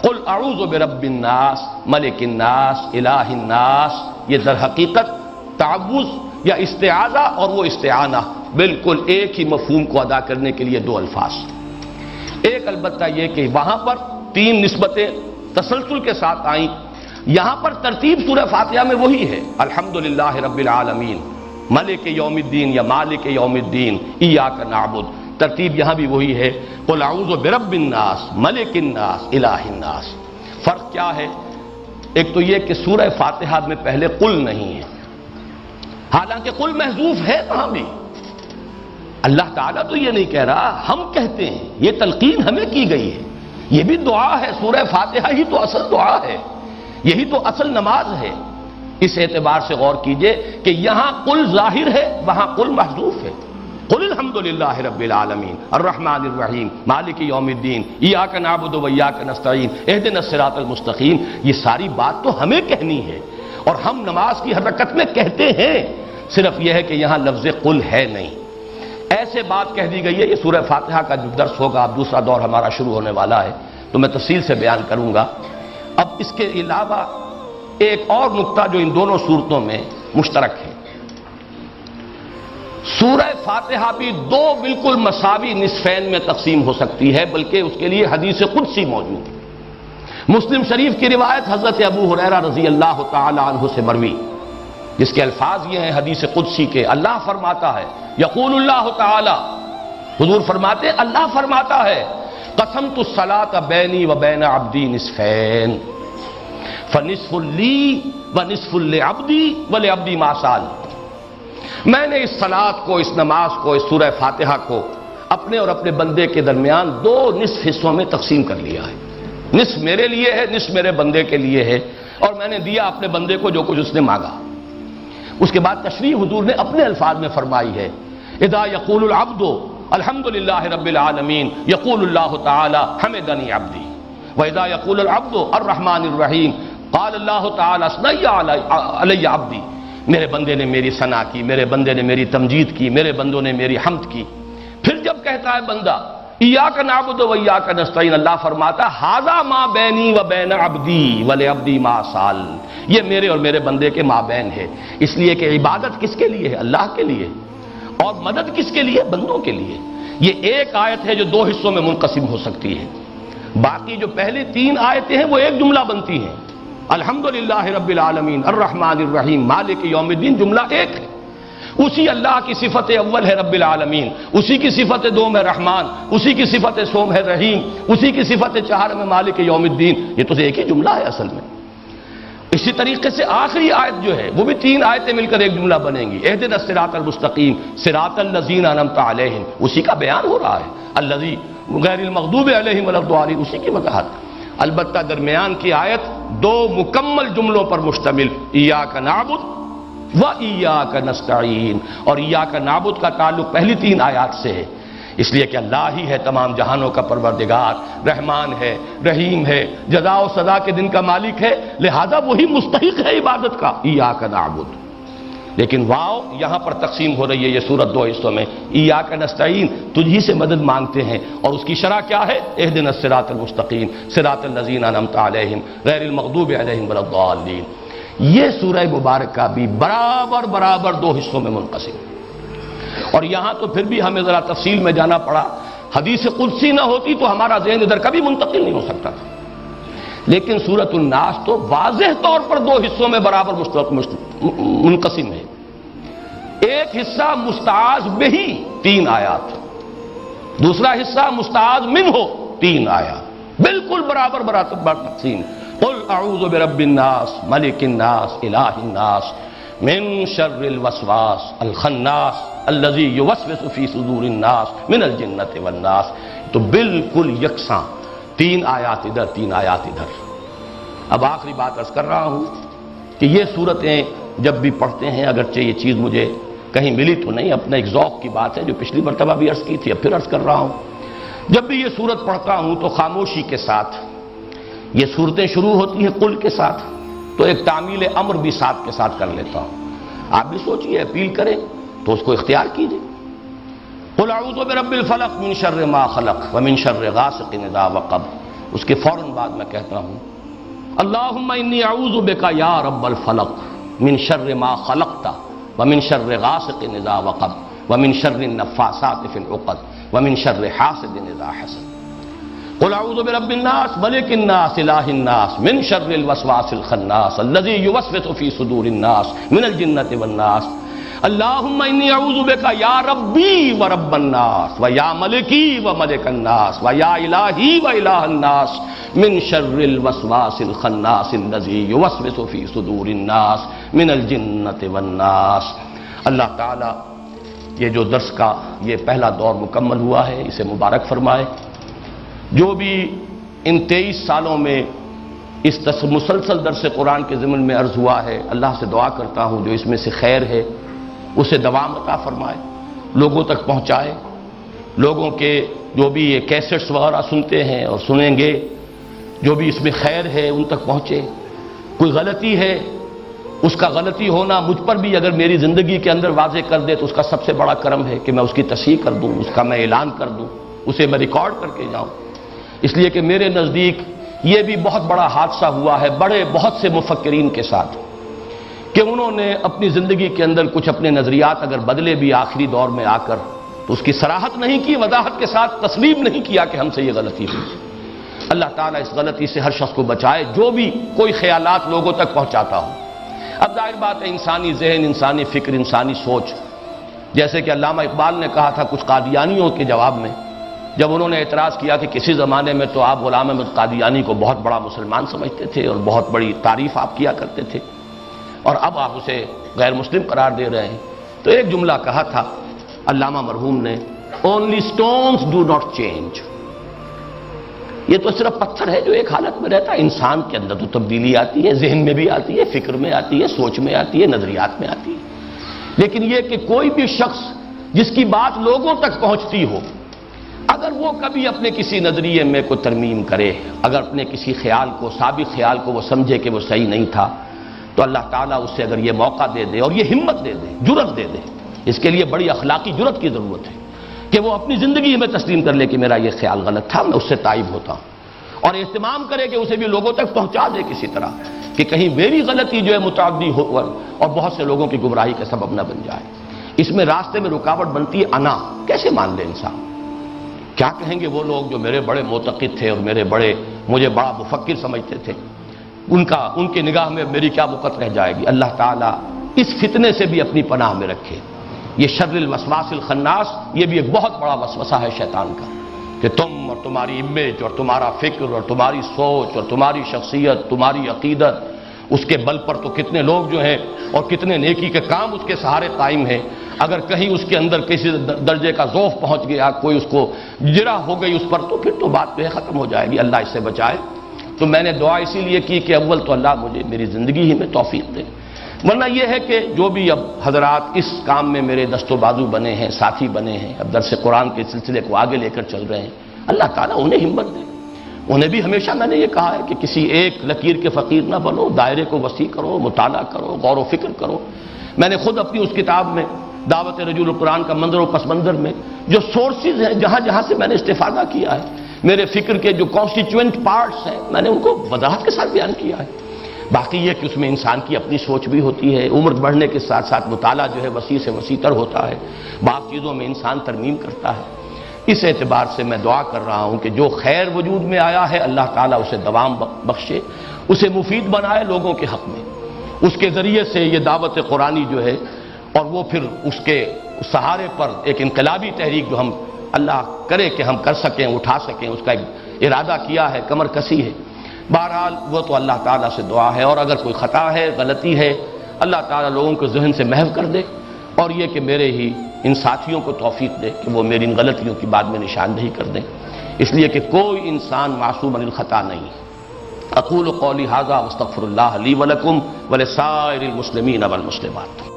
[SPEAKER 1] قل اعوذ برب الناس ملک الناس الہ الناس، یہ در حقیقت تعوذ یا استعاذہ اور وہ استعانہ بالکل ایک ہی مفہوم کو ادا کرنے کے لیے دو الفاظ۔ ایک البتہ یہ کہ وہاں پر تین نسبتیں تسلسل کے ساتھ آئیں، یہاں پر ترتیب سورہ فاتحہ میں وہی ہے، الحمدللہ رب العالمین، ملک یوم الدین یا مالک یوم الدین، ایاک نعبد، ترتیب یہاں بھی وہی ہے، قل اعوذ برب الناس ملک الناس الہ الناس۔ فرق کیا ہے؟ ایک تو یہ کہ سورہ فاتحہ میں پہلے قل نہیں ہے، حالانکہ قل محذوف ہے وہاں بھی، اللہ تعالیٰ تو یہ نہیں کہہ رہا، ہم کہتے ہیں، یہ تلقین ہمیں کی گئی ہے، یہ بھی دعا ہے، سورہ فاتحہ ہی تو اصل دعا ہے، یہی تو اصل نماز ہے۔ اس اعتبار سے غور کیجئے کہ یہاں قل ظاہر ہے، وہاں قل محذوف ہے۔ قل الحمدللہ رب العالمین الرحمن الرحیم مالک یوم الدین ایاک نعبد و ایاک نستعین اہدنا الصراط المستقیم، یہ ساری بات تو ہمیں کہنی ہے اور ہم نماز کی حرکت میں کہتے ہیں، صرف یہ ہے کہ یہاں لفظ قل ہے نہیں۔ ایسے بات کہہ دی گئی ہے، یہ سورہ فاتحہ کا جو درس ہوگا، اب دوسرا دور ہمارا شروع ہونے والا ہے تو میں تفصیل سے بیان کروں گا۔ اب اس کے علاوہ ایک اور نقطہ جو ان دونوں صورتوں میں مشترک ہے، سورہ فاتحہ بھی دو بالکل مساوی نصفین میں تقسیم ہو سکتی ہے، بلکہ اس کے لیے حدیث قدسی موجود ہے۔ مسلم شریف کی روایت حضرت ابو ہریرہ رضی اللہ تعالی عنہ سے مروی، جس کے الفاظ یہ ہیں حدیث قدسی کے، اللہ فرماتا ہے، یقول اللہ تعالی، حضور فرماتے اللہ فرماتا ہے، قسمت الصلاۃ بینی و بین عبدی نصفین فنصف لی ونصف لعبدی ولعبدی ما سال. میں نے اس صلاۃ کو، اس نماز کو، اس سورہ فاتحہ کو اپنے اور اپنے بندے کے درمیان دو نصف حصوں میں تقسیم کر لیا ہے. نصف میرے لیے ہے، نصف میرے بندے کے لیے ہے، اور میں نے دیا اپنے بندے کو جو کچھ اس نے مانگا. اس کے بعد تشریح حضور نے اپنے الفاظ میں فرمائی ہے، اذا یقول العبد الحمدللہ رب العالمین یقول اللہ تعالی حمدنی عبدی، واذا یقول العبد الرحمن الرحیم قال اللہ تعالی اثنی علی عبدی. میرے بندے نے میری ثنا کی، میرے بندے نے میری تمجید کی، میرے بندوں نے میری حمد کی. پھر جب کہتا ہے بندہ ایاک نعبد و ایاک نستعین، اللہ فرماتا ھذا ما بینی و بین عبدی ولعبدی ما سال. یہ میرے اور میرے بندے کے مابین ہے، اس لیے کہ عبادت کس کے لیے ہے؟ اللہ کے لیے، اور مدد کس کے لیے؟ بندوں کے لیے. یہ ایک آیت ہے جو دو حصوں میں منقسم ہو سکتی ہے. باقی جو پہلے تین آیتیں ہیں وہ ایک جملہ بنتی ہیں. الحمدللہ رب العالمین الرحمن الرحیم مالک یوم الدین جملہ ایک ہے. اسی اللہ کی صفت اول ہے رب العالمین، اسی کی صفت دوم ہے رحمان، اسی کی صفت سوم ہے رحیم، اسی کی صفت چہار میں مالک یوم الدین. یہ تو ایک ہی جملہ ہے اصل میں. اسی طریقے سے آخری آیت جو ہے وہ بھی تین آیتیں مل کر ایک جملہ بنیں گی. اہدنا الصراط المستقیم صراط الذین انعمت علیہم، اسی کا بیان ہو رہا ہے. الذی غیر المغضوب علیہم ولا الضالین، اسی کی وضاحت. البتہ درمیان کی آیت دو مکمل جملوں پر مشتمل، ایاک نعبد و ایاک نستعین. اور ایاک نعبد کا تعلق پہلی تین آیات سے ہے، اس لیے کہ اللہ ہی ہے تمام جہانوں کا پروردگار، رحمان ہے، رحیم ہے، جزا و سزا کے دن کا مالک ہے، لہذا وہی مستحق ہے عبادت کا. ایاک نعبد. لیکن واو یہاں پر تقسیم ہو رہی ہے یہ سورت دو حصوں میں. ایاک نستعین، تجھی سے مدد مانگتے ہیں، اور اس کی شرح کیا ہے؟ اہدنا الصراط المستقیم صراط الذین انعمت علیہم غیر المغضوب علیہم ولا الضالین. یہ سورہ مبارکہ بھی برابر دو حصوں میں منقسم. اور یہاں تو پھر بھی ہمیں ذرا تفصیل میں جانا پڑا. حدیث قدسی نہ ہوتی تو ہمارا ذہن ادھر کبھی منتقل نہیں ہو سکتا تھا. لیکن سورۃ الناس تو واضح طور پر دو حصوں میں برابر منقسم ہے. ایک حصہ مستعاذ بہ تین آیات، دوسرا حصہ مستعاذ منہ تین آیات، بالکل برابر تقسیم. قل اعوذ برب الناس ملک الناس الہ الناس من شر الوسواس الخناس الذی یوسوس فی صدور الناس من الجنۃ والناس. تو بالکل یکساں، تین آیات ادھر تین آیات ادھر. اب آخری بات عرض کر رہا ہوں کہ یہ صورتیں جب بھی پڑھتے ہیں، اگرچہ یہ چیز مجھے کہیں ملی تو نہیں، اپنا ایک ذوق کی بات ہے جو پچھلی مرتبہ بھی عرض کی تھی، اب پھر عرض کر رہا ہوں. جب بھی یہ صورت پڑھتا ہوں تو خاموشی کے ساتھ، یہ صورتیں شروع ہوتی ہیں قل کے ساتھ، تو ایک تعمیل امر بھی ساتھ کے ساتھ کر لیتا ہوں. آپ بھی سوچئے، اپیل کریں تو اس کو اختیار کیجئے. قل اعوذ برب الفلق من شر ما خلق ومن شر غاسق اذا وقب. اس کے فوراً بعد میں کہتا ہوں اللہم انی اعوذ بک یا رب الفلق من شر ما خلقت ومن شر غاسق اذا وقب ومن شر النفاثات فی العقد ومن شر حاسد اذا حسد. قل اعوذ برب الناس ملک الناس الہ الناس من شر الوسواس الخناس الذی یوسوس فی صدور الناس من الجنۃ والناس. اللہم انی اعوذ بک یا ربی و رب الناس و یا ملکی و ملک الناس و یا الہی و الہ الناس من شر الوسواس الخناس الذی یوسوس فی صدور الناس من الجنۃ والناس. اللہ تعالی یہ جو درس کا یہ پہلا دور مکمل ہوا ہے اسے مبارک فرمائے. جو بھی ان 23 سالوں میں اس مسلسل درس قرآن کے ضمن میں عرض ہوا ہے، اللہ سے دعا کرتا ہوں جو اس میں سے خیر ہے اسے دوام عطا فرمائے، لوگوں تک پہنچائے. لوگوں کے جو بھی یہ کیسٹس وغیرہ سنتے ہیں اور سنیں گے، جو بھی اس میں خیر ہے ان تک پہنچے. کوئی غلطی ہے، اس کا غلطی ہونا مجھ پر بھی اگر میری زندگی کے اندر واضح کر دے تو اس کا سب سے بڑا کرم ہے کہ میں اس کی تصحیح کر دوں، اس کا میں اعلان کر دوں، اسے میں ریکارڈ کر کے جاؤں. اس لیے کہ میرے نزدیک یہ بھی بہت بڑا حادثہ ہوا ہے بہت سے مفکرین کے ساتھ کہ انہوں نے اپنی زندگی کے اندر کچھ اپنے نظریات اگر بدلے بھی آخری دور میں آ کر تو اس کی صراحت نہیں کی، وضاحت کے ساتھ تسلیم نہیں کیا کہ ہم سے یہ غلطی ہوئی. اللہ تعالیٰ اس غلطی سے ہر شخص کو بچائے جو بھی کوئی خیالات لوگوں تک پہنچاتا ہو. اب ظاہر بات ہے انسانی ذہن، انسانی فکر، انسانی سوچ، جیسے کہ علامہ اقبال نے کہا تھا کچھ قادیانیوں کے جواب میں جب انہوں نے اعتراض کیا کہ کسی زمانے میں تو آپ غلام احمد قادیانی کو بہت بڑا مسلمان سمجھتے تھے اور بہت بڑی تعریف آپ کیا کرتے تھے، اور اب آپ اسے غیر مسلم قرار دے رہے ہیں، تو ایک جملہ کہا تھا علامہ مرحوم نے، only stones do not change. یہ تو صرف پتھر ہے جو ایک حالت میں رہتا ہے، انسان کے اندر تو تبدیلی آتی ہے، ذہن میں بھی آتی ہے، فکر میں آتی ہے، سوچ میں آتی ہے، نظریات میں آتی ہے، لیکن یہ کہ کوئی بھی شخص جس کی بات لوگوں تک پہنچتی ہو، اگر وہ کبھی اپنے کسی نظریے میں کوئی ترمیم کرے، اگر اپنے کسی خیال کو، سابق خیال کو وہ سمجھے کہ وہ صحیح نہیں تھا، تو اللہ تعالیٰ اس سے اگر یہ موقع دے دے اور یہ ہمت دے دے، جرأت دے دے، اس کے لیے بڑی اخلاقی جرأت کی ضرورت ہے کہ وہ اپنی زندگی میں تسلیم کر لے کہ میرا یہ خیال غلط تھا، میں اس سے تائب ہوتا ہوں، اور اہتمام کرے کہ اسے بھی لوگوں تک پہنچا دے کسی طرح کہ کہیں میری غلطی جو ہے متعدی ہو اور بہت سے لوگوں کی گمراہی کا سبب نہ بن جائے۔ اس میں راستے میں رکاوٹ بنتی ہے انا، کیسے مان لے انسان؟ کیا کہیں گے وہ لوگ جو میرے بڑے معتقد تھے اور مجھے بڑا مفکر سمجھتے تھے، ان کے نگاہ میں میری کیا وقت رہ جائے گی؟ اللہ تعالیٰ اس فتنے سے بھی اپنی پناہ میں رکھے۔ یہ شر الوسواس الخناس، یہ بھی ایک بہت بڑا وسوسہ ہے شیطان کا کہ تم اور تمہاری امیج اور تمہارا فکر اور تمہاری سوچ اور تمہاری شخصیت، تمہاری عقیدت، اس کے بل پر تو کتنے لوگ جو ہیں اور کتنے نیکی کے کام اس کے سہارے قائم ہیں، اگر کہیں اس کے اندر کسی درجے کا ذوف پہنچ گیا، کوئی اس کو جرا ہو گئی اس پر، تو پھر تو بات جو ہے ختم ہو جائے گی، اللہ اس سے بچائے۔ تو میں نے دعا اسی لیے کی کہ اول تو اللہ مجھے میری زندگی ہی میں توفیق دے، ورنہ یہ ہے کہ جو بھی اب حضرات اس کام میں میرے دست و بازو بنے ہیں، ساتھی بنے ہیں، اب درس قرآن کے سلسلے کو آگے لے کر چل رہے ہیں، اللہ تعالیٰ انہیں ہمت دے۔ انہیں بھی ہمیشہ میں نے یہ کہا ہے کہ کسی ایک لکیر کے فقیر نہ بنو، دائرے کو وسیع کرو، مطالعہ کرو، غور و فکر کرو۔ میں نے خود اپنی اس کتاب میں دعوت رجوع القرآن کا منظر و پس منظر میں جو سورسز ہیں، جہاں جہاں سے میں نے استفادہ کیا ہے، میرے فکر کے جو کانسٹیچوئنٹ پارٹس ہیں، میں نے ان کو وضاحت کے ساتھ بیان کیا ہے۔ باقی یہ کہ اس میں انسان کی اپنی سوچ بھی ہوتی ہے، عمر بڑھنے کے ساتھ ساتھ مطالعہ جو ہے وسیع سے وسیع تر ہوتا ہے، بعض چیزوں میں انسان ترمیم کرتا ہے۔ اس اعتبار سے میں دعا کر رہا ہوں کہ جو خیر وجود میں آیا ہے اللہ تعالیٰ اسے دوام بخشے، اسے مفید بنائے لوگوں کے حق میں، اس کے ذریعے سے یہ دعوت قرآنی جو ہے، اور وہ پھر اس کے سہارے پر ایک انقلابی تحریک جو ہم اللہ کرے کہ ہم کر سکیں، اٹھا سکیں، اس کا ایک ارادہ کیا ہے، کمر کسی ہے۔ بہرحال وہ تو اللہ تعالیٰ سے دعا ہے، اور اگر کوئی خطا ہے، غلطی ہے، اللہ تعالیٰ لوگوں کو ذہن سے محو کر دے، اور یہ کہ میرے ہی ان ساتھیوں کو توفیق دے کہ وہ میری ان غلطیوں کی بعد میں نشاندہی کر دیں، اس لیے کہ کوئی انسان معصوم عن الخطا نہیں۔ اقول قولی ھذا واستغفر اللہ لی ولکم ولسائر المسلمین والمسلمات۔